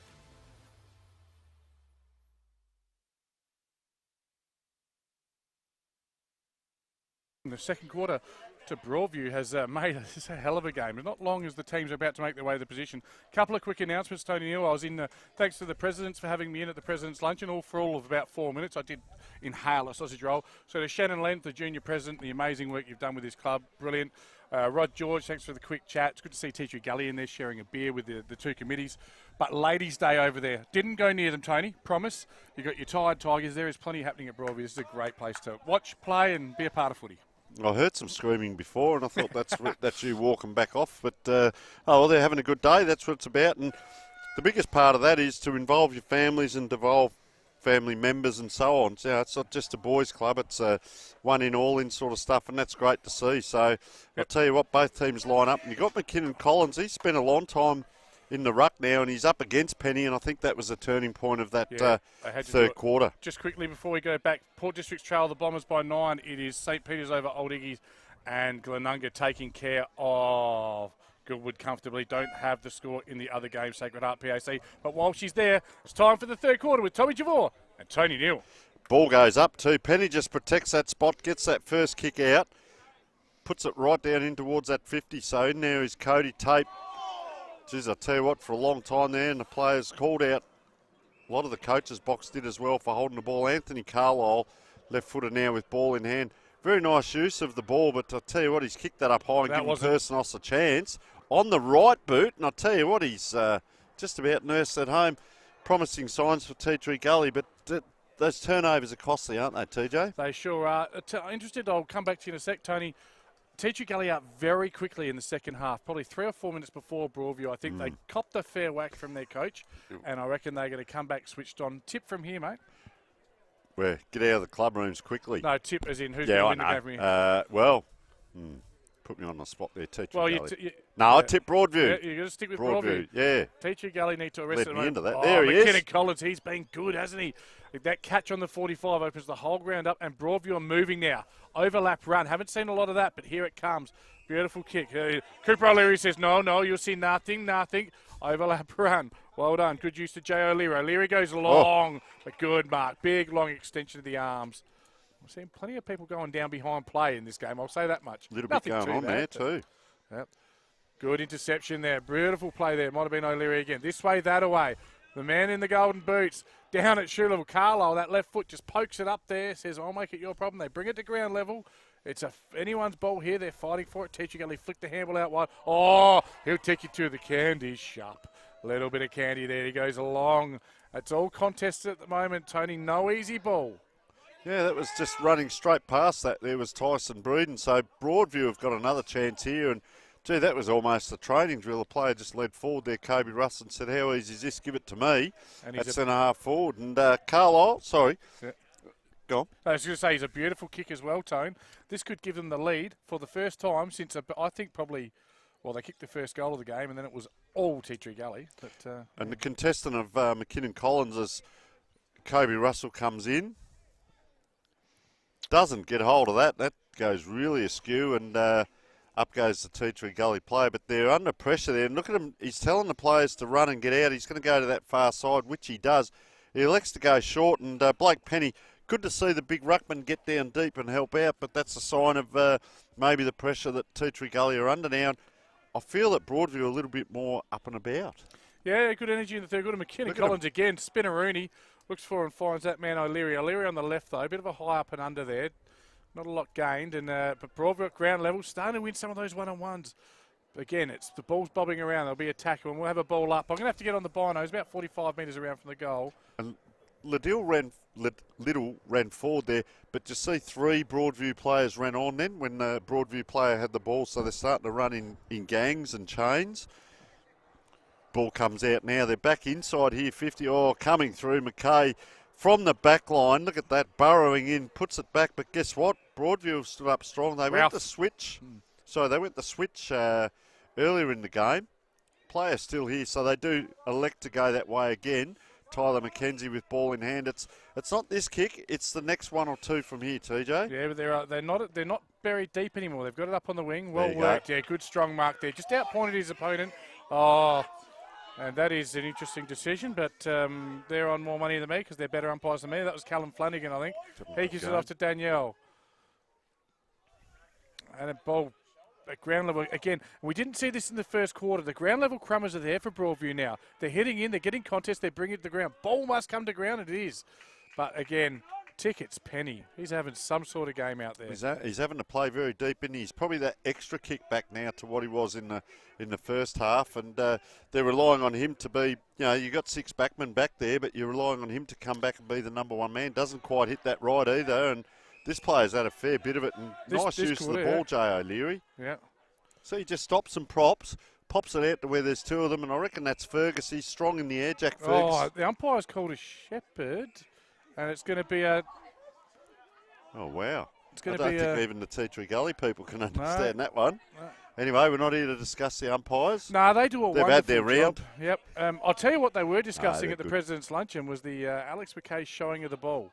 In the second quarter to Broadview has made a hell of a game. Not long as the teams are about to make their way to the position. Couple of quick announcements, Tony Neal. I was in, thanks to the Presidents for having me in at the President's Luncheon, all of about 4 minutes. I did inhale a sausage roll. So to Shannon Lent, the Junior President, the amazing work you've done with this club, brilliant. Rod George, thanks for the quick chat. It's good to see Teacher Gully in there sharing a beer with the 2 committees. But Ladies' Day over there. Didn't go near them, Tony. Promise. You've got your tired Tigers. There is plenty happening at Broadview. This is a great place to watch, play and be a part of footy. I heard some screaming before, and I thought that's you walking back off. But, oh, well, they're having a good day. That's what it's about. And the biggest part of that is to involve your families and involve family members and so on. So it's not just a boys' club. It's a one-in, all-in sort of stuff, and that's great to see. So I'll tell you what, both teams line up. And you've got McKinnon Collins. He's spent a long time in the ruck now, and he's up against Penny, and I think that was the turning point of that third quarter. Just quickly before we go back, Port District's trail the Bombers by 9. It is St. Peter's over Old Iggy's and Glenunga taking care of Goodwood comfortably. Don't have the score in the other game, Sacred Heart PAC. But while she's there, it's time for the third quarter with Tommy Javor and Tony Neal. Ball goes up too. Penny just protects that spot, gets that first kick out, puts it right down in towards that 50. So in there is Cody Tate. Geez, I tell you what, for a long time there, and the players called out. A lot of the coaches box did as well for holding the ball. Anthony Carlisle, left footer now with ball in hand. Very nice use of the ball, but I tell you what, he's kicked that up high and given Personos a chance on the right boot. And I tell you what, he's just about nursed at home. Promising signs for Tea Tree Gully, but those turnovers are costly, aren't they, TJ? They sure are. Interested, I'll come back to you in a sec, Tony. Tea Tree Gully up very quickly in the second half, probably 3 or 4 minutes before Broadview. I think they copped a fair whack from their coach, and I reckon they're going to come back switched on. Tip from here, mate. Where? Get out of the club rooms quickly. No, tip as in who's going to win the game from here. Put me on the spot there, Tea Tree Gully. I tip Broadview. Yeah, you're going to stick with Broadview. Yeah. Tea Tree Gully need to arrest Let me into that. Oh, there he is. McKinnon Collins, he's been good, hasn't he? That catch on the 45 opens the whole ground up, and Broadview are moving now. Overlap run. Haven't seen a lot of that, but here it comes. Beautiful kick. Cooper O'Leary says, no, you'll see nothing. Overlap run. Well done. Good use to Jay O'Leary. O'Leary goes long, but good mark. Big, long extension of the arms. We've seen plenty of people going down behind play in this game. I'll say that much. A little bit going on there too. Yep. Good interception there. Beautiful play there. Might have been O'Leary again. This way, that away. The man in the golden boots down at shoe level. Carlisle, that left foot just pokes it up there. Says, I'll make it your problem. They bring it to ground level. It's anyone's ball here. They're fighting for it. Tea Tree Gully flick the handle out wide. Oh, he'll take you to the candy shop. Little bit of candy there. He goes along. It's all contested at the moment, Tony. No easy ball. Yeah, that was just running straight past that. There was Tyson Breeden. So Broadview have got another chance here. And, gee, that was almost a training drill. The player just led forward there, Kobe Russ, and said, how easy is this? Give it to me. And at centre-half forward. And Carlisle, sorry. Yeah. Go on. I was going to say, he's a beautiful kick as well, Tone. This could give them the lead for the first time since, I think probably, well, they kicked the first goal of the game, and then it was all Tea Tree Gully. But, and the contestant of McKinnon Collins as Kobe Russell comes in. Doesn't get hold of that. That goes really askew, and up goes the Tea Tree Gully player. But they're under pressure there. And look at him. He's telling the players to run and get out. He's going to go to that far side, which he does. He elects to go short, and Blake Penny, good to see the big ruckman get down deep and help out, but that's a sign of maybe the pressure that Tea Tree Gully are under now. I feel that Broadview are a little bit more up and about. Yeah, good energy in the third quarter. McKinnon Collins again, Spinneroony. Looks for and finds that man O'Leary. O'Leary on the left, though. A bit of a high up and under there. Not a lot gained. And but Broadview at ground level, starting to win some of those one-on-ones. Again, it's the ball's bobbing around. There'll be a tackle, and we'll have a ball up. I'm going to have to get on the binos, about 45 metres around from the goal. And Little ran forward there, but you see 3 Broadview players ran on then when the Broadview player had the ball, so they're starting to run in gangs and chains. Ball comes out now. They're back inside here, 50. Oh, coming through McKay from the back line. Look at that, burrowing in, puts it back. But guess what? Broadview stood up strong. They went to switch. So they went to switch earlier in the game. Player still here, so they do elect to go that way again. Tyler McKenzie with ball in hand. It's not this kick. It's the next 1 or 2 from here, TJ. Yeah, but they're not buried deep anymore. They've got it up on the wing. Well worked. Yeah, good strong mark there. Just outpointed his opponent. Oh. And that is an interesting decision, but they're on more money than me because they're better umpires than me. That was Callum Flanagan, I think. He gives it off to Danielle. And a ball at ground level. Again, we didn't see this in the first quarter. The ground level crummers are there for Broadview now. They're hitting in, they're getting contest, they bring it to the ground. Ball must come to ground, and it is. But again, Tickets, Penny. He's having some sort of game out there. He's having to play very deep, and he's probably that extra kick back now to what he was in the first half, and they're relying on him to be, you got 6 backmen back there, but you're relying on him to come back and be the number 1 man. Doesn't quite hit that right either, and this player's had a fair bit of it, and nice use of the ball, Jay O'Leary. Yeah. So he just stops and pops it out to where there's 2 of them, and I reckon that's Fergus. He's strong in the air, Jack Fergus. Oh, the umpire's called a shepherd. And it's going to be a... Oh, wow. It's going I don't think even the Tea Tree Gully people can understand that one. No. Anyway, we're not here to discuss the umpires. No, they do a wonderful They've had their job. round. Yep. I'll tell you what they were discussing at the President's Luncheon was the Alex McKay showing of the ball.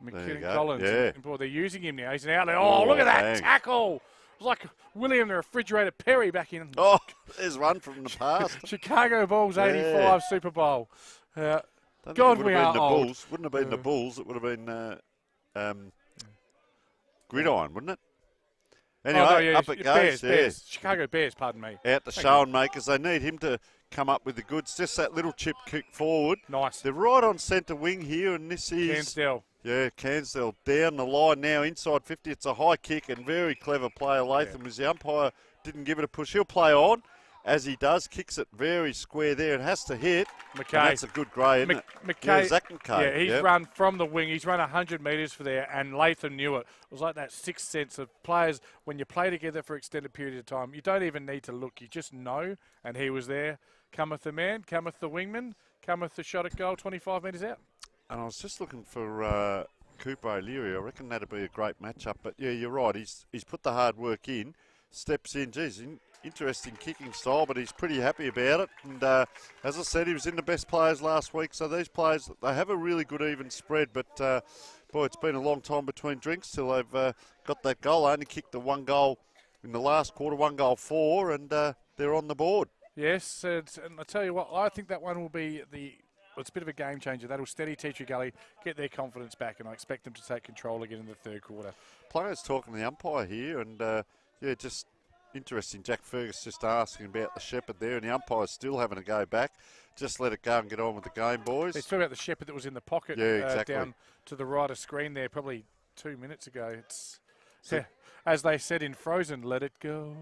McKinnon Collins. Yeah. Boy, they're using him now. He's an outlet. Oh, look at that tackle. It was like William the Refrigerator Perry back in... Oh, there's one from the past. Chicago Bulls 85 Super Bowl. God, we are old. Bulls. Wouldn't have been the Bulls. It would have been Gridiron, wouldn't it? Anyway, up it goes. Bears. Chicago Bears, pardon me. Out to Schoenmakers. They need him to come up with the goods. Just that little chip kick forward. Nice. They're right on centre wing here, and this is... Cansdell. Yeah, Cansdell down the line now, inside 50. It's a high kick, and very clever player, Latham, as the umpire didn't give it a push. He'll play on. As he does, kicks it very square there. It has to hit. McKay. That's a good grey, isn't it? McKay. Yeah, Zach McKay. Yeah, he's run from the wing. He's run 100 metres for there, and Latham knew it. It was like that sixth sense of players, when you play together for extended period of time, you don't even need to look. You just know, and he was there. Cometh the man, cometh the wingman, cometh the shot at goal 25 metres out. And I was just looking for Cooper O'Leary. I reckon that'd be a great matchup. But, yeah, you're right. He's put the hard work in, steps in. Geez, interesting kicking style, but he's pretty happy about it. And as I said, he was in the best players last week. So these players, they have a really good even spread. But, boy, it's been a long time between drinks till they've got that goal. They only kicked the 1 goal in the last quarter, 1 goal 4, and they're on the board. Yes, and I tell you what, I think that one will be it's a bit of a game changer. That'll steady Tea Tree Gully, get their confidence back, and I expect them to take control again in the third quarter. Players talking to the umpire here, and, just... interesting. Jack Fergus just asking about the shepherd there, and the umpire's still having to go back. Just let it go and get on with the game, boys. It's about the shepherd that was in the pocket down to the right of screen there probably 2 minutes ago. It's as they said in Frozen, let it go.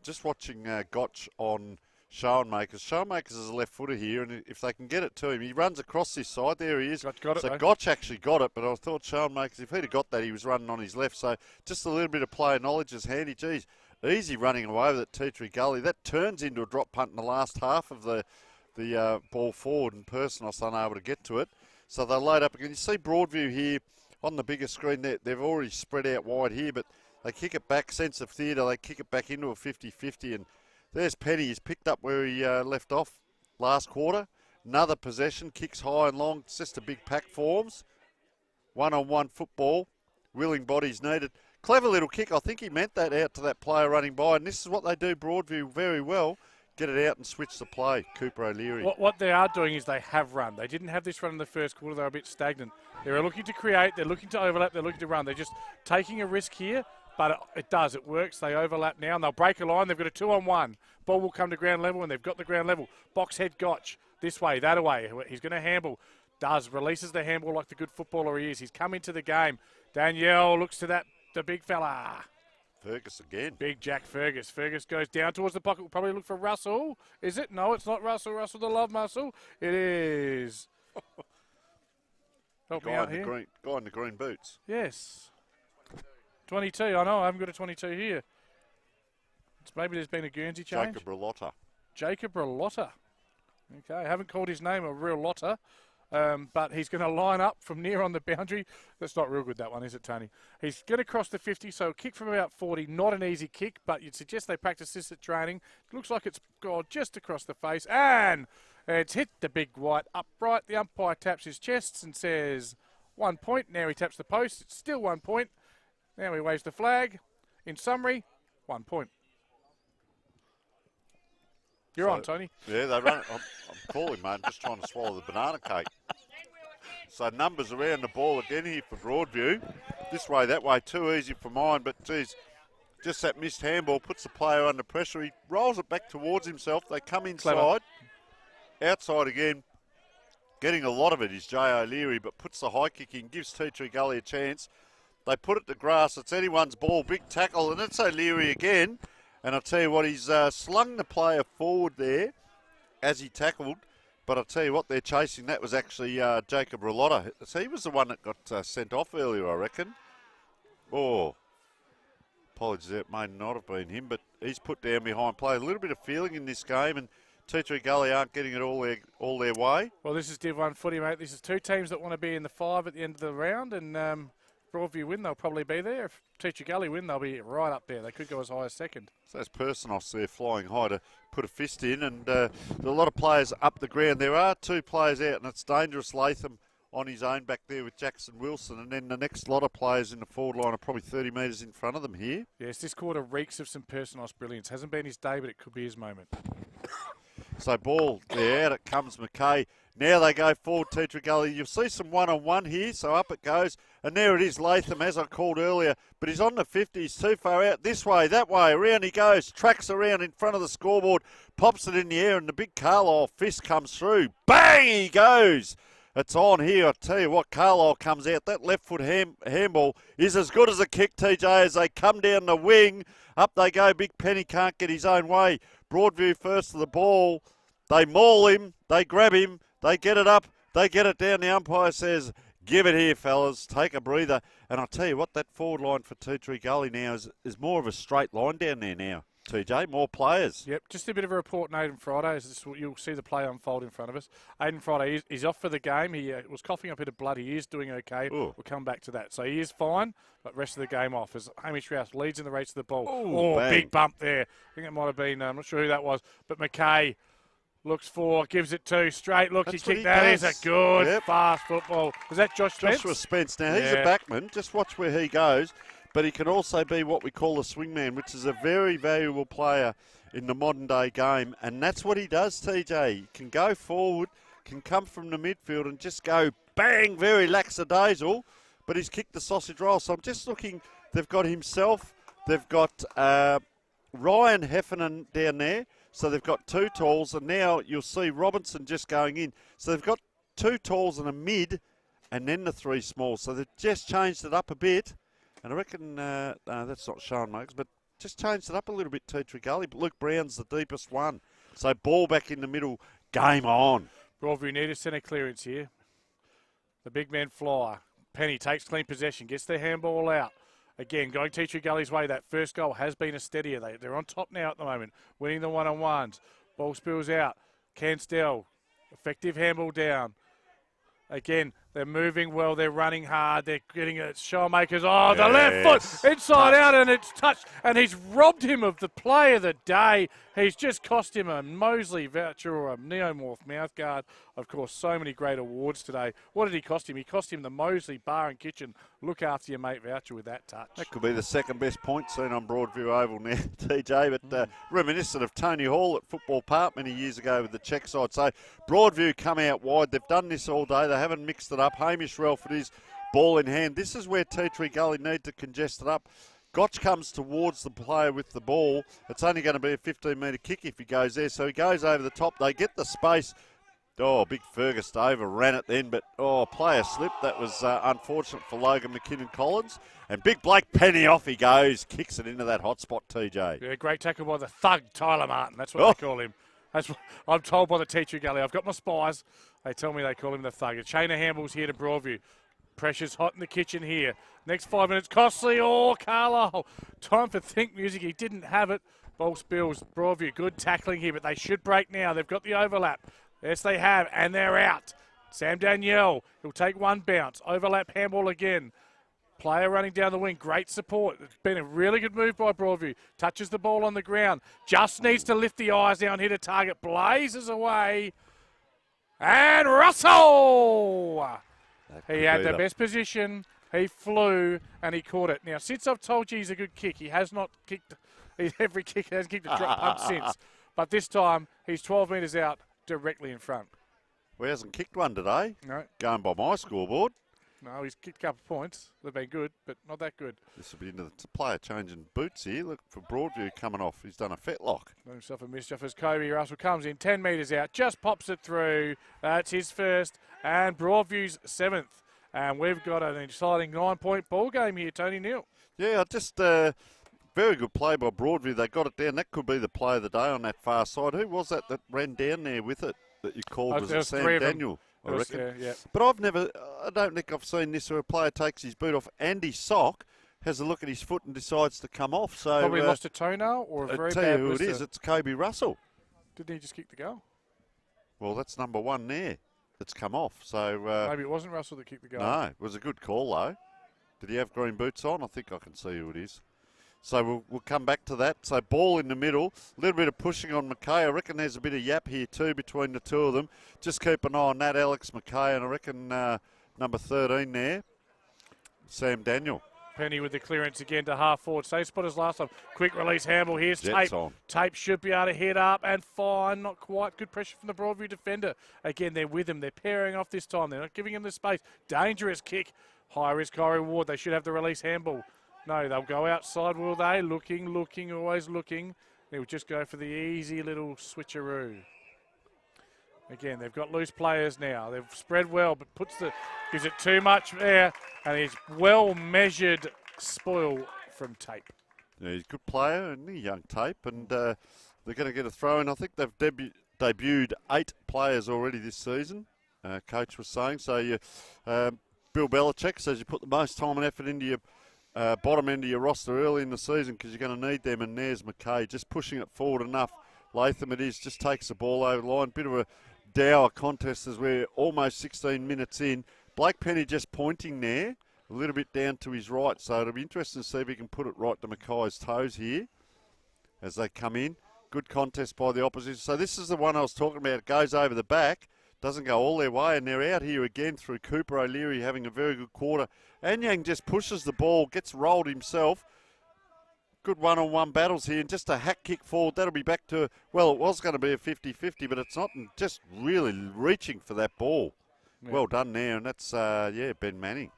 Just watching Gotch on Schoenmakers. Schoenmakers is a left footer here, and if they can get it to him, he runs across this side. There he is. Got it, so Gotch actually got it, but I thought Schoenmakers, if he'd have got that, he was running on his left. So just a little bit of player knowledge is handy. Geez. Easy running away with it, Tea Tree Gully. That turns into a drop punt in the last half of the ball forward, and Personos unable to get to it. So they're laid up again. You see Broadview here on the bigger screen. They've already spread out wide here, but they kick it back, sense of theatre. They kick it back into a 50-50, and there's Penny. He's picked up where he left off last quarter. Another possession, kicks high and long. It's just a big pack forms. One-on-one football. Willing bodies needed. Clever little kick. I think he meant that out to that player running by. And this is what they do, Broadview, very well. Get it out and switch the play. Cooper O'Leary. What they are doing is they have run. They didn't have this run in the first quarter. They were a bit stagnant. They're looking to create. They're looking to overlap. They're looking to run. They're just taking a risk here, but it does. It works. They overlap now, and they'll break a line. They've got a 2-on-1. Ball will come to ground level, and they've got the ground level. Box head Gotch. This way, that way. He's going to handball. Releases the handball like the good footballer he is. He's come into the game. Danielle looks to the big fella. Fergus again. Big Jack Fergus. Fergus goes down towards the pocket. Will probably look for Russell. Is it? No, it's not Russell. Russell the love muscle. It is. Help me out here. Guy in the green boots. Yes. 22. I know. I haven't got a 22 here. Maybe there's been a Guernsey change. Jacob Ralotta. Okay. I haven't called his name a real Lotta. But he's going to line up from near on the boundary. That's not real good, that one, is it, Tony? He's going to cross the 50, so kick from about 40. Not an easy kick, but you'd suggest they practice this at training. It looks like it's gone just across the face. And it's hit the big white upright. The umpire taps his chest and says 1 point. Now he taps the post. It's still 1 point. Now he waves the flag. In summary, 1 point. You're on, Tony. Yeah, they run. I'm calling, mate. I'm just trying to swallow the banana cake. So numbers around the ball again here for Broadview. This way, that way, too easy for mine. But, geez, just that missed handball puts the player under pressure. He rolls it back towards himself. They come inside. Clever. Outside again. Getting a lot of it is Jay O'Leary, but puts the high kick in, gives Tea Tree Gully a chance. They put it to grass. It's anyone's ball. Big tackle, and it's O'Leary again. And I'll tell you what, he's slung the player forward there as he tackled. But I'll tell you what, they're chasing. That was actually Jacob Ralotta. So he was the one that got sent off earlier, I reckon. Oh, apologies, it may not have been him, but he's put down behind play. A little bit of feeling in this game, and Tea Tree Gully aren't getting it all their way. Well, this is Div 1 footy, mate. This is two teams that want to be in the 5 at the end of the round, and Broadview win, they'll probably be there. If Tea Tree Gully win, they'll be right up there. They could go as high as second. So that's Personos there flying high to put a fist in, and there are a lot of players up the ground. There are 2 players out, and it's Dangerous Latham on his own back there with Jackson Wilson, and then the next lot of players in the forward line are probably 30 metres in front of them here. Yes, this quarter reeks of some Personos brilliance. Hasn't been his day, but it could be his moment. So ball there, out it comes McKay. Now they go forward, Tea Tree Gully. You'll see some one-on-one here, so up it goes. And there it is, Latham, as I called earlier. But he's on the 50, he's too far out. This way, that way, around he goes. Tracks around in front of the scoreboard, pops it in the air, and the big Carlisle fist comes through. Bang, he goes. It's on here. I tell you what, Carlisle comes out. That left foot handball is as good as a kick, TJ, as they come down the wing. Up they go. Big Penny can't get his own way. Broadview first to the ball. They maul him. They grab him. They get it up. They get it down. The umpire says, give it here, fellas. Take a breather. And I'll tell you what, that forward line for Tea Tree Gully now is more of a straight line down there now. TJ, more players. Yep, just a bit of a report on Aidan Friday. You'll see the play unfold in front of us. Aidan Friday is off for the game. He was coughing up a bit of blood. He is doing okay. Ooh. We'll come back to that. So he is fine, but rest of the game off as Hamish Rouse leads in the race to the ball. Ooh, big bump there. I think it might have been, I'm not sure who that was, but McKay looks for, gives it to, straight look. He kicked that. Is a good, fast football. Was that Josh Spence? Joshua Spence. Now, he's a backman. Just watch where he goes. But he can also be what we call a swingman, which is a very valuable player in the modern-day game. And that's what he does, TJ. He can go forward, can come from the midfield and just go bang, very lackadaisical. But he's kicked the sausage roll. So I'm just looking. They've got himself. They've got Ryan Heffernan down there. So they've got 2 talls. And now you'll see Robinson just going in. So they've got 2 talls and a mid and then the 3 smalls. So they've just changed it up a bit. And I reckon, no, that's not Sean Muggs, but just changed it up a little bit, Tea Tree Gully. But Luke Brown's the deepest one. So ball back in the middle, game on. Broadview need a centre clearance here. The big men fly. Penny takes clean possession, gets their handball out. Again, going Tea Tree Gully's way. That first goal has been a steadier. They're on top now at the moment, winning the one-on-ones. Ball spills out. Cansdell, effective handball down. Again, they're moving well. They're running hard. They're getting it. Showmakers. Oh, the left foot inside out, and it's touched. And he's robbed him of the play of the day. He's just cost him a Mosley voucher or a Neomorph mouthguard. Of course, so many great awards today. What did he cost him? He cost him the Mosley Bar and Kitchen Look After Your Mate voucher with that touch. That could be the second best point seen on Broadview Oval now, TJ, but reminiscent of Tony Hall at Football Park many years ago with the check side. So Broadview come out wide. They've done this all day. They haven't mixed it up. Hamish Relford is ball in hand. This is where Tea Tree Gully need to congest it up. Gotch comes towards the player with the ball. It's only going to be a 15-metre kick if he goes there. So he goes over the top. They get the space. Big Fergus overran it then, but player slip. That was unfortunate for Logan McKinnon-Collins. And big Blake Penny, off he goes, kicks it into that hot spot, TJ. Yeah, great tackle by the thug, Tyler Martin. That's what they call him. That's what I'm told by the teacher Gully. I've got my spies. They tell me they call him the thug. A chain of handballs here to Broadview. Pressure's hot in the kitchen here. Next 5 minutes, costly. Carlisle. Time for think music. He didn't have it. Ball spills. Broadview, good tackling here, but they should break now. They've got the overlap. Yes, they have, and they're out. Sam Danielle, he'll take one bounce. Overlap handball again. Player running down the wing, great support. It's been a really good move by Broadview. Touches the ball on the ground. Just needs to lift the eyes down, hit a target. Blazes away. And Russell! He had the best position. He flew, and he caught it. Now, since I've told you he's a good kick, he has not kicked, every kick has kicked a drop punt since. But this time, he's 12 metres out, directly in front. Well, he hasn't kicked one today. No. Going by my scoreboard. No, he's kicked a couple of points. They've been good, but not that good. This will be into the player changing boots here. Look for Broadview coming off. He's done a fetlock. Done himself a mischief as Kobe Russell comes in 10 metres out, just pops it through. That's his first, and Broadview's 7th. And we've got an exciting 9-point ball game here, Tony Neal. Yeah, just very good play by Broadview. They got it down. That could be the play of the day on that far side. Who was that ran down there with it that you called? Was it Sam Daniel? I reckon. Yeah. But I don't think I've seen this where a player takes his boot off and his sock, has a look at his foot and decides to come off. So probably lost a toenail or a very tell bad you who it is. It's Kobe Russell. Didn't he just kick the goal? Well, that's number one there. That's come off. So maybe it wasn't Russell that kicked the goal. No, it was a good call though. Did he have green boots on? I think I can see who it is. So we'll come back to that. So ball in the middle, a little bit of pushing on McKay. I reckon there's a bit of yap here too between the two of them. Just keep an eye on that, Alex McKay, and I reckon number 13 there, Sam Daniel. Penny with the clearance again to half forward. Same spot as last time. Quick release handball. Here's Tape. Tape should be able to hit up and fine. Not quite. Good pressure from the Broadview defender. Again, they're with him. They're pairing off this time. They're not giving him the space. Dangerous kick. High risk, high reward. They should have the release handball. No, they'll go outside, will they? Looking, always looking. They'll just go for the easy little switcheroo. Again, they've got loose players now. They've spread well, but gives it too much there, and he's well-measured spoil from Tape. Yeah, he's a good player, and he's young Tape, and they're going to get a throw in. I think they've debuted 8 players already this season, Coach was saying. So Bill Belichick says you put the most time and effort into your bottom end of your roster early in the season because you're going to need them, and there's McKay just pushing it forward enough. Latham it is, just takes the ball over the line. Bit of a dour contest as we're almost 16 minutes in. Blake Penny just pointing there, a little bit down to his right, so it'll be interesting to see if he can put it right to McKay's toes here as they come in. Good contest by the opposition. So this is the one I was talking about. It goes over the back, doesn't go all their way, and they're out here again through Cooper O'Leary having a very good quarter. Anyang just pushes the ball, gets rolled himself. Good one-on-one battles here, and just a hack kick forward. That'll be back to, well, it was going to be a 50-50, but it's not, and just really reaching for that ball. Yeah. Well done there, and that's, Ben Manning.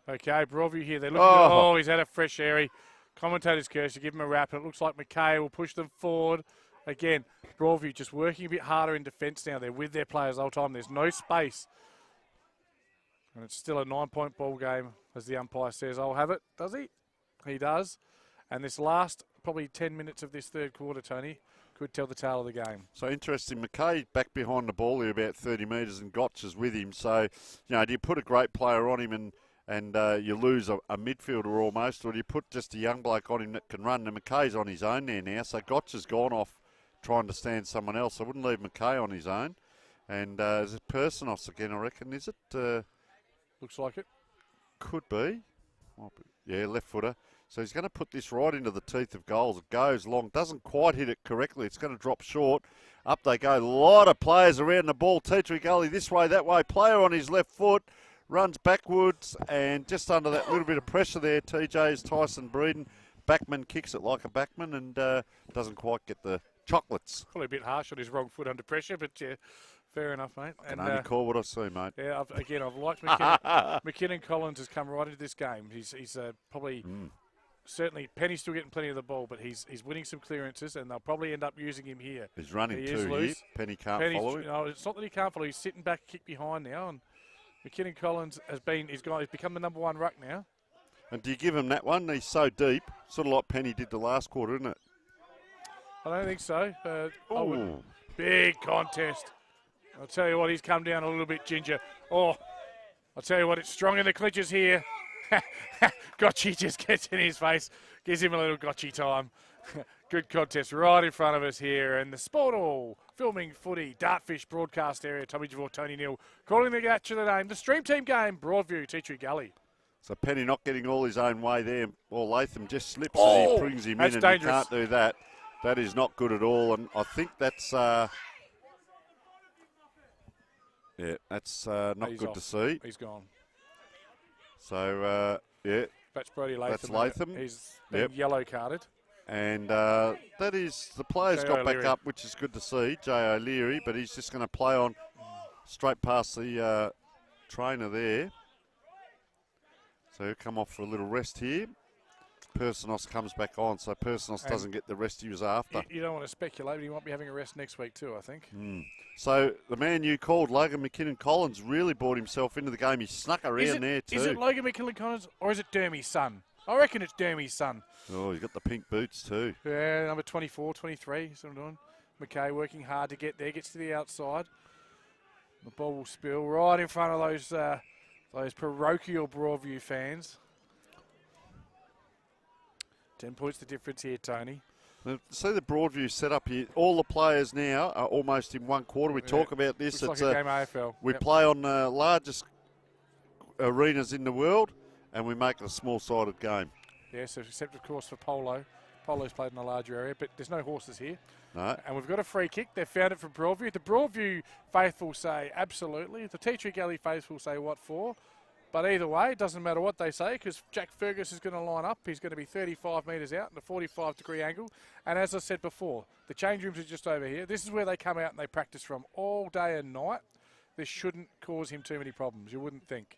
Okay, Broadview here. They're looking he's had a fresh airy. Commentators curse to give him a wrap, and it looks like McKay will push them forward. Again, Broadview just working a bit harder in defence now. They're with their players the whole time. There's no space. And it's still a 9-point ball game, as the umpire says. I'll have it. Does he? He does. And this last probably 10 minutes of this third quarter, Tony, could tell the tale of the game. So interesting. McKay back behind the ball here about 30 metres, and Gotch is with him. So, do you put a great player on him and you lose a midfielder almost, or do you put just a young bloke on him that can run? And McKay's on his own there now. So Gotch has gone off trying to stand someone else. I wouldn't leave McKay on his own. And is it Personos again, I reckon, is it? Looks like it. Could be. Yeah, left footer. So he's going to put this right into the teeth of goals. It goes long, doesn't quite hit it correctly. It's going to drop short. Up they go. A lot of players around the ball. Teetry Gully this way, that way. Player on his left foot. Runs backwards, and just under that little bit of pressure there, TJ's Tyson Breeden. Backman kicks it like a backman and doesn't quite get the chocolates. Probably a bit harsh on his wrong foot under pressure, but yeah, fair enough, mate. I can only call what I see, mate. Yeah, I've liked McKinnon. McKinnon Collins has come right into this game. He's probably certainly Penny's still getting plenty of the ball, but he's winning some clearances, and they'll probably end up using him here. He's running He too is here. loose. Penny can't Penny's, follow him. No, it's not that he can't follow. He's sitting back, kick behind now, and McKinnon Collins he's become the number 1 ruck now. And do you give him that one? He's so deep, sort of like Penny did the last quarter, isn't it? I don't think so. Ooh. Big contest. I'll tell you what, he's come down a little bit, Ginger. Oh, I'll tell you what, it's strong in the clinches here. Gotchi just gets in his face, gives him a little Gotchi time. Good contest right in front of us here. And the Sport Hall, filming footy, Dartfish broadcast area, Tommy Javor, Tony Neal, calling the match of the name. The Stream Team game, Broadview, Tea Tree Gully. So Penny not getting all his own way there. Well, Latham just slips Oh, and he brings him in, and dangerous. he can't do that. That is not good at all, and I think that's not He's good off. to see. He's gone. So, That's Brody Latham. That's Latham. He's been yellow carded. and that is, the players Jay got back O'Leary. up, which is good to see, Jay O'Leary, but he's just going to play on straight past the trainer there. So he'll come off for a little rest here. Personos comes back on, so Personos doesn't get the rest he was after. You don't want to speculate, but he might be having a rest next week too, I think. So the man you called, Logan McKinnon Collins, really brought himself into the game. He snuck around there too. Is it Logan McKinnon Collins or is it Dermy's son? I reckon it's Dermy's son. Oh, he's got the pink boots too. Yeah, number 24, 23, that's what I'm doing. McKay working hard to get there, gets to the outside. The ball will spill right in front of those parochial Broadview fans. 10 points the difference here, Tony. See the Broadview setup here. All the players now are almost in one quarter. We talk about this. Looks like a game of AFL. We play on the largest arenas in the world, and we make it a small-sided game. Yes, except of course for polo. Polo's played in a larger area, but there's no horses here. No. And we've got a free kick. They've found it from Broadview. The Broadview faithful say absolutely. The Tea Tree Gully faithful say what for. But either way, it doesn't matter what they say because Jack Fergus is going to line up. He's going to be 35 metres out in a 45-degree angle. And as I said before, the change rooms are just over here. This is where they come out and they practice from all day and night. This shouldn't cause him too many problems, you wouldn't think.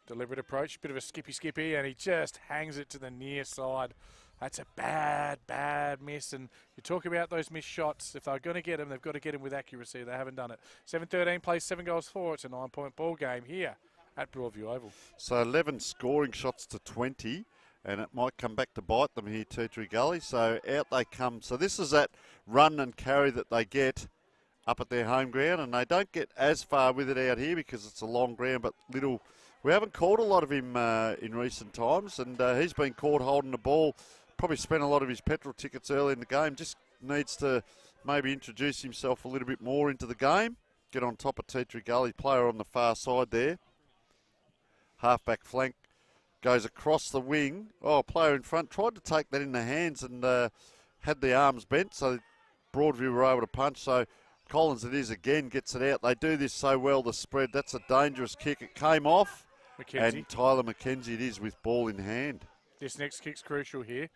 Deliberate approach, bit of a skippy, and he just hangs it to the near side. That's a bad miss. And you talk about those missed shots. If they're going to get them, they've got to get them with accuracy. They haven't done it. 7-13 plays 7 goals for. It's a 9-point ball game here at Broadview Oval. So 11 scoring shots to 20, and it might come back to bite them here, Tea Tree Gully. So out they come. So this is that run and carry that they get up at their home ground, and they don't get as far with it out here because it's a long ground, but little. We haven't caught a lot of him in recent times, and he's been caught holding the ball. Probably spent a lot of his petrol tickets early in the game. Just needs to maybe introduce himself a little bit more into the game. Get on top of Tea Tree Gully. Player on the far side there. Halfback flank goes across the wing. Oh, player in front tried to take that in the hands and had the arms bent, so Broadview were able to punch. So Collins it is again, gets it out. They do this so well, the spread. That's a dangerous kick. It came off. McKenzie. And Tyler McKenzie it is with ball in hand. This next kick's crucial here.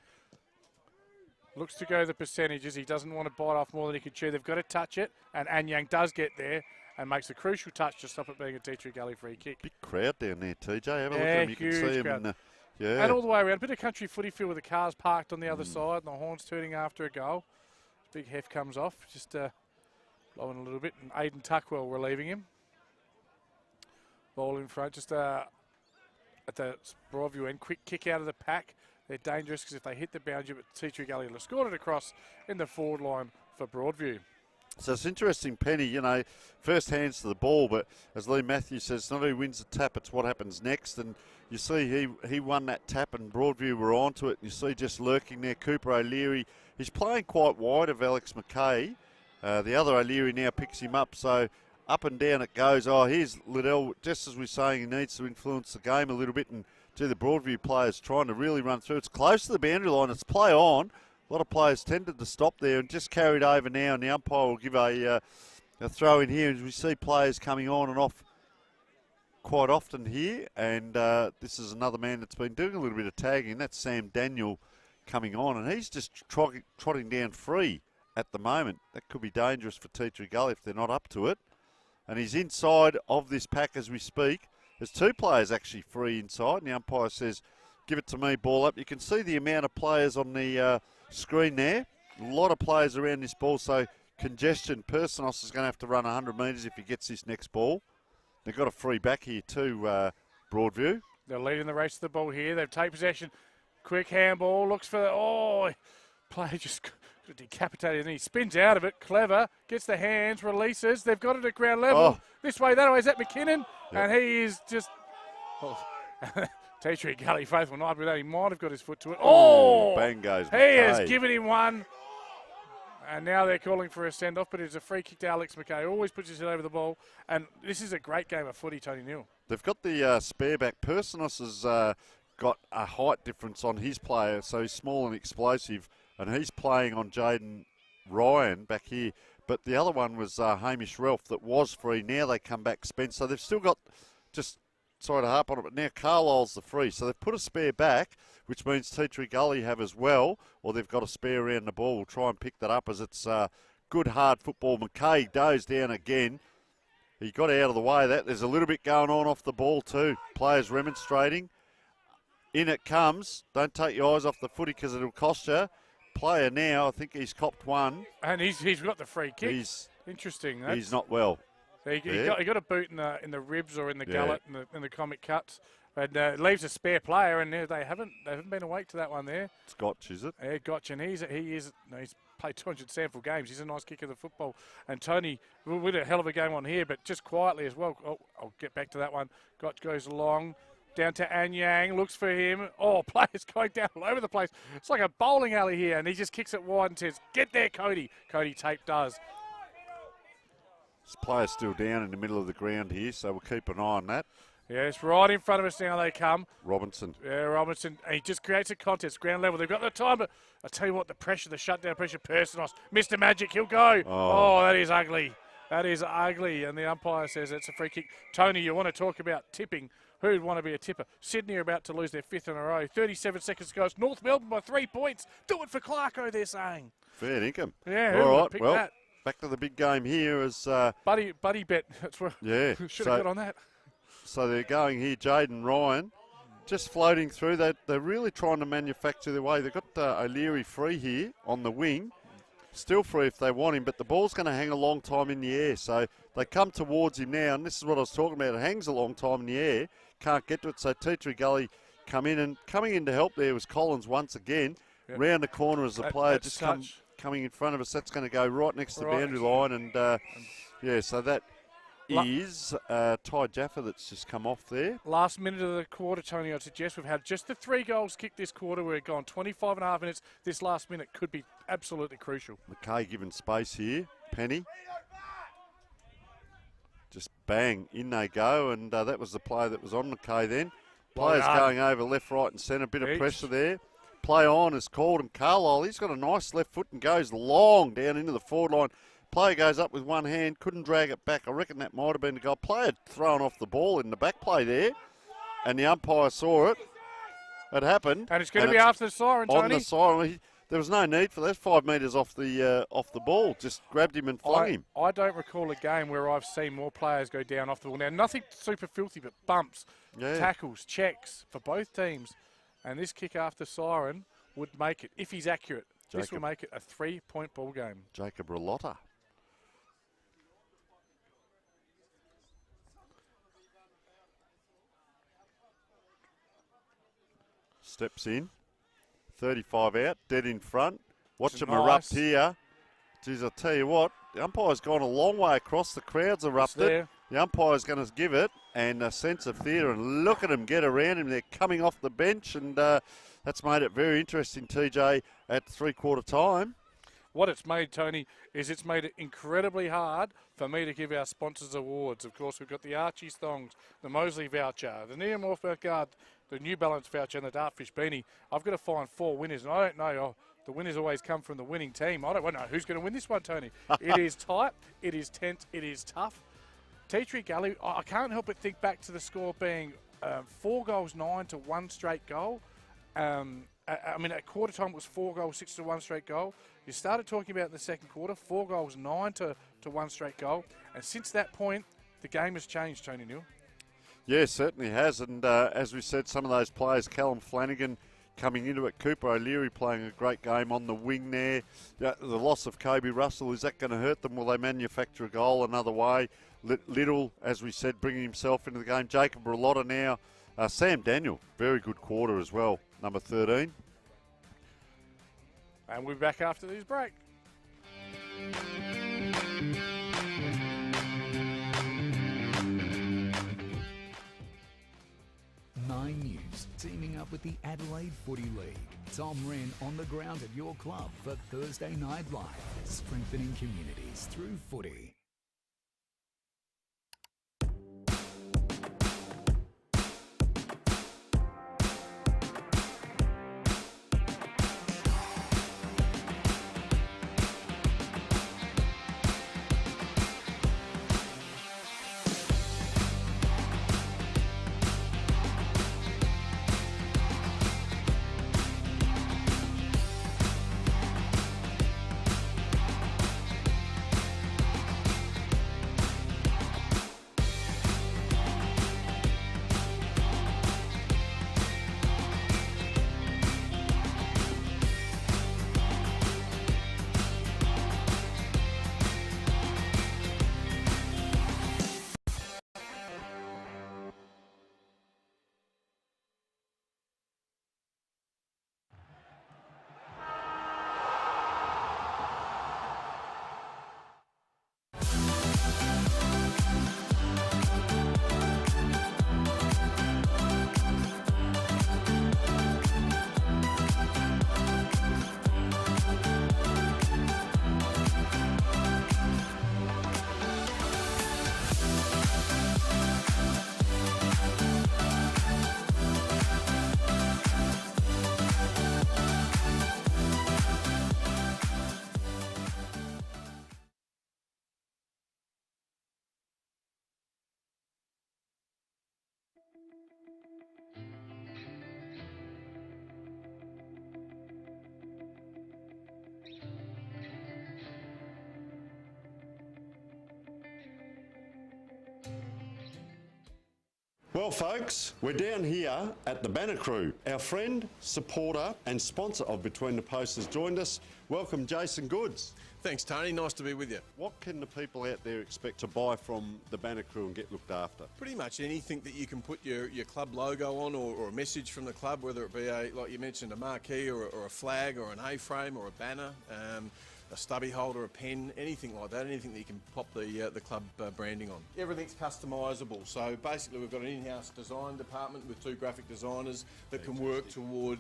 Looks to go the percentages. He doesn't want to bite off more than he can chew. They've got to touch it, and Anyang does get there and makes a crucial touch to stop it being a Tea Tree Gully free kick. Big crowd down there, TJ. Have a look Yeah, at them. You can huge see them crowd. in the, And all the way around. A bit of country footy field with the cars parked on the other side and the horns tooting after a goal. Big hef comes off, just blowing a little bit, and Aidan Tuckwell relieving him. Ball in front, just at the Broadview end. Quick kick out of the pack. They're dangerous because if they hit the boundary, but Tea Tree Gully will have scored it across in the forward line for Broadview. So it's interesting, Penny, you know, first hands to the ball, but as Lee Matthews says, it's not who wins the tap, it's what happens next. And you see he won that tap and Broadview were onto it. And you see just lurking there, Cooper O'Leary. He's playing quite wide of Alex McKay. The other O'Leary now picks him up, so up and down it goes. Oh, here's Liddell, just as we're saying, he needs to influence the game a little bit. And the Broadview players trying to really run through. It's close to the boundary line. It's play on. A lot of players tended to stop there and just carried over now. And the umpire will give a throw in here. As we see players coming on and off quite often here. And this is another man that's been doing a little bit of tagging. That's Sam Daniel coming on. And he's just trotting down free at the moment. That could be dangerous for Tea Tree Gully if they're not up to it. And he's inside of this pack as we speak. There's 2 players actually free inside, and the umpire says, give it to me, ball up. You can see the amount of players on the screen there. A lot of players around this ball, so congestion. Personos is going to have to run 100 metres if he gets this next ball. They've got a free back here too, Broadview. They're leading the race to the ball here. They've taken possession. Quick handball. Looks for player just got decapitated and he spins out of it. Clever. Gets the hands. Releases. They've got it at ground level. Oh. This way, that way. Is that McKinnon? Yep. And he is just... Tea Tree Gully faithful night, but he might have got his foot to it. Bang goes He McKay. has given him one. And now they're calling for a send-off, but it's a free kick to Alex McKay. Always puts his head over the ball. And this is a great game of footy, Tony Neal. They've got the spare back. Personos has got a height difference on his player, so he's small and explosive, and he's playing on Jaden Ryan back here. But the other one was Hamish Ralph that was free. Now they come back Spence. So they've still got, just sorry to harp on it, but now Carlisle's the free. So they've put a spare back, which means Tea Tree Gully have as well, or they've got a spare around the ball. We'll try and pick that up as it's good hard football. McKay dozed down again. He got out of the way of that. There's a little bit going on off the ball too. Players remonstrating. In it comes. Don't take your eyes off the footy because it'll cost you. Player now, I think he's copped one. And he's got the free kick. He's interesting. He's not well. He got a boot in the ribs or in the gullet in the comic cuts. And leaves a spare player, and they haven't been awake to that one there. Scotch, is it? Yeah, Gotch, and he's played 200 sample games. He's a nice kicker of the football. And Tony, with a hell of a game on here, but just quietly as well. Oh, I'll get back to that one. Gotch goes along, down to Anyang, looks for him. Oh, players going down all over the place. It's like a bowling alley here, and he just kicks it wide and says, get there, Cody. Cody Tape does. This player's still down in the middle of the ground here, so we'll keep an eye on that. Yes, right in front of us now they come. Robinson. Yeah, Robinson. He just creates a contest, ground level. They've got the time, but I tell you what, the pressure, the shutdown pressure, Personos, Mr. Magic, he'll go. Oh, that is ugly. That is ugly. And the umpire says it's a free kick. Tony, you want to talk about tipping. Who'd want to be a tipper? Sydney are about to lose their 5th in a row. 37 seconds goes. North Melbourne by 3 points. Do it for Clarko, they're saying. Fair income. Yeah, all right. Well, that? Back to the big game here as Buddy bet. That's where should have got on that. So they're going here, Jaden Ryan, just floating through. They're really trying to manufacture their way. They've got O'Leary free here on the wing. Still free if they want him, but the ball's going to hang a long time in the air. So they come towards him now, and this is what I was talking about. It hangs a long time in the air. Can't get to it. So Tea Tree Gully come in, and coming in to help there was Collins once again. Yep. Round the corner as the player just coming in front of us. That's going to go right next to the boundary line. And, so that is Ty Jaffa that's just come off there. Last minute of the quarter, Tony, I'd suggest we've had just the 3 goals kicked this quarter. We're gone 25 and a half minutes. This last minute could be absolutely crucial. McKay given space here. Penny. Just bang, in they go. And that was the play that was on McKay then. Players going over left, right and centre. Bit of pressure there. Play on is called. And Carlisle, he's got a nice left foot and goes long down into the forward line. Player goes up with one hand, couldn't drag it back. I reckon that might have been the goal. Player thrown off the ball in the back play there, and the umpire saw it. It happened. And it's going to be after the siren, Tony. On the siren. There was no need for that. 5 metres off the ball. Just grabbed him and flung him. I don't recall a game where I've seen more players go down off the ball. Now, nothing super filthy, but bumps, tackles, checks for both teams. And this kick after siren would make it, if he's accurate, this will make it a 3-point ball game. Jacob Ralotta. Steps in, 35 out, dead in front. Watch him erupt here. Geez, I tell you what, the umpire's gone a long way across. The crowd's erupted. The umpire's going to give it, and a sense of theatre. And look at them get around him. They're coming off the bench, and that's made it very interesting, TJ, at 3/4 time. What it's made, Tony, is it's made it incredibly hard for me to give our sponsors awards. Of course, we've got the Archie's Thongs, the Mosley voucher, the Neomorph Guard, the New Balance voucher, and the Dartfish beanie. I've got to find 4 winners, and I don't know. The winners always come from the winning team. I don't know who's going to win this one, Tony. It is tight. It is tense. It is tough. Tea Tree Gully, I can't help but think back to the score being 4-9 to 1 straight goal. I mean, at quarter time it was 4 goals, 6 to 1 straight goal. You started talking about in the second quarter, 4-9 to 1 straight goal. And since that point, the game has changed, Tony Neal. Yeah, certainly has. And as we said, some of those players, Callum Flanagan coming into it, Cooper O'Leary playing a great game on the wing there. The loss of Kobe Russell, is that going to hurt them? Will they manufacture a goal another way? Little, as we said, bringing himself into the game. Jacob Ralotta now. Sam Daniel, very good quarter as well, number 13. And we'll be back after this break. Nine News, teaming up with the Adelaide Footy League. Tom Wren on the ground at your club for Thursday Night Live, strengthening communities through footy. Well, folks, we're down here at the Banner Crew. Our friend, supporter and sponsor of Between the Posts has joined us. Welcome, Jason Goods. Thanks, Tony. Nice to be with you. What can the people out there expect to buy from the Banner Crew and get looked after? Pretty much anything that you can put your club logo on, or a message from the club, whether it be like you mentioned, a marquee or a flag or an A-frame or a banner, a stubby holder, a pen, anything like that, anything that you can pop the club branding on. Everything's customisable. So basically we've got an in-house design department with 2 graphic designers that can work toward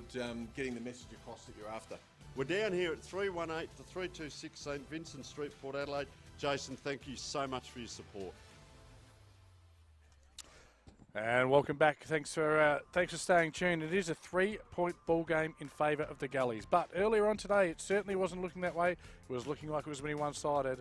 getting the message across that you're after. We're down here at 318 to 326 St Vincent Street, Port Adelaide. Jason, thank you so much for your support. And welcome back. Thanks for staying tuned. It is a 3-point ball game in favour of the Gullies. But earlier on today, it certainly wasn't looking that way. It was looking like it was going to be one-sided.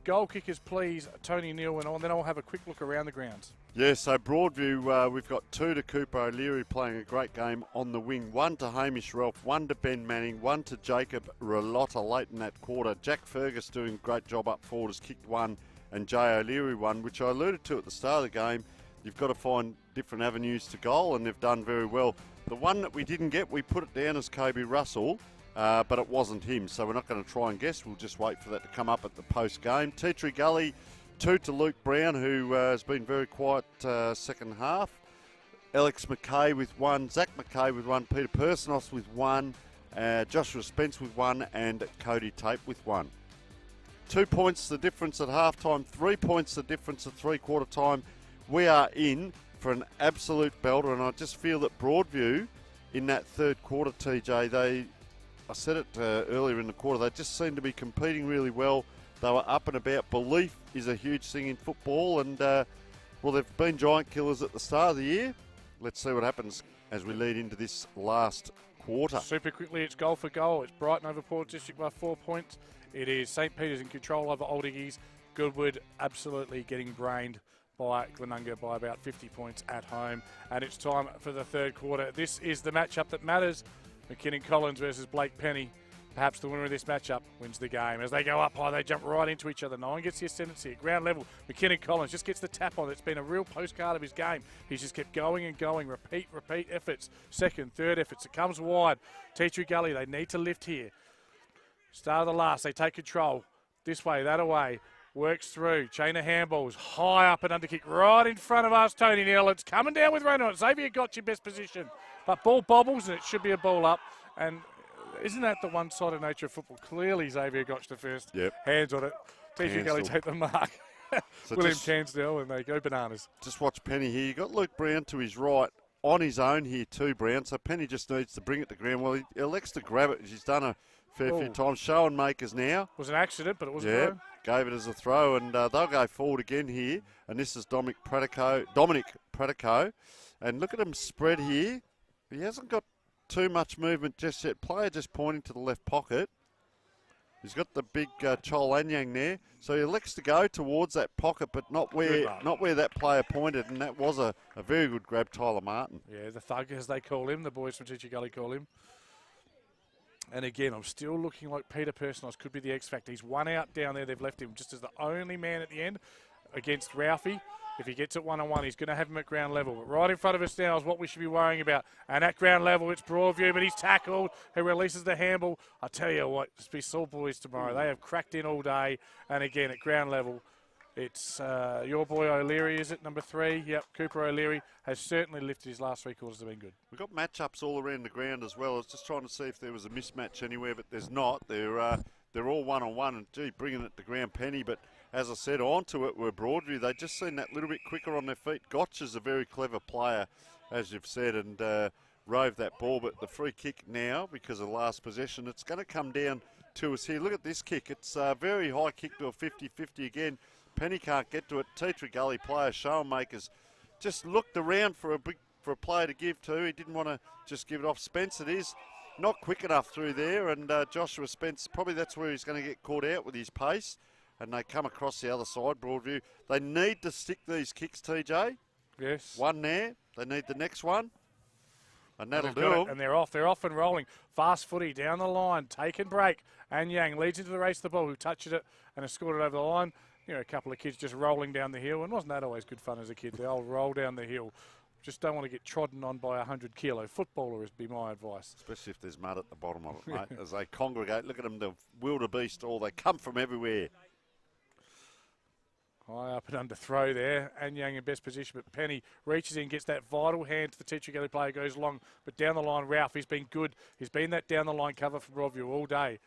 Goal kickers, please, Tony Neal, and then I'll have a quick look around the grounds. Yeah, so Broadview, we've got 2 to Cooper O'Leary playing a great game on the wing. 1 to Hamish Ralph, 1 to Ben Manning, 1 to Jacob Ralotta late in that quarter. Jack Fergus doing a great job up forward, has kicked 1, and Jay O'Leary 1, which I alluded to at the start of the game. You've got to find different avenues to goal, and they've done very well. The one that we didn't get, we put it down as Kobe Russell, but it wasn't him, so we're not going to try and guess. We'll just wait for that to come up at the post-game. Tea Tree Gully, 2 to Luke Brown, who has been very quiet second half. Alex McKay with 1, Zach McKay with 1, Peter Personos with 1, Joshua Spence with 1, and Cody Tate with 1. 2 points the difference at half-time, 3 points the difference at three-quarter time. We are in for an absolute belter, and I just feel that Broadview in that third quarter, TJ, I said it earlier in the quarter, they just seem to be competing really well. They were up and about. Belief is a huge thing in football, and well, they've been giant killers at the start of the year. Let's see what happens as we lead into this last quarter. Super quickly, it's goal for goal. It's Brighton over Port District by 4 points. It is St. Peter's in control over Old Iggy's. Goodwood absolutely getting brained by Glenunga by about 50 points at home. And it's time for the third quarter. This is the matchup that matters. McKinnon Collins versus Blake Penny. Perhaps the winner of this matchup wins the game. As they go up high, they jump right into each other. No one gets the ascendancy at ground level. McKinnon Collins just gets the tap on. It's been a real postcard of his game. He's just kept going and going. Repeat efforts. Second, third efforts. It comes wide. Tea Gully, they need to lift here. Start of the last, they take control. This way, that away. Works through. Chain of handballs. High up and under kick right in front of us, Tony Neal. It's coming down with run on it. Xavier got your best position. But ball bobbles and it should be a ball up. And isn't that the one-sided nature of football? Clearly, Xavier got the first. Yep. Hands on it. Tea Gully take the mark. So William Cansdale, and they go bananas. Just watch Penny here. You got Luke Brown to his right on his own here too, Brown. So Penny just needs to bring it to ground. Well, he elects to grab it. He's done a fair few times. Showing makers now. It was an accident, but it was a throw. Gave it as a throw, and they'll go forward again here. And this is Dominic Pratico. And look at him spread here. He hasn't got too much movement just yet. Player just pointing to the left pocket. He's got the big Chol Anyang there. So he elects to go towards that pocket, but not where that player pointed. And that was a very good grab, Tyler Martin. Yeah, the thug, as they call him. The boys from Tea Gully call him. And again, I'm still looking like Peter Personos could be the X factor. He's one out down there. They've left him just as the only man at the end against Ralphie. If he gets it one-on-one, he's going to have him at ground level. But right in front of us now is what we should be worrying about. And at ground level, it's Broadview, but he's tackled. He releases the handball. I tell you what, it's be sore boys tomorrow. They have cracked in all day. And again, at ground level, it's your boy O'Leary, is it, number 3? Yep, Cooper O'Leary has certainly lifted his last 3 quarters. Have been good. We've got matchups all around the ground as well. I was just trying to see if there was a mismatch anywhere, but there's not. They're all one-on-one, and gee, bringing it to ground, Penny. But as I said, onto it were Broadview. They just seem that little bit quicker on their feet. Gotch is a very clever player, as you've said, and rove that ball. But the free kick now, because of the last possession, it's going to come down to us here. Look at this kick. It's a very high kick to a 50-50 again. Penny can't get to it. Tea Gully player, Showmakers, just looked around for a player to give to. He didn't want to just give it off. Spence it is. Not quick enough through there, and Joshua Spence, probably that's where he's going to get caught out with his pace. And they come across the other side, Broadview. They need to stick these kicks, TJ. Yes. One there. They need the next one. And that'll do them. And they're off and rolling. Fast footy down the line. Take and break. And Yang leads into the race the ball, who touched it and has scored it over the line. You know, a couple of kids just rolling down the hill. And wasn't that always good fun as a kid? The old roll down the hill. Just don't want to get trodden on by a 100-kilo footballer, would be my advice. Especially if there's mud at the bottom of it, mate. As they congregate, look at them, the wildebeest, all they come from everywhere. High up and under throw there. And Yang in best position, but Penny reaches in, gets that vital hand to the Tea Gully player, goes long. But down the line, Ralph, he's been good. He's been that down the line cover for Broadview all day.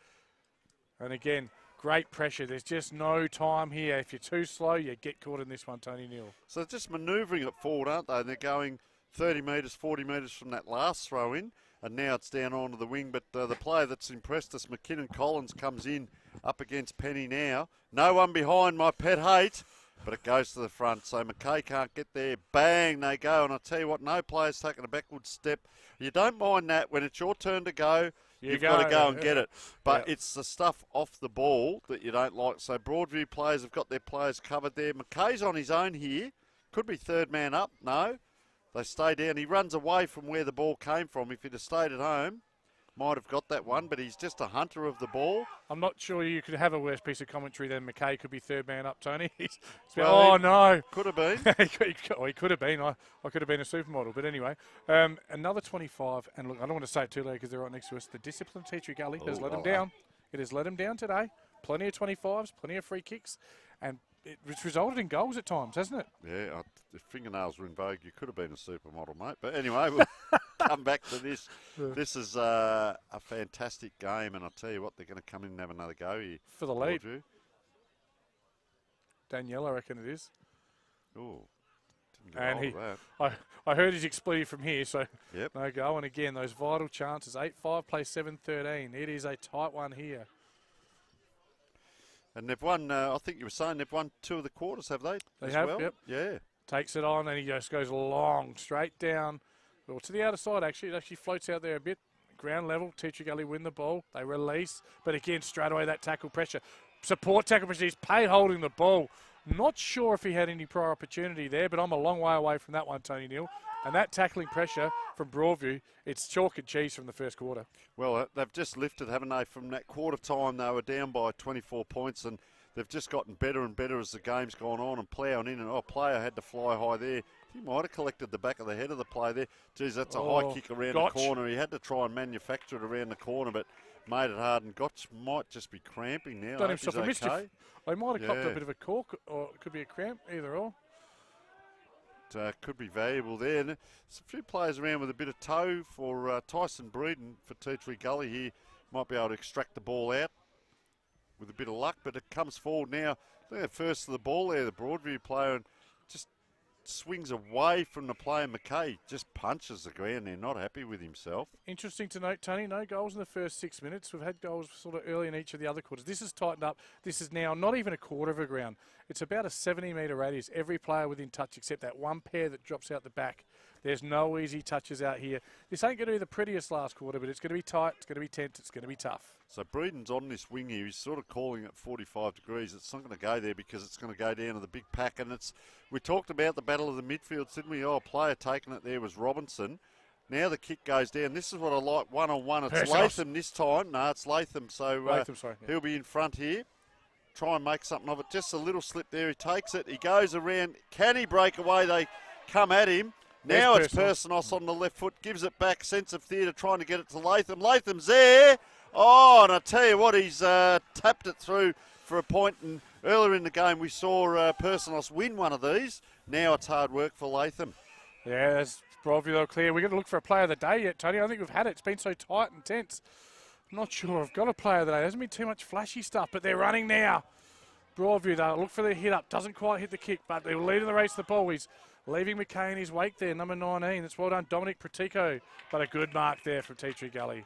And again, great pressure. There's just no time here. If you're too slow, you get caught in this one, Tony Neal. So they're just manoeuvring it forward, aren't they? And they're going 30 metres, 40 metres from that last throw in. And now it's down onto the wing. But the player that's impressed us, McKinnon Collins, comes in up against Penny now. No one behind, my pet hate. But it goes to the front, so McKay can't get there. Bang, they go. And I tell you what, no player's taking a backward step. You don't mind that. When it's your turn to go, you've got to go and get it. But it's the stuff off the ball that you don't like. So Broadview players have got their players covered there. McKay's on his own here. Could be third man up. No. They stay down. He runs away from where the ball came from. If he'd have stayed at home, might have got that one, but he's just a hunter of the ball. I'm not sure you could have a worse piece of commentary than McKay could be third man up, Tony. No. Could have been. He could have been. I could have been a supermodel. But anyway, another 25. And look, I don't want to say it too late because they're right next to us. The discipline Tea Gully has let him down. It has let him down today. Plenty of 25s, plenty of free kicks. And it's resulted in goals at times, hasn't it? Yeah, if fingernails were in vogue, you could have been a supermodel, mate. But anyway, we'll come back to this. This is a fantastic game, and I'll tell you what, they're going to come in and have another go here. For the lead. Danielle, I reckon it is. Oh, and I heard his expletive from here, so no go. And again, those vital chances. 8-5 plays 7-13. It is a tight one here. And they've won, I think you were saying they've won 2 of the quarters, have they? They have, well? Yep. Yeah. Takes it on, and he just goes long, straight down. Well, to the outer side, actually. It actually floats out there a bit. Ground level, Tea Gully win the ball. They release, but again, straight away that tackle pressure. Support tackle pressure. He's paid holding the ball. Not sure if he had any prior opportunity there, but I'm a long way away from that one, Tony Neal. And that tackling pressure from Broadview, it's chalk and cheese from the first quarter. Well, they've just lifted, haven't they? From that quarter time, they were down by 24 points, and they've just gotten better and better as the game's gone on and plowing in. And player had to fly high there. He might have collected the back of the head of the play there. Geez, that's a high kick around the corner. He had to try and manufacture it around the corner, but made it hard. And Gotch might just be cramping now. Done himself a mischief. Okay. He might have copped a bit of a cork, or it could be a cramp, either or. Could be valuable there. And there's a few players around with a bit of toe for Tyson Breeden for Tea Tree Gully here. Might be able to extract the ball out with a bit of luck, but it comes forward now. They're first to the ball there, the Broadview player, and just swings away from the player. McKay just punches the ground there, not happy with himself. Interesting to note, Tony, no goals in the first 6 minutes. We've had goals sort of early in each of the other quarters. This has tightened up. This is now not even a quarter of a ground. It's about a 70-metre radius. Every player within touch except that one pair that drops out the back. There's no easy touches out here. This ain't going to be the prettiest last quarter, but it's going to be tight, it's going to be tense, it's going to be tough. So Breeden's on this wing here. He's sort of calling at 45 degrees. It's not going to go there because it's going to go down to the big pack. And we talked about the battle of the midfield, didn't we? A player taking it there was Robinson. Now the kick goes down. This is what I like, one-on-one. It's Latham this time. No, it's Latham. So Latham, sorry, he'll be in front here. Try and make something of it. Just a little slip there. He takes it. He goes around. Can he break away? They come at him. Now it's Personos on the left foot. Gives it back. Sense of theatre trying to get it to Latham. Latham's there. Oh, and I tell you what, he's tapped it through for a point. And earlier in the game, we saw Personos win one of these. Now it's hard work for Latham. Yeah, that's Broadview though clear. We're going to look for a player of the day yet, Tony. I don't think we've had it. It's been so tight and tense. I'm not sure I've got a player of the day. There hasn't been too much flashy stuff, but they're running now. Broadview, though, look for the hit up. Doesn't quite hit the kick, but they're leading the race to the ball. He's leaving McKay in his wake there, number 19. That's well done, Dominic Pratico. But a good mark there from Tea Tree Gully.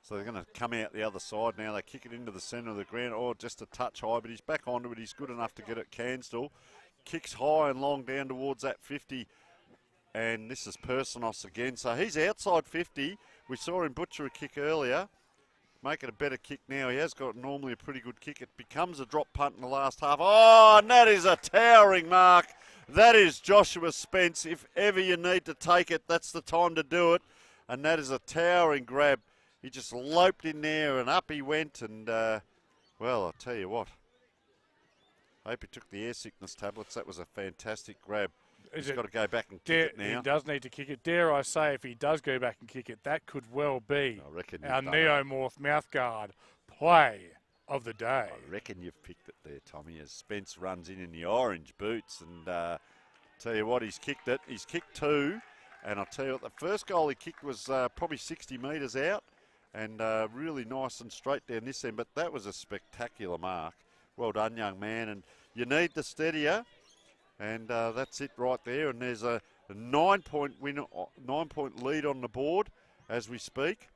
So they're going to come out the other side now. They kick it into the centre of the ground. Oh, just a touch high, but he's back onto it. He's good enough to get it Cansdall. Kicks high and long down towards that 50. And this is Personos again. So he's outside 50. We saw him butcher a kick earlier. Make it a better kick now. He has got normally a pretty good kick. It becomes a drop punt in the last half. Oh, and that is a towering mark. That is Joshua Spence. If ever you need to take it, that's the time to do it. And that is a towering grab. He just loped in there and up he went. And, well, I'll tell you what. I hope he took the air sickness tablets. That was a fantastic grab. He's got to go back and kick it now. He does need to kick it. Dare I say, if he does go back and kick it, that could well be our Neomorph mouthguard play of the day. I reckon you've picked it there, Tommy, as Spence runs in the orange boots. And tell you what, he's kicked it. He's kicked two. And I'll tell you what, the first goal he kicked was probably 60 metres out. And really nice and straight down this end. But that was a spectacular mark. Well done, young man. And you need the steadier. And that's it right there. And there's a 9-point win, 9-point lead on the board as we speak.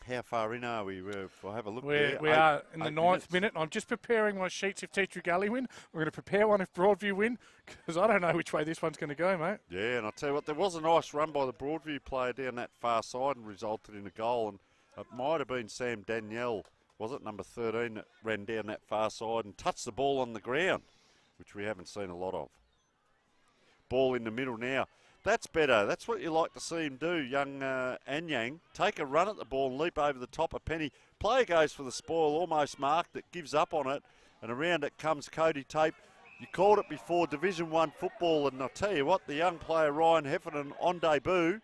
How far in are we? If I have a look there. We are in the 9th minute. I'm just preparing my sheets if Tea Tree Gully win. We're going to prepare one if Broadview win, because I don't know which way this one's going to go, mate. Yeah, and I'll tell you what, there was a nice run by the Broadview player down that far side and resulted in a goal. And it might have been Sam Danielle, was it, number 13, that ran down that far side and touched the ball on the ground, which we haven't seen a lot of. Ball in the middle now. That's better. That's what you like to see him do, young Anyang. Take a run at the ball and leap over the top of Penny. Player goes for the spoil, almost marked it, gives up on it, and around it comes Cody Tape. You called it before, Division 1 football, and I'll tell you what, the young player Ryan Heffernan on debut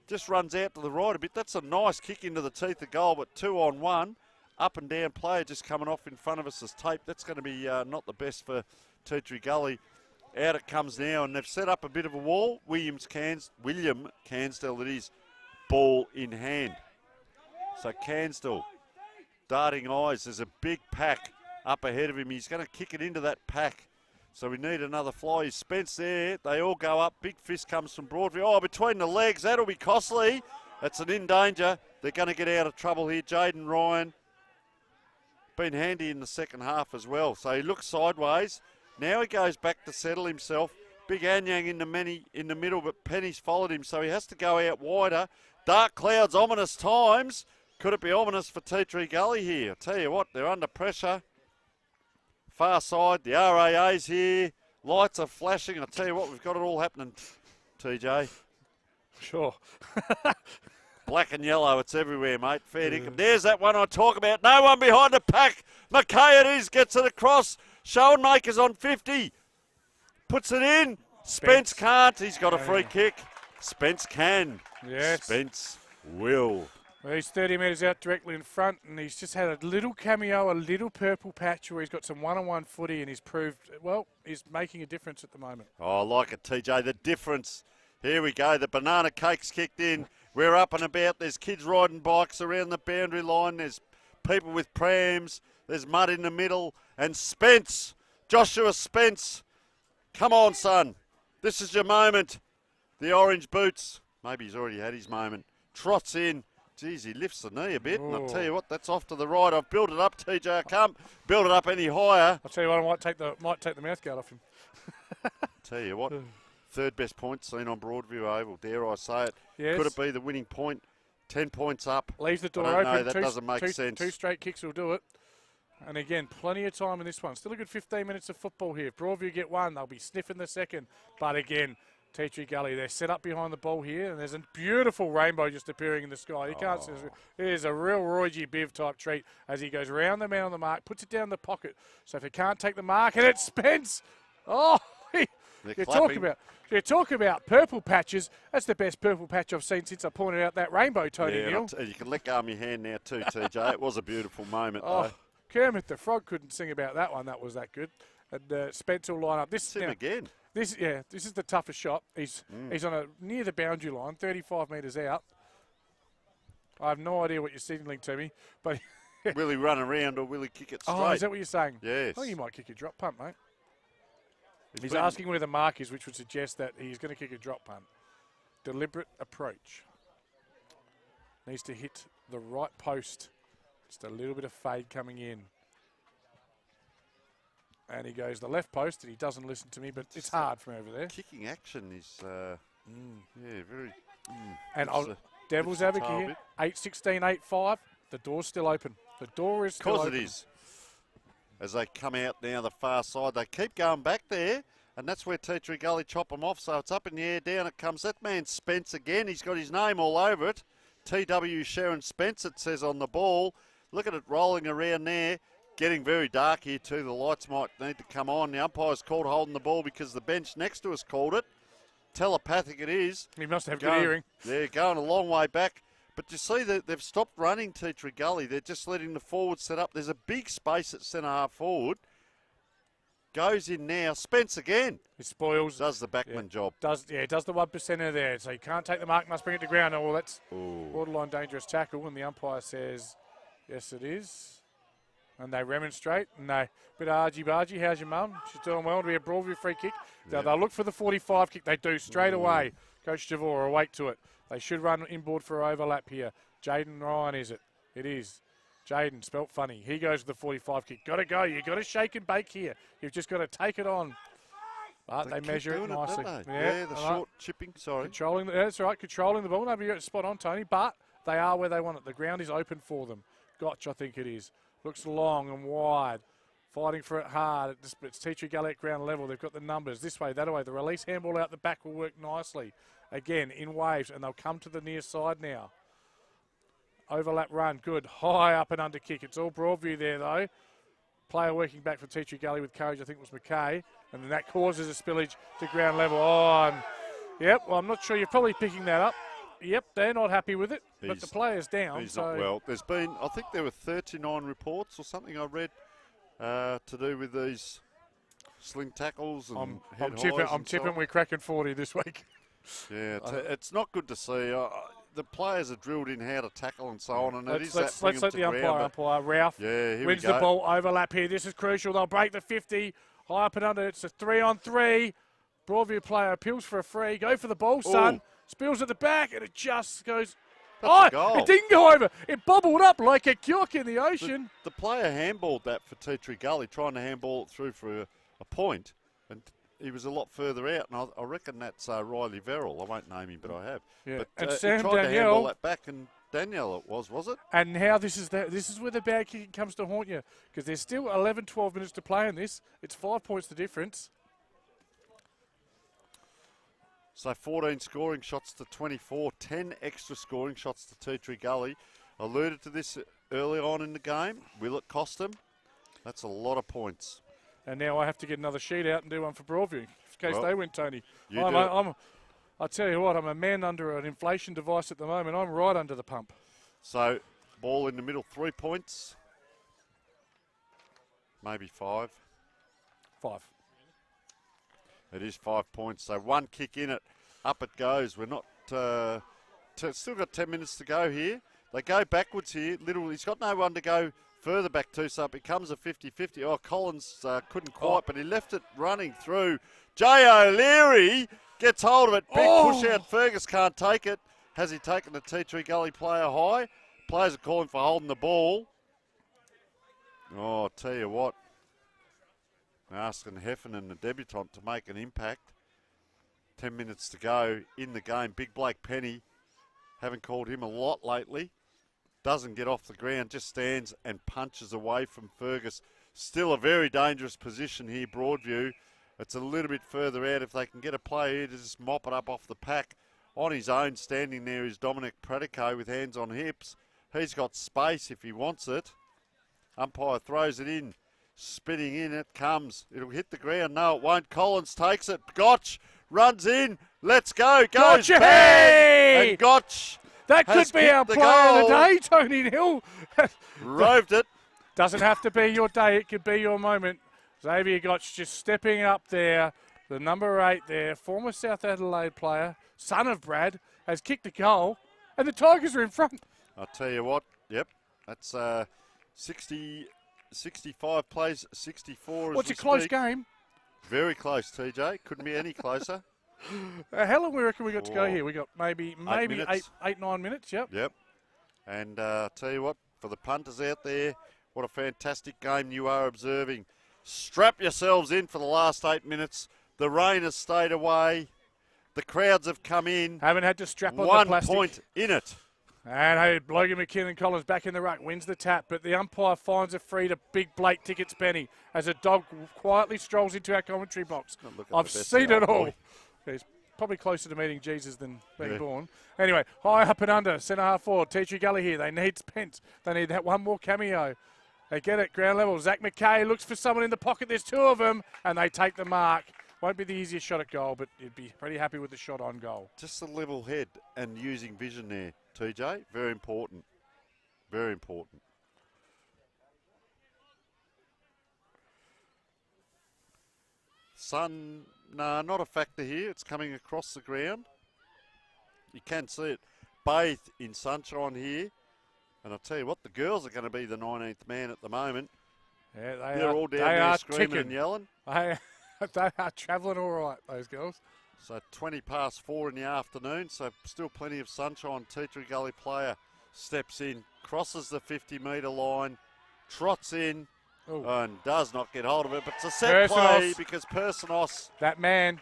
just runs out to the right a bit. That's a nice kick into the teeth of goal, but 2-on-1. Up and down player just coming off in front of us as Tape. That's going to be not the best for Tea Tree Gully. Out it comes now, and they've set up a bit of a wall. William Cansdell, it is, ball in hand. So Cansdell, darting eyes. There's a big pack up ahead of him. He's going to kick it into that pack. So we need another fly. He's Spence there. They all go up. Big fist comes from Broadview. Oh, between the legs. That'll be costly. That's an in danger. They're going to get out of trouble here. Jaden Ryan. Been handy in the second half as well. So he looks sideways. Now he goes back to settle himself. Big Anyang in the middle, but Penny's followed him, so he has to go out wider. Dark clouds, ominous times. Could it be ominous for Tea Tree Gully here? I tell you what, they're under pressure. Far side, the RAA's here. Lights are flashing. I tell you what, we've got it all happening, TJ. Sure. Black and yellow, it's everywhere, mate. Fair dinkum. There's that one I talk about. No one behind the pack. McKay it is, gets it across. Schoenmaker's on 50. Puts it in. Spence can't. He's got a free kick. Spence can. Yes. Spence will. Well, he's 30 metres out directly in front, and he's just had a little cameo, a little purple patch where he's got some one-on-one footy, and he's proved, well, he's making a difference at the moment. Oh, I like it, TJ. The difference. Here we go. The banana cake's kicked in. We're up and about. There's kids riding bikes around the boundary line. There's people with prams. There's mud in the middle. And Spence, Joshua Spence, come on, son. This is your moment. The orange boots. Maybe he's already had his moment. Trots in. Geez, he lifts the knee a bit, and I'll tell you what, that's off to the right. I've built it up, TJ. I can't build it up any higher. I'll tell you what, I might take the mouth guard off him. Tell you what, third best point seen on Broadview Oval. Dare I say it? Yes. Could it be the winning point? 10 points up. Leave the door I don't open. know, that doesn't make sense. Two straight kicks will do it. And again, plenty of time in this one. Still a good 15 minutes of football here. If Broadview get one, they'll be sniffing the second. But again, Tea Gully, they're set up behind the ball here, and there's a beautiful rainbow just appearing in the sky. You can't see it is a real Roy G. Biv type treat as he goes round the man on the mark, puts it down the pocket. So if he can't take the mark, and it's Spence. Oh, you talk about purple patches. That's the best purple patch I've seen since I pointed out that rainbow, Tony Neal. You can let go of my hand now too, TJ. It was a beautiful moment, though. Kermit the Frog couldn't sing about that one. That was that good. And Spence will line up. This him again. This is the toughest shot. He's on near the boundary line, 35 metres out. I have no idea what you're signaling to me, but will he run around or will he kick it straight? Oh, is that what you're saying? Yes. Oh, you might kick a drop punt, mate. He's asking where the mark is, which would suggest that he's going to kick a drop punt. Deliberate approach. Needs to hit the right post. Just a little bit of fade coming in. And he goes the left post, and he doesn't listen to me, but it's hard from over there. Kicking action is, very... And Devil's advocate here, 8-16, 8-5. The door's still open. The door is still open. Of course it is. As they come out now the far side, they keep going back there, and that's where Tea Tree Gully chop them off. So it's up in the air, down it comes. That man Spence again. He's got his name all over it. TW Sharon Spence, it says on the ball. Look at it rolling around there. Getting very dark here too. The lights might need to come on. The umpire's called holding the ball because the bench next to us called it. Telepathic it is. He must have good hearing. They're going a long way back. But you see that they've stopped running Tea Tree Gully. They're just letting the forward set up. There's a big space at centre half forward. Goes in now. Spence again. He spoils. Does the backman job. Does the 1%er there. So he can't take the mark, must bring it to ground. Oh, well, that's borderline dangerous tackle. And the umpire says, yes, it is. And they remonstrate. And they, bit argy-bargy. How's your mum? She's doing well. To be a Broadview free kick. Yep. They'll look for the 45 kick. They do straight away. Coach Javor, awake to it. They should run inboard for overlap here. Jaden Ryan, is it? It is. Jaden, spelt funny. He goes to the 45 kick. Got to go. You've got to shake and bake here. You've just got to take it on. But they measure it nicely. Yeah, the short chipping, sorry. That's right, controlling the ball. No, but you're spot on, Tony. But they are where they want it. The ground is open for them. Gotch, I think it is. Looks long and wide. Fighting for it hard. It's Tea Tree Gully at ground level. They've got the numbers this way, that way. The release handball out the back will work nicely. Again, in waves, and they'll come to the near side now. Overlap run, good. High up and under kick. It's all Broadview there, though. Player working back for Tea Tree Gully with courage, I think it was McKay. And then that causes a spillage to ground level. Yep, well, I'm not sure. You're probably picking that up. Yep, they're not happy with it, but the player's down. He's not well. There's been, I think there were 39 reports or something I read to do with these sling tackles and I'm tipping we're cracking 40 this week. Yeah, it's not good to see. The players are drilled in how to tackle and so on, and let's let the umpire. Ralph wins the ball. Overlap here. This is crucial. They'll break the 50. High up and under. It's a 3-on-3. Broadview player appeals for a free. Go for the ball, son. Spills at the back, and it just goes. It didn't go over. It bobbled up like a kyook in the ocean. The player handballed that for Tea Tree Gully, trying to handball it through for a point, and he was a lot further out, and I reckon that's Riley Verrill. I won't name him, but I have. Yeah. But and he Sam tried to handball Danielle, that back, and Danielle it was it? And now this is where the bad kicking comes to haunt you, because there's still 11, 12 minutes to play in this. It's 5 points the difference. So 14 scoring shots to 24, 10 extra scoring shots to Tea Tree Gully. Alluded to this early on in the game. Will it cost them? That's a lot of points. And now I have to get another sheet out and do one for Broadview, in case they win, Tony. I tell you what, I'm a man under an inflation device at the moment. I'm right under the pump. So, ball in the middle, 3 points. Maybe 5. 5. It is 5 points. So, one kick in it. Up it goes. We're not... still got 10 minutes to go here. They go backwards here. He's got no one to go further back to, so it becomes a 50-50. Oh, Collins couldn't quite, but he left it running through. Jay O'Leary gets hold of it. Big push out. Fergus can't take it. Has he taken the Tea Tree Gully player high? Players are calling for holding the ball. Oh, I'll tell you what. Asking Heffernan, the debutant, to make an impact. 10 minutes to go in the game. Big Blake Penny. Haven't called him a lot lately. Doesn't get off the ground, just stands and punches away from Fergus. Still a very dangerous position here, Broadview. It's a little bit further out. If they can get a play here to just mop it up off the pack. On his own, standing there is Dominic Predico with hands on hips. He's got space if he wants it. Umpire throws it in. Spinning in, it comes. It'll hit the ground. No, it won't. Collins takes it. Gotch runs in. Let's go. Goes Gotcha! bang! And Gotch That could be our player of the day, Tony Hill. roved it. Doesn't have to be your day. It could be your moment. Xavier Gotch just stepping up there. The number 8 there, former South Adelaide player, son of Brad, has kicked a goal, and the Tigers are in front. I'll tell you what. Yep. That's 65 plays, 64 as What's we a close speak. game? Very close, TJ. Couldn't be any closer. How long we reckon we got to go here? We got maybe minutes. 9 minutes. Yep. Yep. And tell you what, for the punters out there, what a fantastic game you are observing. Strap yourselves in for the last 8 minutes. The rain has stayed away. The crowds have come in. Haven't had to strap on 1 the plastic. point in it. And hey, Logan McKinnon Collins back in the ruck, wins the tap, but the umpire finds a free to Big Blake Tickets Benny as a dog quietly strolls into our commentary box. I've seen it all. He's probably closer to meeting Jesus than being born. Anyway, high up and under, centre half forward, Tea Tree Gully here. They need Spence. They need that one more cameo. They get it, ground level. Zach McKay looks for someone in the pocket. There's 2 of them, and they take the mark. Won't be the easiest shot at goal, but you'd be pretty happy with the shot on goal. Just a level head and using vision there, TJ. Very important. Very important. Sun, not a factor here. It's coming across the ground. You can see it bathed in sunshine here. And I'll tell you what, the girls are going to be the 19th man at the moment. Yeah, They're all down there screaming ticking. and yelling. They are travelling all right, those girls. So 20 past 4 in the afternoon, so still plenty of sunshine. Tea Tree Gully player steps in, crosses the 50-metre line, trots in, and does not get hold of it. But it's a set play because Personos... That man.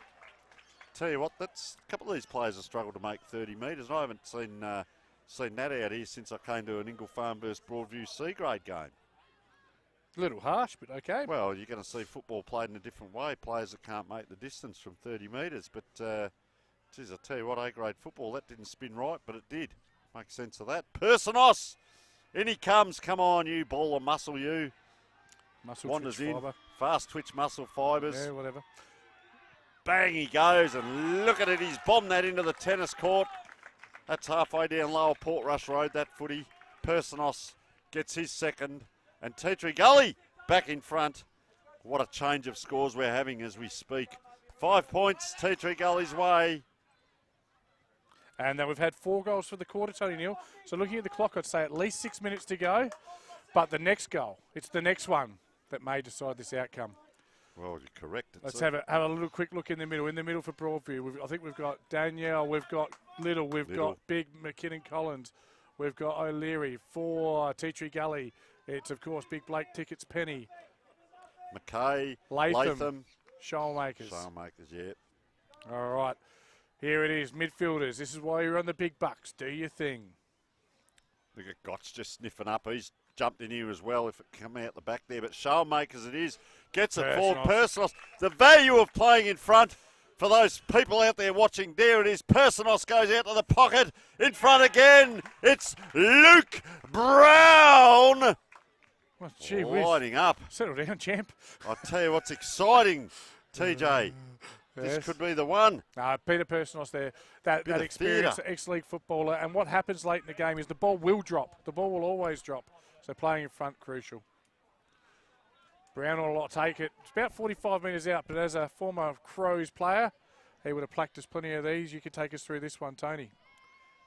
Tell you what, that's a couple of these players have struggled to make 30 metres. I haven't seen that out here since I came to an Ingle Farm versus Broadview C-grade game. A little harsh, but okay. Well, you're going to see football played in a different way. Players that can't make the distance from 30 metres. But, geez, I'll tell you what, A-grade football, that didn't spin right, but it did. Makes sense of that. Personos! In he comes. Come on, you ball of muscle, you. Muscle Wanders twitch in. fibre. Fast twitch muscle fibres. Yeah, whatever. Bang, he goes, and look at it. He's bombed that into the tennis court. That's halfway down Lower Portrush Road, that footy. Personos gets his second. And Tea Tree Gully back in front. What a change of scores we're having as we speak. 5 points, Tea Tree Gully's way. And then we've had 4 goals for the quarter, Tony Neal. So looking at the clock, I'd say at least 6 minutes to go. But the next goal, it's the next one that may decide this outcome. Well, you're correct. Let's have a little quick look in the middle. In the middle for Broadview, I think we've got Danielle, we've got Little, we've got Big McKinnon Collins, we've got O'Leary for Tea Tree Gully. It's, of course, Big Blake Tickets Penny. McKay, Latham. Shoalmakers. Shoalmakers, yeah. All right. Here it is, midfielders. This is why you're on the big bucks. Do your thing. Look at Gotch just sniffing up. He's jumped in here as well if it come out the back there. But Showmakers it is. Gets it forward. Personos. The value of playing in front for those people out there watching. There it is. Personos goes out to the pocket. In front again. It's Luke Brown. Well, gee whiz. Lining up. Settle down, champ. I'll tell you what's exciting, TJ. This Yes. could be the one. Peter Personos there, that Bit of experienced theatre. ex-league footballer. And what happens late in the game is the ball will drop. The ball will always drop. So playing in front, crucial. Brown will take it. It's about 45 metres out, but as a former Crows player, he would have practiced plenty of these. You could take us through this one, Tony.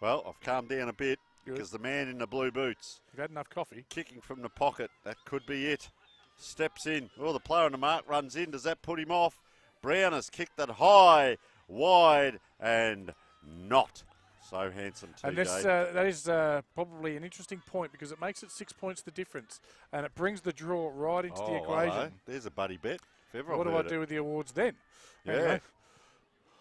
Well, I've calmed down a bit Good. because the man in the blue boots, You've had enough coffee. kicking from the pocket, that could be it. Steps in. Oh, the player on the mark runs in. Does that put him off? Brown has kicked it high, wide, and not so handsome, TJ. And that is probably an interesting point because it makes it 6 points the difference. And it brings the draw right into the equation. Hello. There's a buddy bet. If ever What I've do I heard do it. with the awards then? Yeah. Anyway.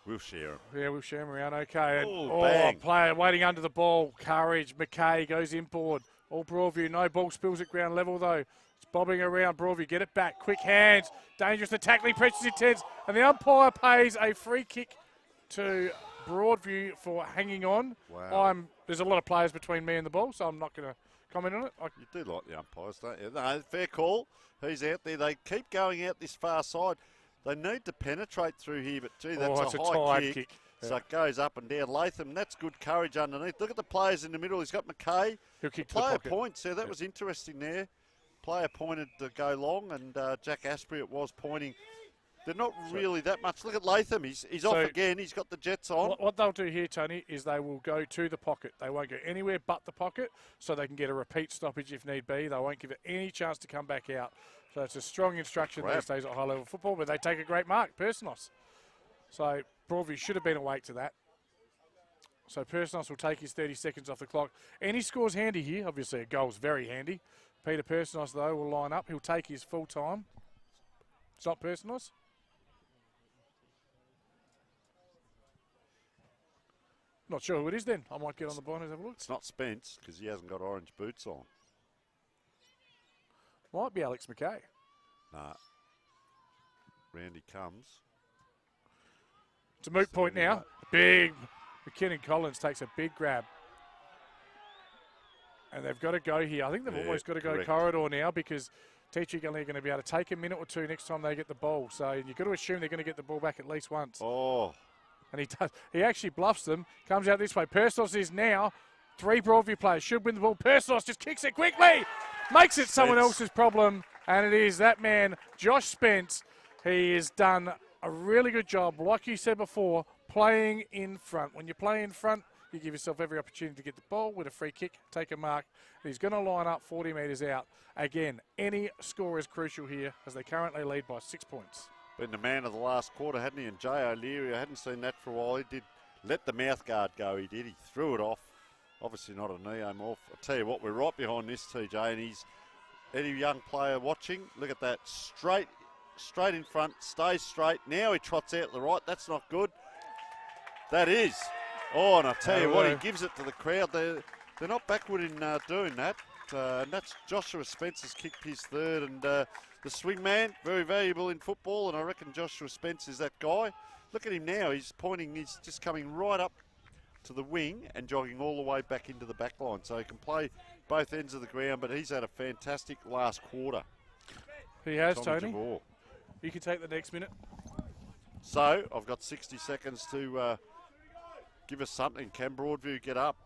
We'll share them. Yeah, we'll share them around. Okay. And, Oh, bang. Player waiting under the ball. Courage. McKay goes inboard. All Broadview. No ball spills at ground level, though. It's bobbing around. Broadview get it back. Quick hands. Dangerous. The tackling pressure intense. And the umpire pays a free kick to Broadview for hanging on. Wow. There's a lot of players between me and the ball, so I'm not going to comment on it. You do like the umpires, don't you? No, fair call. He's out there. They keep going out this far side. They need to penetrate through here, but gee, that's it's a a high tight kick. kick. So it goes up and down. Latham, that's good courage underneath. Look at the players in the middle. He's got McKay. He'll kick to the Player pocket. points. Yeah, that was interesting there. Player pointed to go long, and Jack Asprey it was pointing. They're not really that much. Look at Latham. He's off again. He's got the jets on. What they'll do here, Tony, is they will go to the pocket. They won't go anywhere but the pocket, so they can get a repeat stoppage if need be. They won't give it any chance to come back out. So it's a strong instruction these days at high-level football, but they take a great mark, Personos. So Broadview should have been awake to that. So Personos will take his 30 seconds off the clock. Any score's handy here. Obviously, a goal's very handy. Peter Personos, though, will line up. He'll take his full time. It's not Personos. Not sure who it is then. I might get on the blind and have a look. It's not Spence because he hasn't got orange boots on. Might be Alex McKay. Nah. Round he comes. It's a moot point now. Big. McKinnon Collins takes a big grab. And they've got to go here. I think they've almost got to go corridor now because Teacher Gully are going to be able to take a minute or two next time they get the ball. So you've got to assume they're going to get the ball back at least once. Oh. And he does. He actually bluffs them. Comes out this way. Personos is now. 3 Broadview players should win the ball. Personos just kicks it quickly. Makes it someone else's problem. And it is that man, Josh Spence. He has done a really good job, like you said before, playing in front. When you play in front, you give yourself every opportunity to get the ball with a free kick, take a mark. And he's going to line up 40 metres out. Again, any score is crucial here as they currently lead by 6 points. Been the man of the last quarter, hadn't he? And Jay O'Leary, I hadn't seen that for a while. He did let the mouth guard go. He did. He threw it off. Obviously not a Neome off. I'll tell you what, we're right behind this, TJ. And he's any young player watching. Look at that. Straight in front. Stays straight. Now he trots out to the right. That's not good. That is. Oh, and I'll tell you what, he gives it to the crowd. They're not backward in doing that. And that's Joshua Spence's kicked his third. And the swing man, very valuable in football. And I reckon Joshua Spence is that guy. Look at him now. He's pointing. He's just coming right up to the wing and jogging all the way back into the back line. So he can play both ends of the ground, but he's had a fantastic last quarter. He has, Tommy Tony. Javor. You can take the next minute. So I've got 60 seconds to give us something. Can Broadview get up?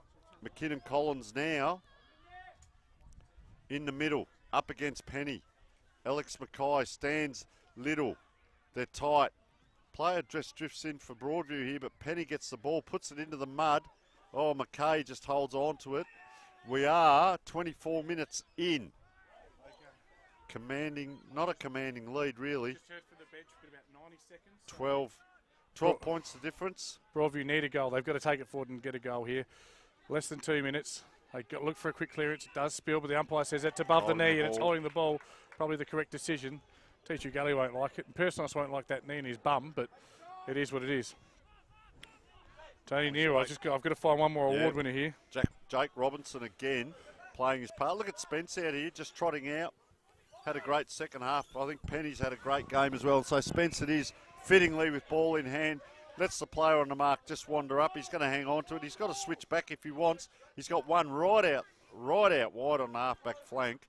McKinnon Collins now in the middle, up against Penny. Alex Mackay stands little. They're tight. Player drifts in for Broadview here, but Penny gets the ball, puts it into the mud. Oh, Mackay just holds on to it. We are 24 minutes in. Commanding, not a commanding lead, really. Just heard from the bench for about 90 seconds. 12 points the difference. Broadview need a goal. They've got to take it forward and get a goal here. Less than 2 minutes. They look for a quick clearance. It does spill, but the umpire says it's above the knee and it's holding the ball. Probably the correct decision. Teacher Gully won't like it. And Personos won't like that knee in his bum, but it is what it is. Tony Nero, I've got to find one more award winner here. Jake Robinson again. playing his part. Look at Spence out here, just trotting out. Had a great second half. I think Penny's had a great game as well. So Spence it is, fittingly with ball in hand. Lets the player on the mark just wander up. He's going to hang on to it. He's got to switch back if he wants. He's got one right out wide on the half-back flank.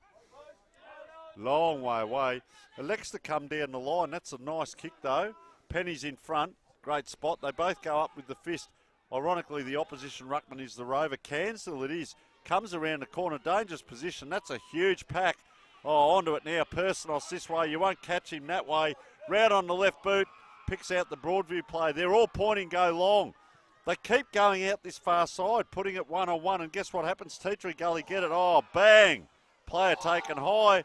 Long way away. Elects to come down the line. That's a nice kick, though. Penny's in front. Great spot. They both go up with the fist. Ironically, the opposition ruckman is the Rover. Cancel it is. Comes around the corner. Dangerous position. That's a huge pack. Oh, onto it now. Personos this way. You won't catch him that way. Round on the left boot. Picks out the Broadview play. They're all pointing go long. They keep going out this far side, putting it one-on-one, and guess what happens? Tea Tree Gully get it. Oh, bang. Player taken high.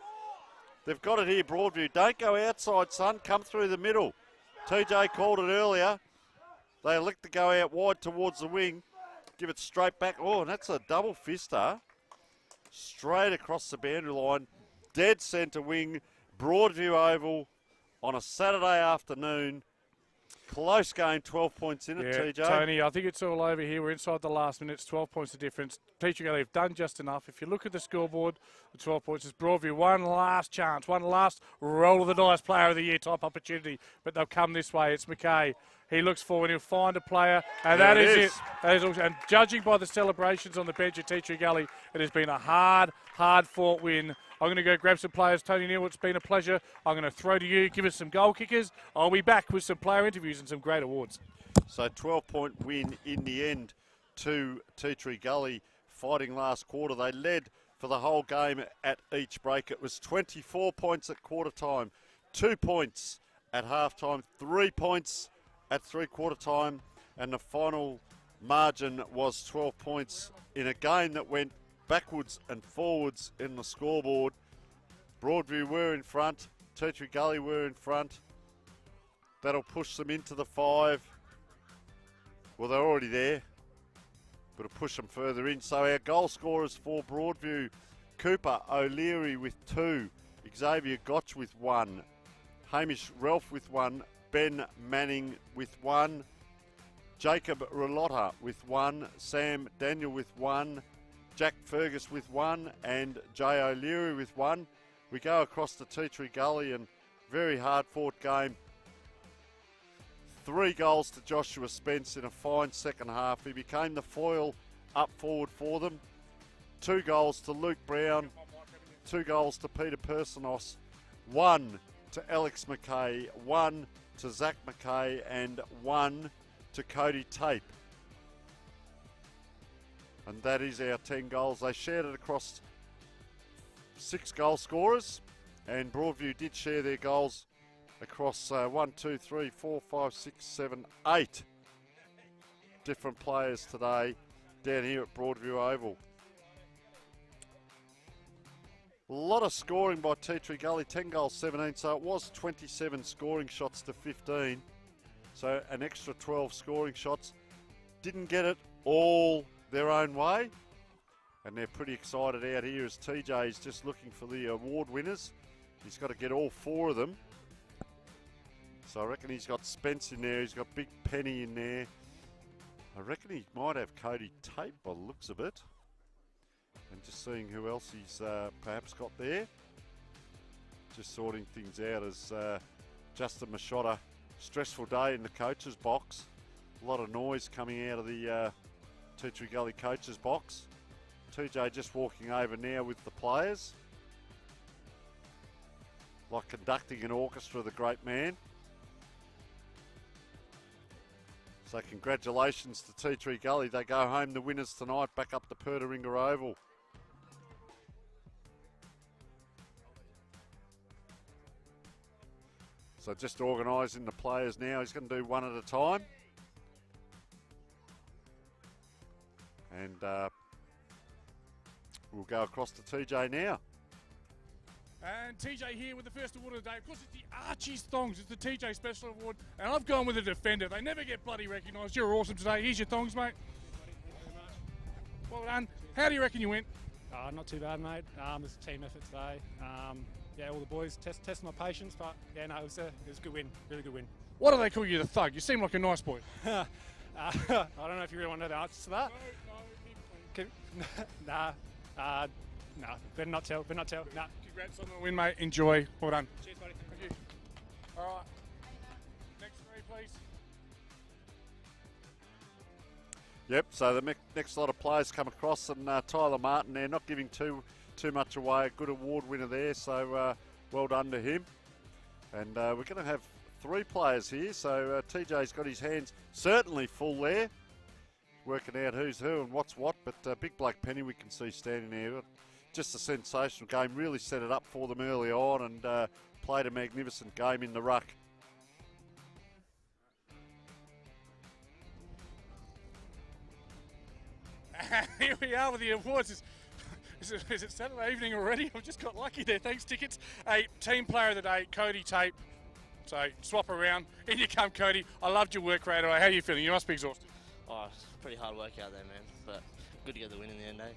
They've got it here, Broadview. Don't go outside, son. Come through the middle. TJ called it earlier. They elect to go out wide towards the wing. Give it straight back. Oh, and that's a double fister. Straight across the boundary line. Dead centre wing. Broadview Oval on a Saturday afternoon. Close game, 12 points in it, TJ. Tony, I think it's all over here. We're inside the last minutes, 12 points of difference. Teacher Gully have done just enough. If you look at the scoreboard, the 12 points is Broadview. One last chance, one last roll of the dice, player of the year type opportunity. But they'll come this way. It's McKay. He looks forward. He'll find a player. And that is it. That is also, and judging by the celebrations on the bench at Teacher Gully, it has been a hard-fought win. I'm going to go grab some players. Tony Neal, it's been a pleasure. I'm going to throw to you. Give us some goal kickers. I'll be back with some player interviews and some great awards. So 12-point win in the end to Tea Tree Gully. Fighting last quarter. They led for the whole game at each break. It was 24 points at quarter time, 2 points at half time, 3 points at three-quarter time, and the final margin was 12 points in a game that went backwards and forwards in the scoreboard. Broadview were in front. Tea Tree Gully were in front. That'll push them into the 5. Well, they're already there, but it'll push them further in. So our goal scorers for Broadview: Cooper O'Leary with 2, Xavier Gotch with 1, Hamish Ralph with 1, Ben Manning with 1, Jacob Relotta with 1, Sam Daniel with 1, Jack Fergus with 1, and Jay O'Leary with 1. We go across to Tea Tree Gully, and very hard-fought game. 3 goals to Joshua Spence in a fine second half. He became the foil up forward for them. 2 goals to Luke Brown, 2 goals to Peter Personos, 1 to Alex McKay, 1 to Zach McKay, and 1 to Cody Tape. And that is our 10 goals. They shared it across 6 goal scorers, and Broadview did share their goals across 1, 2, 3, 4, 5, 6, 7, 8 different players today down here at Broadview Oval. A lot of scoring by Tea Tree Gully, 10 goals, 17, so it was 27 scoring shots to 15. So an extra 12 scoring shots. Didn't get it all their own way, and they're pretty excited out here as TJ is just looking for the award winners. He's got to get all 4 of them. So I reckon he's got Spence in there, he's got Big Penny in there. I reckon he might have Cody Tape by the looks of it. And just seeing who else he's perhaps got there. Just sorting things out as Justin Machota. Stressful day in the coach's box. A lot of noise coming out of the Tea Tree Gully coach's box. TJ just walking over now with the players. Like conducting an orchestra, the great man. So congratulations to Tea Tree Gully. They go home the winners tonight, back up to Pertaringa Oval. So just organising the players now. He's going to do one at a time. And we'll go across to TJ now. And TJ here with the first award of the day. Of course, it's the Archie's Thongs. It's the TJ Special Award. And I've gone with a defender. They never get bloody recognised. You're awesome today. Here's your thongs, mate. Well done. How do you reckon you went? Not too bad, mate. It's a team effort today. Yeah, all the boys testing my patience, but yeah, no, it was a good win. Really good win. Why do they call you the thug? You seem like a nice boy. I don't know if you really want to know the answers to that. No. No, better not tell. No. Congrats on the win, mate. Enjoy. Well done. Cheers, buddy. Thank you. All right. Next three, please. Yep, so the next lot of players come across, and Tyler Martin there, not giving too much away. A good award winner there, so well done to him. And we're going to have 3 players here, so TJ's got his hands certainly full there, working out who's who and what's what. But big Blake Penny we can see standing there. Just a sensational game, really set it up for them early on, and played a magnificent game in the ruck. Here we are with the awards. Is it Saturday evening already? I've just got lucky there. Thanks, tickets. A team player of the day, Cody Tape. So swap around. In you come, Cody. I loved your work rate. How are you feeling? You must be exhausted. Oh, it's pretty hard work out there, man. But good to get the win in the end, eh?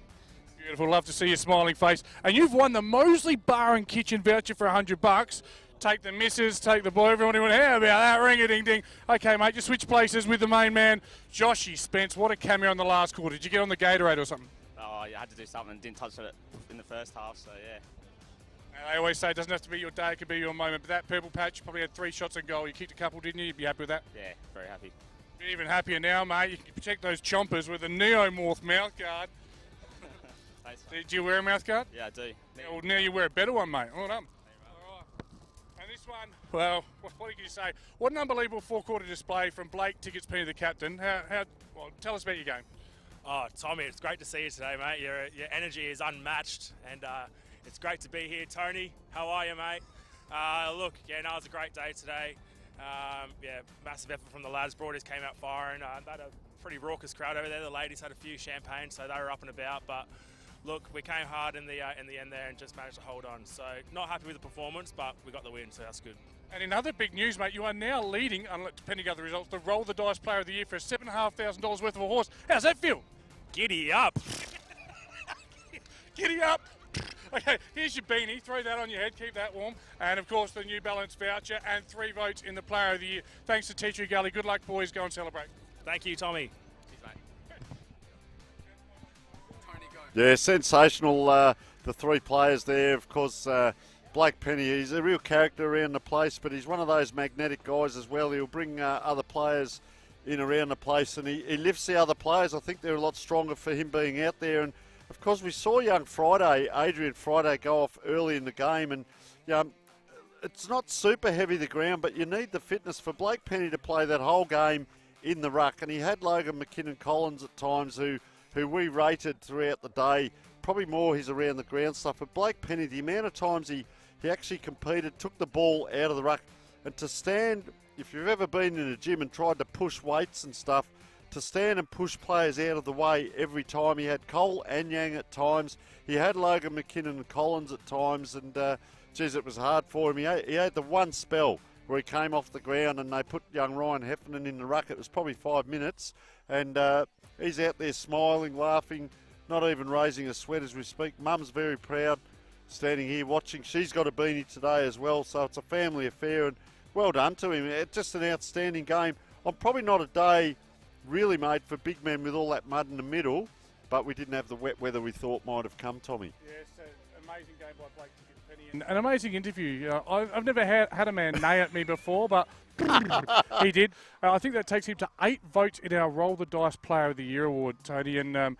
Beautiful. Love to see your smiling face. And you've won the Moseley Bar and Kitchen voucher for $100. Take the missus, take the boy. Everyone went, how about that? Ring-a-ding-ding. Okay, mate, just switch places with the main man, Joshy Spence. What a cameo in the last quarter. Did you get on the Gatorade or something? Oh, I had to do something. Didn't touch it in the first half, so yeah. And they always say it doesn't have to be your day, it could be your moment. But that purple patch, you probably had 3 shots on goal. You kicked a couple, didn't you? You'd be happy with that? Yeah, very happy. You're even happier now, mate. You can protect those chompers with a Neomorph mouthguard. Thanks, Do you wear a mouthguard? yeah, I do. Yeah, well, now you wear a better one, mate. Well done. All right. And this one, well, what can you say? What an unbelievable 4-quarter display from Blake Tickets Penny, the captain. Well, tell us about your game. Oh, Tommy, it's great to see you today, mate. Your energy is unmatched, and it's great to be here. Tony, how are you, mate? Look, yeah, no, it was a great day today. Yeah, massive effort from the lads. Broadies came out firing. They had a pretty raucous crowd over there. The ladies had a few champagne, so they were up and about. But look, we came hard in the end there and just managed to hold on. So not happy with the performance, but we got the win, so that's good. And in other big news, mate, you are now leading, depending on the results, the Roll the Dice Player of the Year for $7,500 worth of a horse. How's that feel? Giddy up. Giddy up. Okay, here's your beanie. Throw that on your head. Keep that warm. And, of course, the New Balance voucher and 3 votes in the Player of the Year. Thanks to Teacher Gully. Good luck, boys. Go and celebrate. Thank you, Tommy. Yeah, sensational, the 3 players there. Of course, Blake Penny, he's a real character around the place, but he's one of those magnetic guys as well. He'll bring other players in around the place, and he lifts the other players. I think they're a lot stronger for him being out there. And, of course, we saw young Adrian Friday, go off early in the game, and it's not super heavy, the ground, but you need the fitness for Blake Penny to play that whole game in the ruck. And he had Logan McKinnon-Collins at times who we rated throughout the day, probably more his around the ground stuff. But Blake Penny, the amount of times he actually competed, took the ball out of the ruck, and to stand, if you've ever been in a gym and tried to push weights and stuff, to stand and push players out of the way every time. He had Cole and Yang at times. He had Logan McKinnon and Collins at times, and geez, it was hard for him. He had the one spell where he came off the ground and they put young Ryan Heffernan in the ruck. It was probably 5 minutes, and he's out there smiling, laughing, not even raising a sweat as we speak. Mum's very proud, standing here watching. She's got a beanie today as well, so it's a family affair, and well done to him. Just an outstanding game. On probably not a day really made for big men with all that mud in the middle, but we didn't have the wet weather we thought might have come, Tommy. Yes, an amazing game by Blake Penny. And an amazing interview. You know, I've never had a man neigh at me before, but he did. I think that takes him to 8 votes in our Roll the Dice Player of the Year award, Tony, and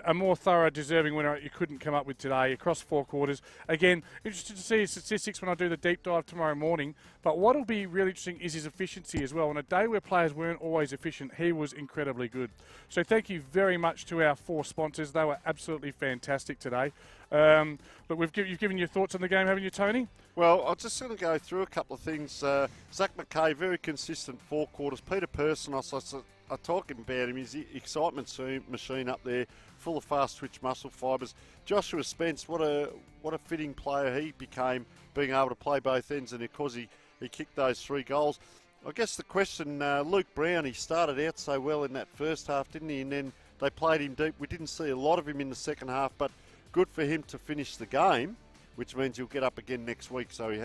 a more thorough, deserving winner you couldn't come up with today across 4 quarters. Again, interested to see his statistics when I do the deep dive tomorrow morning. But what will be really interesting is his efficiency as well. On a day where players weren't always efficient, he was incredibly good. So thank you very much to our 4 sponsors. They were absolutely fantastic today. But you've given your thoughts on the game, haven't you, Tony? Well, I'm just going to go through a couple of things. Zach McKay, very consistent 4 quarters. Peter Personos, I talk about him. He's the excitement machine up there, full of fast twitch muscle fibres. Joshua Spence, what a fitting player he became, being able to play both ends, and of course he kicked those 3 goals. I guess the question, Luke Brown, he started out so well in that first half, didn't he? And then they played him deep. We didn't see a lot of him in the second half, but good for him to finish the game, which means he'll get up again next week. So he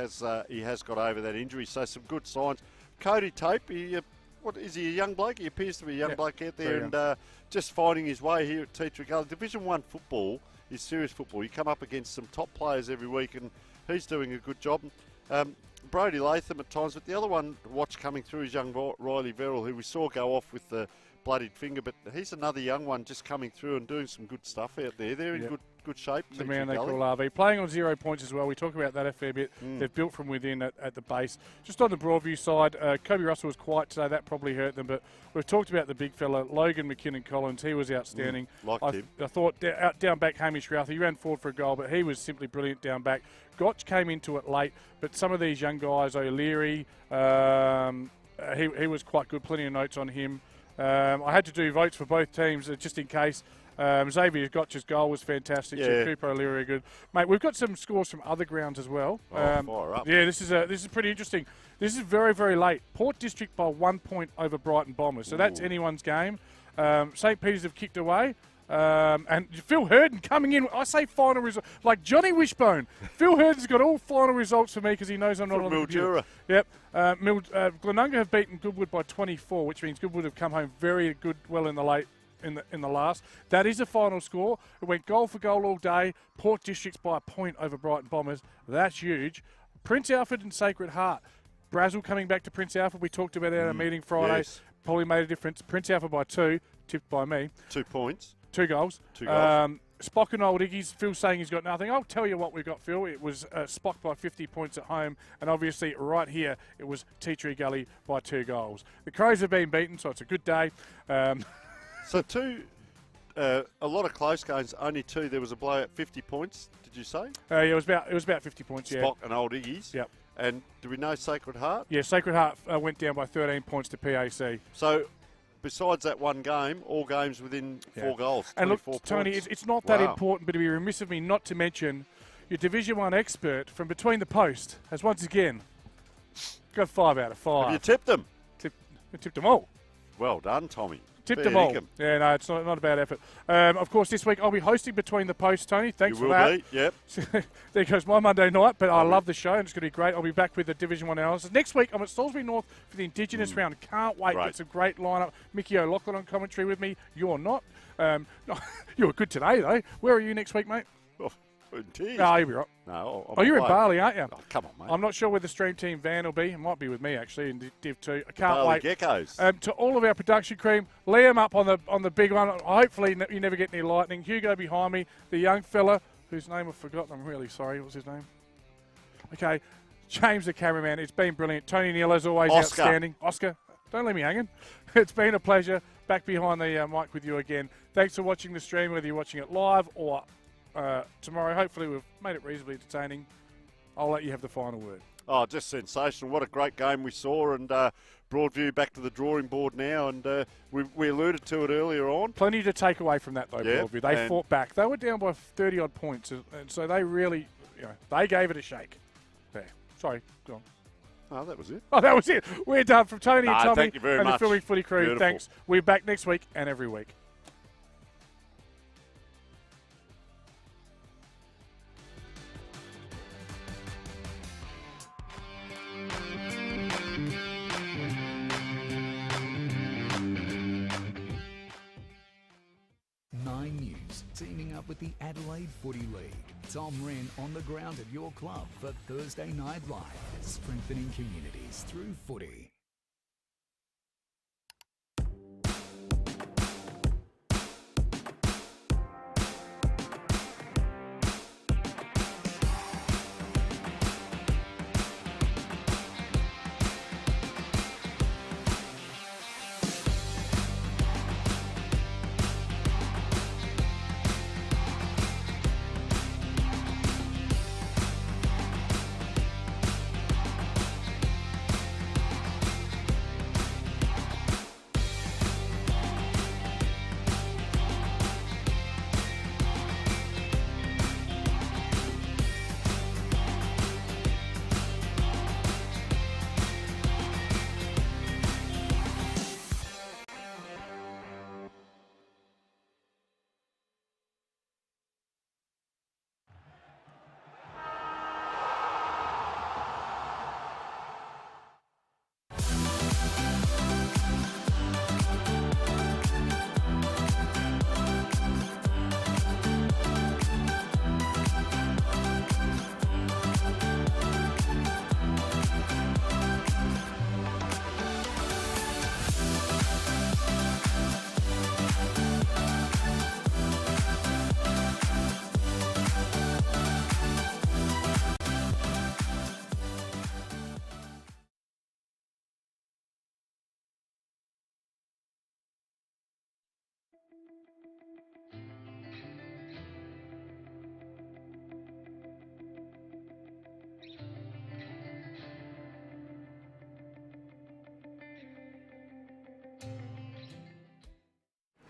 has got over that injury. So some good signs. Cody Tape, what is he, a young bloke? He appears to be a young bloke out there, and just finding his way here at Teacher Gully. Division 1 football is serious football. You come up against some top players every week, and he's doing a good job. Brody Latham at times, but the other one to watch coming through is young Riley Verrill, who we saw go off with the bloodied finger, but he's another young one just coming through and doing some good stuff out there. They're in good shape. The man they call RV. Playing on 0 points as well. We talk about that a fair bit. They've built from within at the base. Just on the Broadview side, Kobe Russell was quiet today. That probably hurt them, but we've talked about the big fella, Logan McKinnon-Collins. He was outstanding. Liked him. I thought down back Hamish Routh, he ran forward for a goal, but he was simply brilliant down back. Gotch came into it late, but some of these young guys, O'Leary, he was quite good. Plenty of notes on him. I had to do votes for both teams just in case. Xavier Gotch's goal was fantastic. Yeah. Cooper O'Leary good. Mate, we've got some scores from other grounds as well. Fire up. Yeah, this is pretty interesting. This is very, very late. Port District by 1 point over Brighton Bombers. So that's anyone's game. St. Peter's have kicked away. And Phil Herden coming in, I say final result, like Johnny Wishbone. Phil Herden's got all final results for me because he knows I'm not on the computer. Yep. Glenunga have beaten Goodwood by 24, which means Goodwood have come home very good, well in the late. In the last. That is a final score. It went goal for goal all day. Port Districts by a point over Brighton Bombers. That's huge. Prince Alfred and Sacred Heart. Brazil coming back to Prince Alfred. We talked about that at our meeting Friday. Yes. Probably made a difference. Prince Alfred by 2, tipped by me. 2 points. 2 goals. 2 goals. Spock and Old Iggy's. Phil saying he's got nothing. I'll tell you what we got, Phil. It was Spock by 50 points at home. And obviously right here, it was Tea Tree Gully by 2 goals. The Crows have been beaten, so it's a good day. So a lot of close games, only 2. There was a blow at 50 points, did you say? Yeah, it was about 50 points, yeah. Spock and Old Iggy's. Yep. And do we know Sacred Heart? Yeah, Sacred Heart went down by 13 points to PAC. So besides that one game, all games within 4 goals. And look, Tony, points. it's not that important, but it'd be remiss of me not to mention your Division 1 expert from Between the Post has once again got 5 out of 5. Have you tipped them? Tipped them all. Well done, Tommy. Tipped them all. Yeah, no, it's not a bad effort. Of course, this week I'll be hosting Between the Posts, Tony. Thanks for that. You will be, yep. There goes my Monday night, but I love the show and it's going to be great. I'll be back with the Division 1 analysis. Next week, I'm at Salisbury North for the Indigenous round. Can't wait. Great. It's a great lineup. Mickey O'Loughlin on commentary with me. You're not. You were good today, though. Where are you next week, mate? No, you'll be right. No, you're in Bali, aren't you? Oh, come on, mate. I'm not sure where the stream team van will be. It might be with me, actually, in Div 2. I can't Bali wait. Geckos. To all of our production crew, Liam up on the big one. Hopefully you never get any lightning. Hugo behind me, the young fella, whose name I've forgotten. I'm really sorry. What was his name? Okay. James, the cameraman. It's been brilliant. Tony Neal, as always, outstanding. Oscar, don't leave me hanging. It's been a pleasure. Back behind the mic with you again. Thanks for watching the stream, whether you're watching it live or tomorrow. Hopefully we've made it reasonably entertaining. I'll let you have the final word. Oh, just sensational. What a great game we saw. And Broadview back to the drawing board now. And we alluded to it earlier on. Plenty to take away from that, though, Yep, Broadview. They fought back. They were down by 30-odd points. And so they really, they gave it a shake. There. Sorry, go on. Oh, that was it. Oh, that was it. We're done. From Tony and Tommy thank you very and much. the Philly Footy crew. Beautiful. Thanks. We're back next week and every week. Nine News, teaming up with the Adelaide Footy League. Tom Wren on the ground at your club for Thursday Night Live, strengthening communities through footy.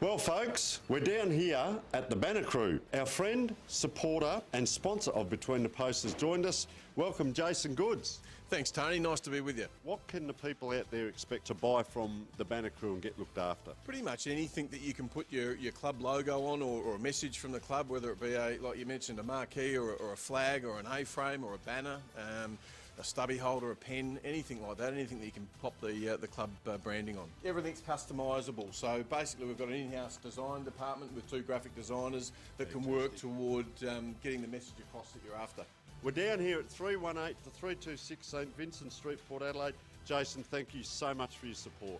Well, folks, we're down here at the Banner Crew. Our friend, supporter and sponsor of Between the Posts has joined us. Welcome, Jason Goods. Thanks, Tony. Nice to be with you. What can the people out there expect to buy from the Banner Crew and get looked after? Pretty much anything that you can put your club logo on, or a message from the club, whether it be like you mentioned, a marquee or a flag or an A-frame or a banner, a stubby holder, a pen, anything like that, anything that you can pop the club branding on. Everything's customisable. So basically we've got an in-house design department with 2 graphic designers that can work toward getting the message across that you're after. We're down here at 318 to 326 St Vincent Street, Port Adelaide. Jason, thank you so much for your support.